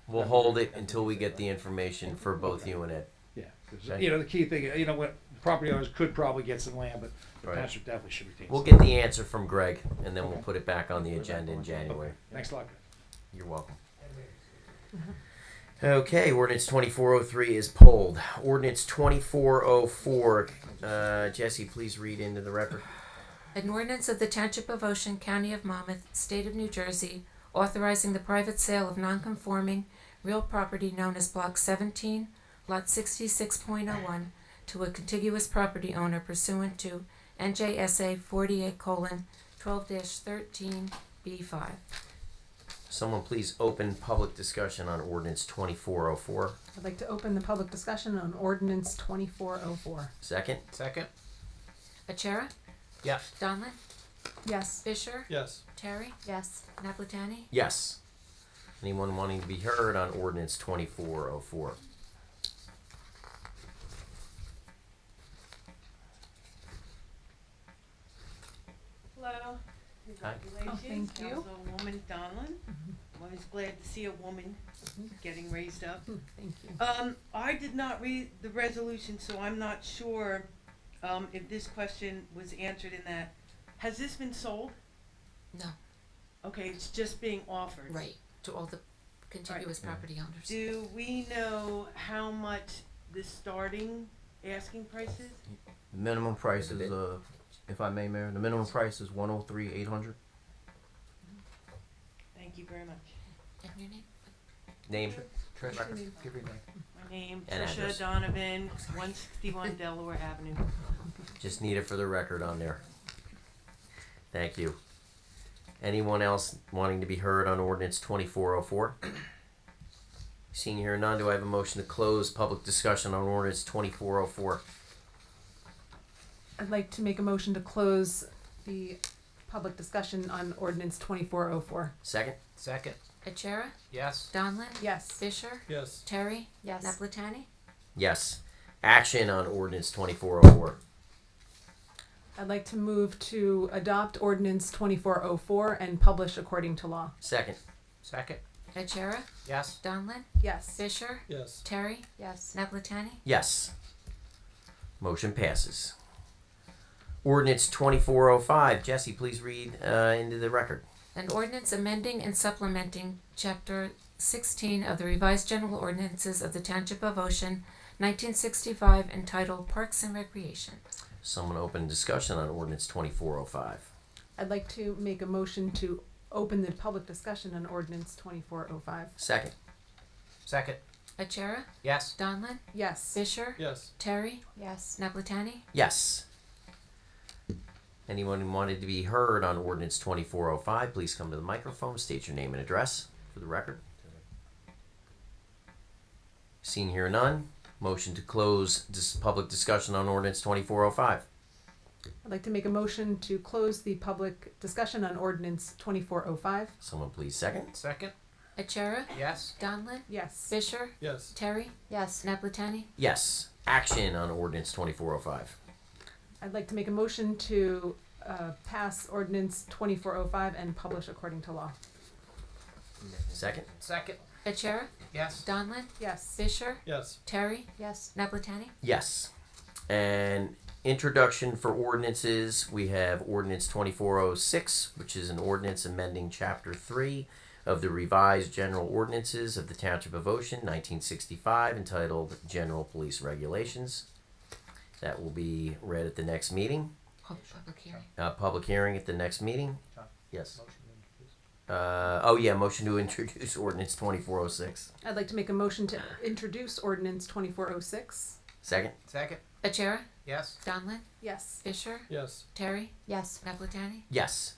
We'll hold it until we get the information for both you and Ed. Yeah. 'Cause, Okay. the key thing, what property owners could probably get some land, but the Right. township definitely should retain. We'll some. get the answer from Greg, and then we'll put it back on the agenda in January. Thanks a lot. You're welcome. Okay, ordinance 2403 is pulled. Ordinance 2404. Jesse, please read into the record. An ordinance of the Township of Ocean, County of Monmouth, State of New Jersey, authorizing the private sale of non-conforming real property known as Block 17, Lot 66.01, to a contiguous property owner pursuant to NJSA 48:12-13B5. Someone please open public discussion on ordinance 2404. I'd like to open the public discussion on ordinance 2404. Second? Second. Achara? Yes. Donlin? Yes. Fisher? Yes. Terry? Yes. Naplatani? Yes. Anyone wanting to be heard on ordinance 2404? Hello. Hi. Congratulations, thank you. Councilwoman Donlin. I'm always glad to see a woman getting raised up. Thank you. I did not read the resolution, so I'm not sure if this question was answered in that. Has this been sold? No. Okay, it's just being offered. Right. To all the contiguous property owners. Do we know how much the starting asking price is? The minimum price is if I may, Mayor, the minimum price is 103,800. Thank you very much. And your name? Name? Give your name. My name, And Tricia address. Donovan, 161 Delaware Avenue. Just need it for the record on there. Thank you. Anyone else wanting to be heard on ordinance 2404? Seeing here none, do I have a motion to close public discussion on ordinance 2404? I'd like to make a motion to close the public discussion on ordinance 2404. Second? Second. Achara? Yes. Donlin? Yes. Fisher? Yes. Terry? Yes. Naplatani? Yes. Action on ordinance 2404. I'd like to move to adopt ordinance 2404 and publish according to law. Second? Second. Achara? Yes. Donlin? Yes. Fisher? Yes. Terry? Yes. Naplatani? Yes. Motion passes. Ordinance 2405. Jesse, please read into the record. An ordinance amending and supplementing Chapter 16 of the Revised General Ordinances of the Township of Ocean, 1965, entitled Parks and Recreation. Someone open discussion on ordinance 2405. I'd like to make a motion to open the public discussion on ordinance 2405. Second? Second. Achara? Yes. Donlin? Yes. Fisher? Yes. Terry? Yes. Naplatani? Yes. Anyone who wanted to be heard on ordinance 2405, please come to the microphone, state your name and address for the record. Seeing here none, Motion to close this public discussion on ordinance 2405. I'd like to make a motion to close the public discussion on ordinance 2405. Someone please second. Second? Achara? Yes. Donlin? Yes. Fisher? Yes. Terry? Yes. Naplatani? Yes. Action on ordinance 2405. I'd like to make a motion to pass ordinance 2405 and publish according to law. Second. Second? Achara? Yes. Donlin? Yes. Fisher? Yes. Terry? Yes. Naplatani? Yes. And introduction for ordinances, we have ordinance 2406, which is an ordinance amending chapter 3 of the revised general ordinances of the Township of Ocean, 1965, entitled General Police Regulations. That will be read at the next meeting. Public hearing. Public hearing at the next meeting. John. Yes. Motion to introduce ordinance 2406. I'd like to make a motion to introduce ordinance 2406. Second. Second? Achara? Yes. Donlin? Yes. Fisher? Yes. Terry? Yes. Naplatani? Yes.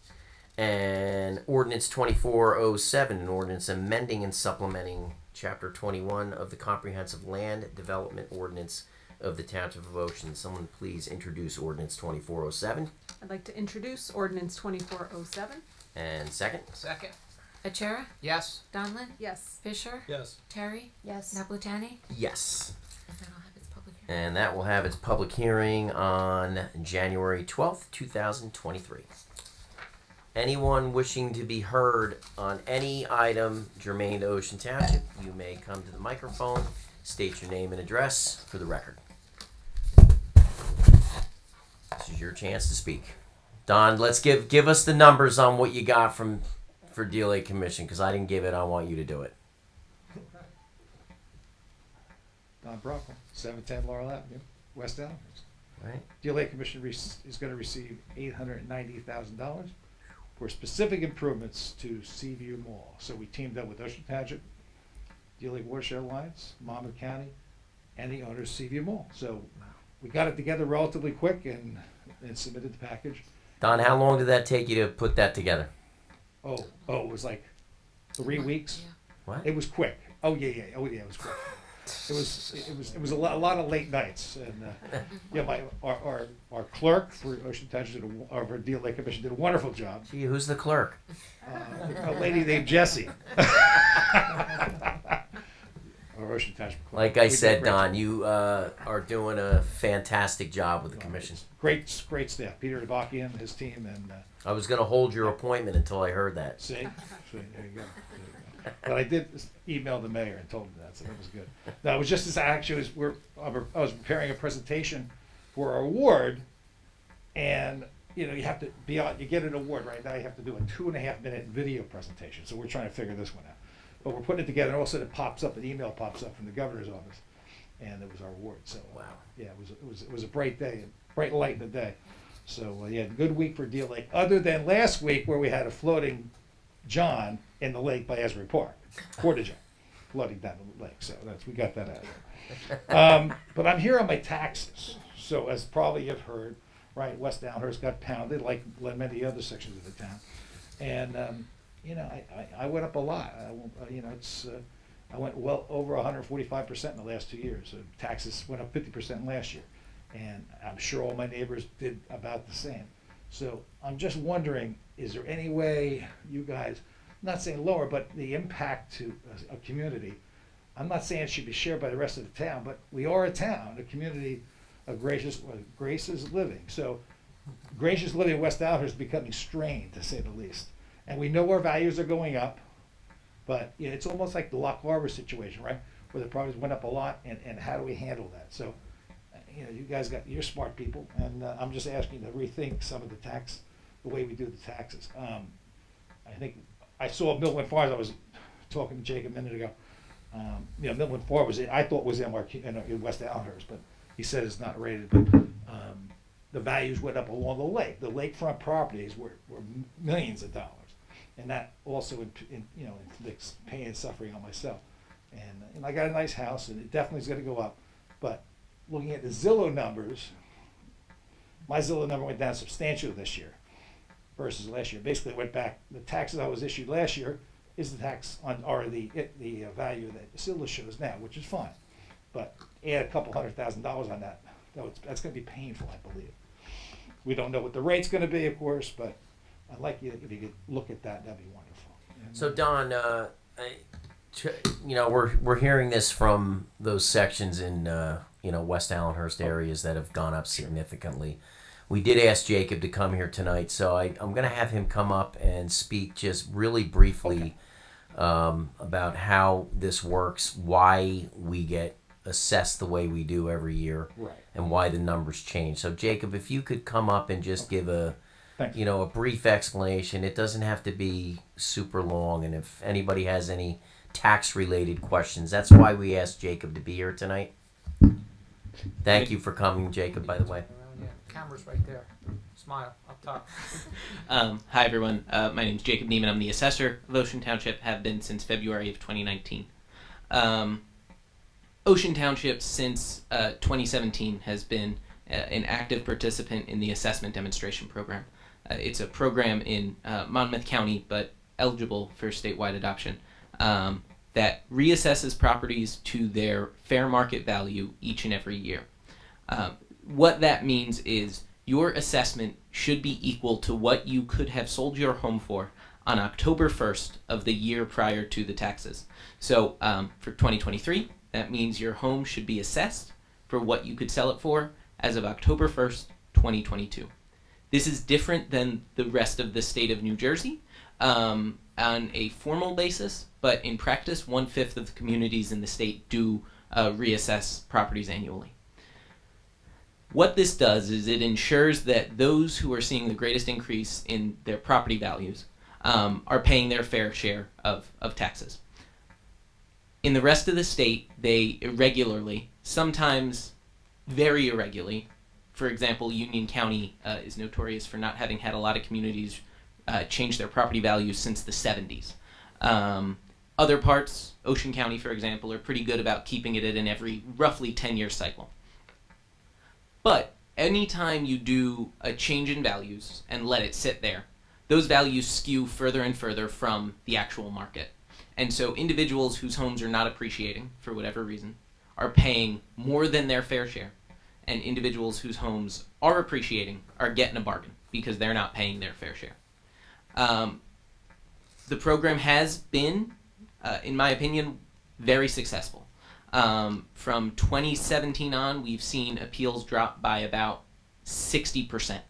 And ordinance 2407, an ordinance amending and supplementing chapter 21 of the Comprehensive Land Development Ordinance of the Township of Ocean. Someone please introduce ordinance 2407. I'd like to introduce ordinance 2407. And second. Second? Achara? Yes. Donlin? Yes. Fisher? Yes. Terry? Yes. Naplatani? Yes. And then I'll have its public hearing. And that will have its public hearing on January 12th, 2023. Anyone wishing to be heard on any item germane to Ocean Township, you may come to the microphone, state your name and address for the record. This is your chance to speak. Don, let's give us the numbers on what you got for DLA Commission, because I didn't give it. I want you to do it. Don Brockman, 710 Laurel Avenue, West Elmhurst. Right. DLA Commission is going to receive $890,000 for specific improvements to Seaview Mall. So we teamed up with Ocean Township, DLA Watershed Alliance, Monmouth County, and the owners of Seaview Mall. So we got it together relatively quick and submitted the package. Don, how long did that take you to put that together? Oh, it was like 3 weeks. What? It was quick. Oh yeah, it was quick. It was a lot of late nights, and our clerk for Ocean Township our DLA Commission did a wonderful job. Gee, who's the clerk? A lady named Jessie. Our Ocean Township clerk. Like I We did said, great Don, job. you are doing a fantastic job with the commission. Great staff. Peter Debakian, his team, and I was going to hold your appointment until I heard that. see, there you go. But I did email the mayor and told him that, so that was good. No, it was just as actually I was preparing a presentation for our award, and you have to be on. You get an award right now. You have to do a 2.5-minute video presentation. So we're trying to figure this one out. But we're putting it together, and all of a sudden an email pops up from the governor's office, and it was our award. So wow, yeah, it was a bright day, bright light in the day. So yeah, good week for DLA. Other than last week where we had a floating John in the lake by Asbury Park, Portage, floating down the lake. So we got that out of there. But I'm here on my taxes. So as probably you've heard, right, West Elmhurst got pounded like many other sections of the town, and I went up a lot. I went well over 145% in the last 2 years. So taxes went up 50% last year, and I'm sure all my neighbors did about the same. So I'm just wondering, is there any way you guys, I'm not saying lower, but the impact to a community, I'm not saying it should be shared by the rest of the town, but we are a town, a community of gracious living. So gracious living in West Elmhurst is becoming strained, to say the least. And we know our values are going up, but it's almost like the Lock Harbor situation, right? Where the properties went up a lot, and how do we handle that? So, you guys you're smart people, and I'm just asking you to rethink some of the way we do the taxes. I think I saw Millwood Farms. I was talking to Jake a minute ago. Millwood Farms I thought was in West Elmhurst, but he said it's not rated. But the values went up along the lake. The lakefront properties were millions of dollars, and that also inflicts pain and suffering on myself. And I got a nice house, and it definitely is going to go up, but looking at the Zillow numbers, my Zillow number went down substantially this year versus last year. Basically, it went back. The taxes I was issued last year is the tax on, or the value that Zillow shows now, which is fine. But add a couple $100,000 on that, that's gonna be painful, I believe. We don't know what the rate's gonna be, of course, but I'd like you, if you could look at that, that'd be wonderful. So Don, we're hearing this from those sections in West Allenhurst areas that have gone up significantly. We did ask Jacob to come here tonight, so I'm going to have him come up and speak just really briefly about how this works, why we get assessed the way we do every year, Right. and why the numbers change. So Jacob, if you could come up and just give a brief explanation. It doesn't have to be super long, and if anybody has any tax-related questions, that's why we asked Jacob to be here tonight. Thank you for coming, Jacob, by the way. Yeah, camera's right there. Smile up top. Hi, everyone. My name is Jacob Neiman. I'm the assessor of Ocean Township, have been since February of 2019. Ocean Township, since 2017, has been an active participant in the assessment demonstration program. It's a program in Monmouth County, but eligible for statewide adoption, that reassesses properties to their fair market value each and every year. What that means is your assessment should be equal to what you could have sold your home for on October 1st of the year prior to the taxes. So for 2023, that means your home should be assessed for what you could sell it for as of October 1st, 2022. This is different than the rest of the state of New Jersey on a formal basis, but in practice, 1/5 of the communities in the state do reassess properties annually. What this does is it ensures that those who are seeing the greatest increase in their property values are paying their fair share of taxes. In the rest of the state, they irregularly, sometimes very irregularly, for example, Union County is notorious for not having had a lot of communities change their property values since the 70s. Other parts, Ocean County, for example, are pretty good about keeping it at an every roughly 10-year cycle. But anytime you do a change in values and let it sit there, those values skew further and further from the actual market. And so individuals whose homes are not appreciating, for whatever reason, are paying more than their fair share. And individuals whose homes are appreciating are getting a bargain because they're not paying their fair share. The program has been, in my opinion, very successful. From 2017 on, we've seen appeals drop by about 60%.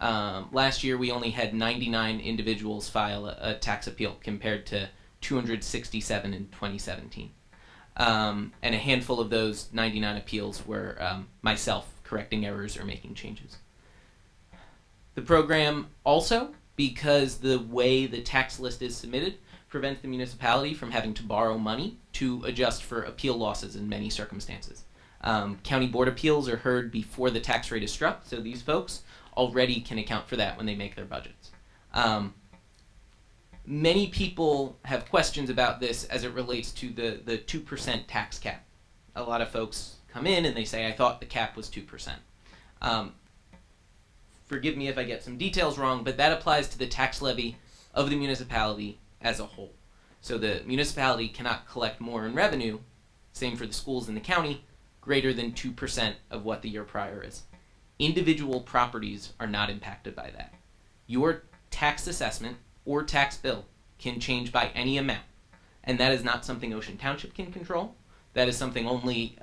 Last year, we only had 99 individuals file a tax appeal compared to 267 in 2017. And a handful of those 99 appeals were myself correcting errors or making changes. The program also, because the way the tax list is submitted, prevents the municipality from having to borrow money to adjust for appeal losses in many circumstances. County Board Appeals are heard before the tax rate is struck, so these folks already can account for that when they make their budgets. Many people have questions about this as it relates to the 2% tax cap. A lot of folks come in and they say, I thought the cap was 2%. Forgive me if I get some details wrong, but that applies to the tax levy of the municipality as a whole. So the municipality cannot collect more in revenue, same for the schools in the county, greater than 2% of what the year prior is. Individual properties are not impacted by that. Your tax assessment or tax bill can change by any amount, and that is not something Ocean Township can control. That is something only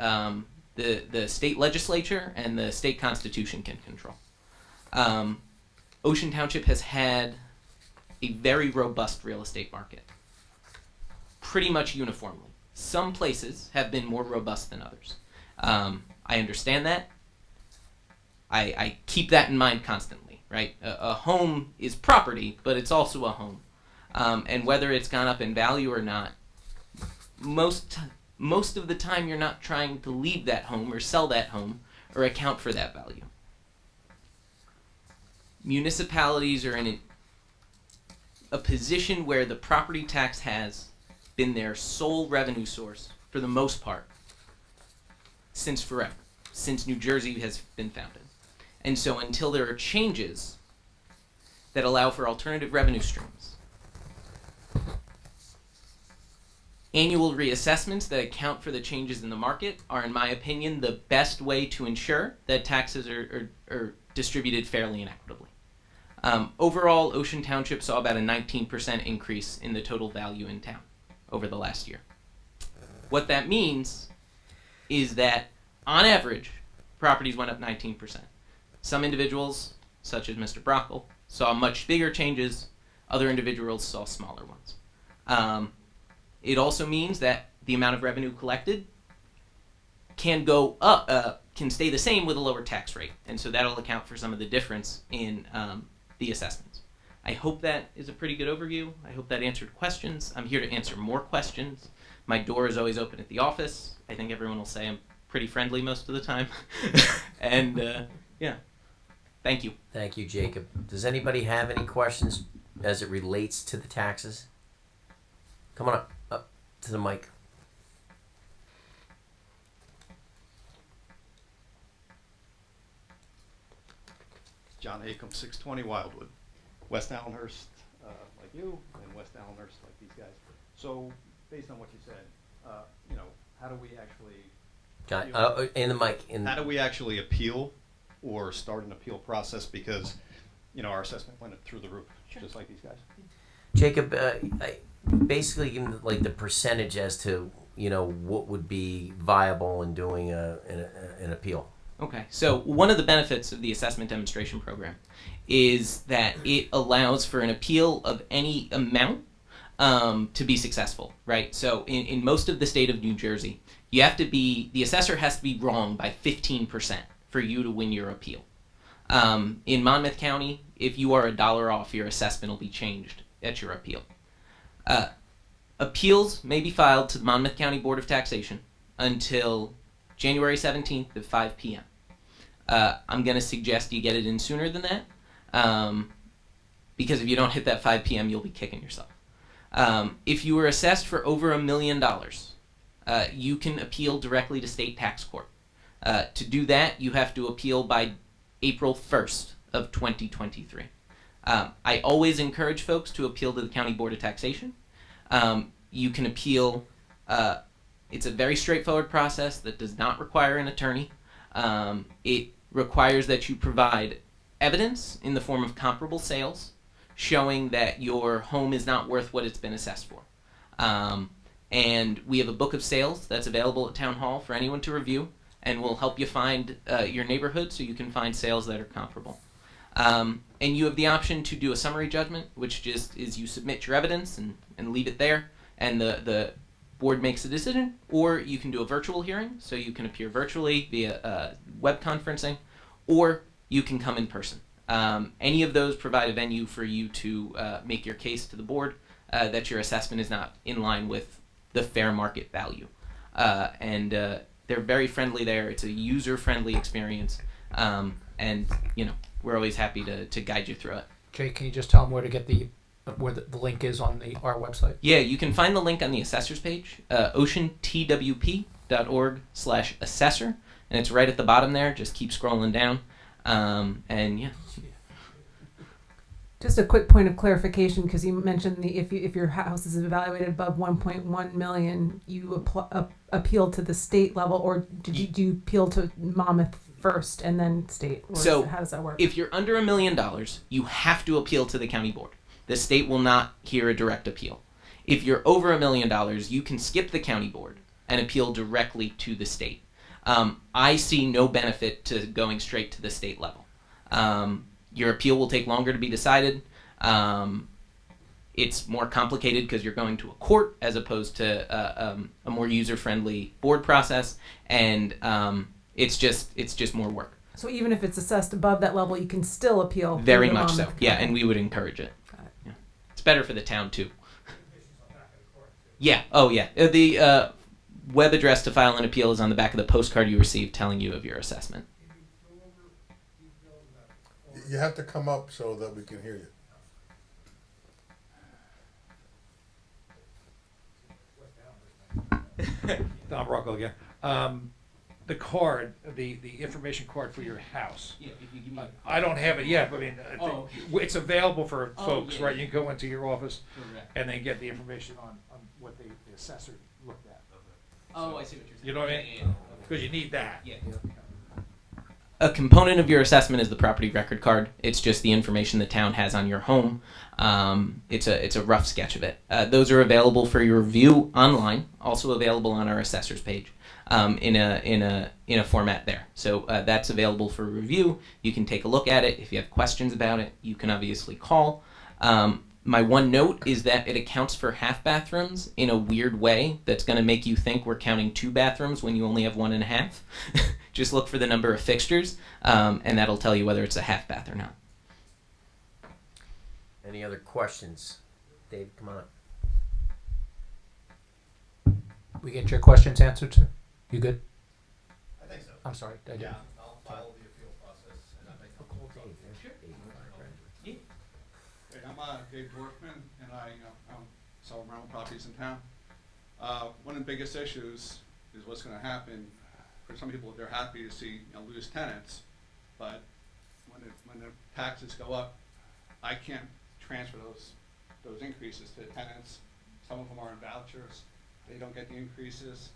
the state legislature and the state constitution can control. Ocean Township has had a very robust real estate market, pretty much uniformly. Some places have been more robust than others. I understand that. I keep that in mind constantly, right? A home is property, but it's also a home. And whether it's gone up in value or not, most of the time you're not trying to leave that home or sell that home or account for that value. Municipalities are in a position where the property tax has been their sole revenue source for the most part since forever, since New Jersey has been founded. And so until there are changes that allow for alternative revenue streams, Annual reassessments that account for the changes in the market are, in my opinion, the best way to ensure that taxes are distributed fairly and equitably. Overall, Ocean Township saw about a 19% increase in the total value in town over the last year. What that means is that, on average, properties went up 19%. Some individuals, such as Mr. Brockle, saw much bigger changes. Other individuals saw smaller ones. It also means that the amount of revenue collected can go up, can stay the same with a lower tax rate, and so that'll account for some of the difference in the assessments. I hope that is a pretty good overview. I hope that answered questions. I'm here to answer more questions. My door is always open at the office. I think everyone will say I'm pretty friendly most of the time. And yeah, thank you. Thank you, Jacob. Does anybody have any questions as it relates to the taxes? Come on up to the mic. John Acom, 620 Wildwood, West Allenhurst, like you, and West Allenhurst, like these guys. So, based on what you said, you know, how do we actually? In the mic. How do we actually appeal, or start an appeal process? Because, you know, our assessment went through the roof, just like these guys. Jacob, basically give me like the percentage as to, you know, what would be viable in doing an appeal. Okay, so one of the benefits of the assessment demonstration program is that it allows for an appeal of any amount to be successful, right? So in most of the state of New Jersey, you have to be, the assessor has to be wrong by 15% for you to win your appeal. In Monmouth County, if you are $1 off, your assessment will be changed at your appeal. Appeals may be filed to the Monmouth County Board of Taxation until January 17th at 5 p.m. I'm going to suggest you get it in sooner than that, because if you don't hit that 5 p.m., you'll be kicking yourself. If you were assessed for over $1 million, you can appeal directly to state tax court. To do that, you have to appeal by April 1st of 2023. I always encourage folks to appeal to the County Board of Taxation. You can appeal. It's a very straightforward process that does not require an attorney. It requires that you provide evidence in the form of comparable sales showing that your home is not worth what it's been assessed for. And we have a book of sales that's available at Town Hall for anyone to review, and we'll help you find your neighborhood so you can find sales that are comparable. And you have the option to do a summary judgment, which just is you submit your evidence and leave it there, and the board makes a decision, or you can do a virtual hearing, so you can appear virtually via web conferencing, or you can come in person. Any of those provide a venue for you to make your case to the board that your assessment is not in line with the fair market value. And they're very friendly there. It's a user-friendly experience, and you know, we're always happy to guide you through it. Jay, can you just tell them where to get the link is on our website? Yeah, you can find the link on the assessors page, oceantwp.org/assessor, and it's right at the bottom there. Just keep scrolling down, and yeah. Just a quick point of clarification, because you mentioned if your house is evaluated above 1.1 million, you appeal to the state level, or do you appeal to Monmouth first and then state? Or So how does that work? If you're under $1 million, you have to appeal to the county board. The state will not hear a direct appeal. If you're over $1 million, you can skip the county board and appeal directly to the state. I see no benefit to going straight to the state level. Your appeal will take longer to be decided. It's more complicated because you're going to a court as opposed to a more user-friendly board process, and it's just more work. So even if it's assessed above that level, you can still appeal. Very much so. Yeah, and we would encourage it. Yeah. It's better for the town too. Yeah. Oh yeah. The web address to file an appeal is on the back of the postcard you received telling you of your assessment. You have to come up so that we can hear you. Don Rocco again. The card, the information card for your house. Yeah, if you give me I don't have it yet, but I mean, it's available for folks, yeah. right? You can go into your office Correct. and then get the information on what the assessor looked at. Oh, I see what you're saying. You know what I mean? Because you need that. Yeah. A component of your assessment is the property record card. It's just the information the town has on your home. It's a rough sketch of it. Those are available for your review online, also available on our assessor's page in a format there. So that's available for review. You can take a look at it. If you have questions about it, you can obviously call. My one note is that it accounts for half bathrooms in a weird way that's going to make you think we're counting 2 bathrooms when you only have 1.5. Just look for the number of fixtures, and that'll tell you whether it's a half bath or not. Any other questions? Dave, come on up. We get your questions answered, sir? You good? I think so. I'm sorry. I didn't- Yeah, I'll follow the appeal process and I make a call. Hey, I'm Dave Dorfman, and I sell rental properties in town. One of the biggest issues is what's going to happen. For some people, they're happy to see lose tenants, but when the taxes go up, I can't transfer those increases to tenants. Some of them are in vouchers; they don't get the increases.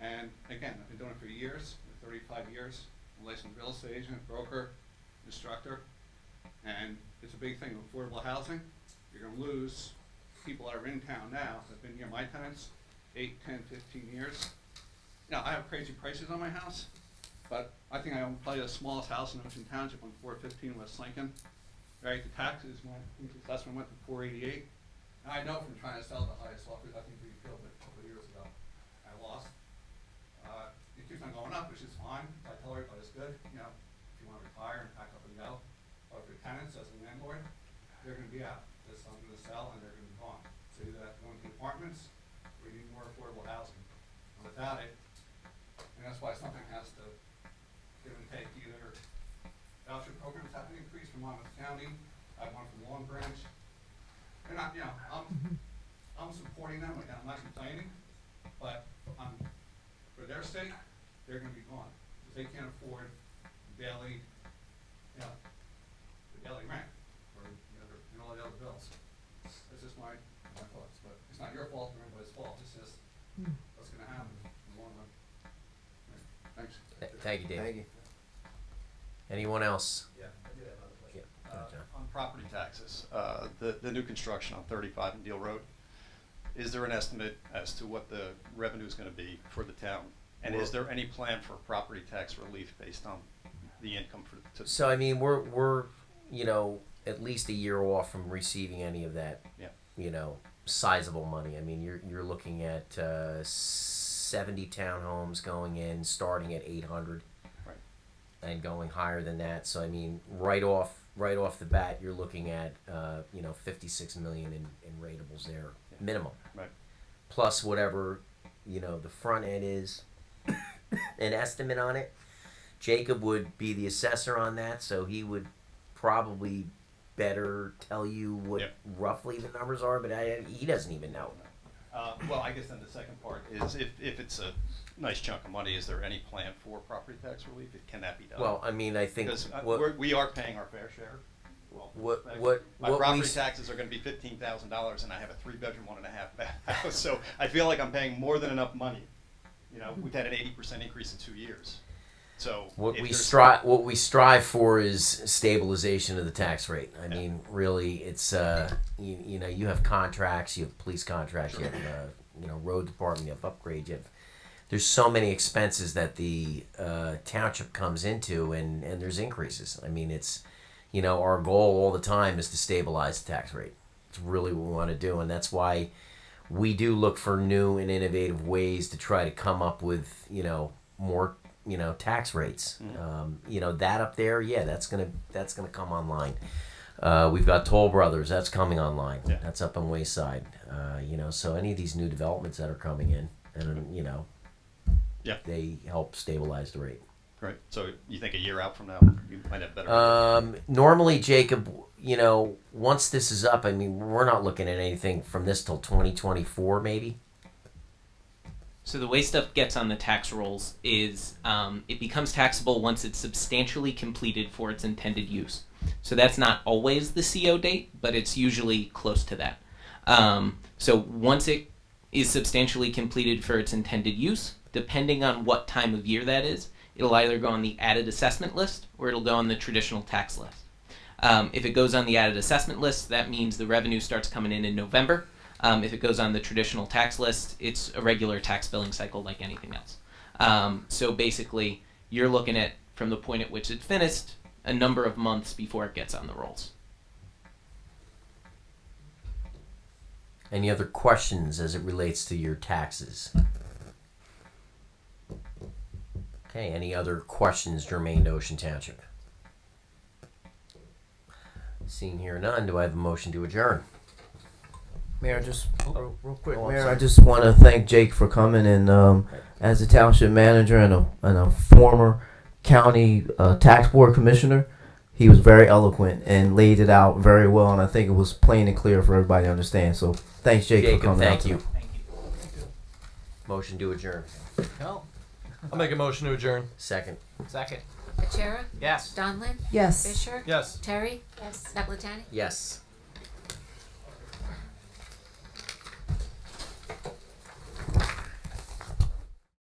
And again, I've been doing it for years, 35 years. I'm a licensed real estate agent, broker, instructor, and it's a big thing with affordable housing. You're going to lose people that are in town now that have been here, my tenants, 8, 10, 15 years. I have crazy prices on my house, but I think I own probably the smallest house in Ocean Township on 415 West Lincoln. Right, the taxes went, the assessment went to 488. And I know from trying to sell the highest offers, I think we appealed it a couple of years ago. I lost. It keeps on going up, which is fine. I tell everybody it's good. If you want to retire and pack up and go. But for tenants as a landlord, they're going to be out. I'm going to sell and they're going to be gone. So either have to go into apartments or you need more affordable housing. And without it, and that's why something has to give and take. Either voucher programs have an increase from Monmouth County. I have one from Long Branch. They're not, I'm supporting them. Again, I'm not complaining, but for their sake, they're going to be gone because they can't afford daily, the daily rent or and all the other bills. That's just my thoughts, but it's not your fault or anybody's fault. It's just what's going to happen in the long run. Thanks. Thank you, Dave. Thank you. Anyone else? Yeah, I do have another question. Yeah, go ahead, John. On property taxes, the new construction on 35 and Deal Road, is there an estimate as to what the revenue is going to be for the town? And is there any plan for property tax relief based on the income for? So I mean, we're at least a year off from receiving any of that. Yeah. Sizable money. I mean, you're looking at 70 townhomes going in, starting at 800, right, and going higher than that. So I mean, right off the bat, you're looking at 56 million in rateables there, minimum. Right. Plus whatever the front end is, an estimate on it. Jacob would be the assessor on that, so he would probably better tell you what roughly the numbers are, but he doesn't even know. Well, I guess then the second part is if it's a nice chunk of money, is there any plan for property tax relief? Can that be done? Well, I mean, I think because we are paying our fair share. Well, my property taxes are going to be $15,000, and I have a 3-bedroom, 1.5 bath house, so I feel like I'm paying more than enough money. We've had an 80% increase in 2 years. So what we strive for is stabilization of the tax rate. I mean, really, it's you have contracts, you have police contracts, you have road department, you have upgrades, there's so many expenses that the township comes into, and there's increases. I mean, it's our goal all the time is to stabilize the tax rate. It's really what we want to do, and that's why we do look for new and innovative ways to try to come up with more tax rates. Mm-hmm. That up there, that's gonna come online. We've got Toll Brothers, that's coming online. Yeah. That's up on Wayside. So any of these new developments that are coming in, and they help stabilize the rate. Right. So you think a year out from now you might have better. Normally, Jacob, once this is up, I mean, we're not looking at anything from this till 2024, maybe. So the way stuff gets on the tax rolls is it becomes taxable once it's substantially completed for its intended use. So that's not always the CO date, but it's usually close to that. So once it is substantially completed for its intended use. Depending on what time of year that is, it'll either go on the added assessment list or it'll go on the traditional tax list. If it goes on the added assessment list, that means the revenue starts coming in November. If it goes on the traditional tax list, it's a regular tax billing cycle like anything else. So basically, you're looking at, from the point at which it's finished, a number of months before it gets on the rolls. Any other questions as it relates to your taxes? Okay, any other questions germane to Ocean Township? Seeing here none, do I have a motion to adjourn? Mayor, just real quick, Mayor, I just want to thank Jake for coming, and as a township manager and a former county tax board commissioner, he was very eloquent and laid it out very well, and I think it was plain and clear for everybody to understand. So thanks, Jake, for coming. Thank you. Motion to adjourn. I'll make a motion to adjourn. Second. Second. Achara? Yes. Donlin? Yes. Fisher? Yes. Terry? Yes. Naplatani? Yes.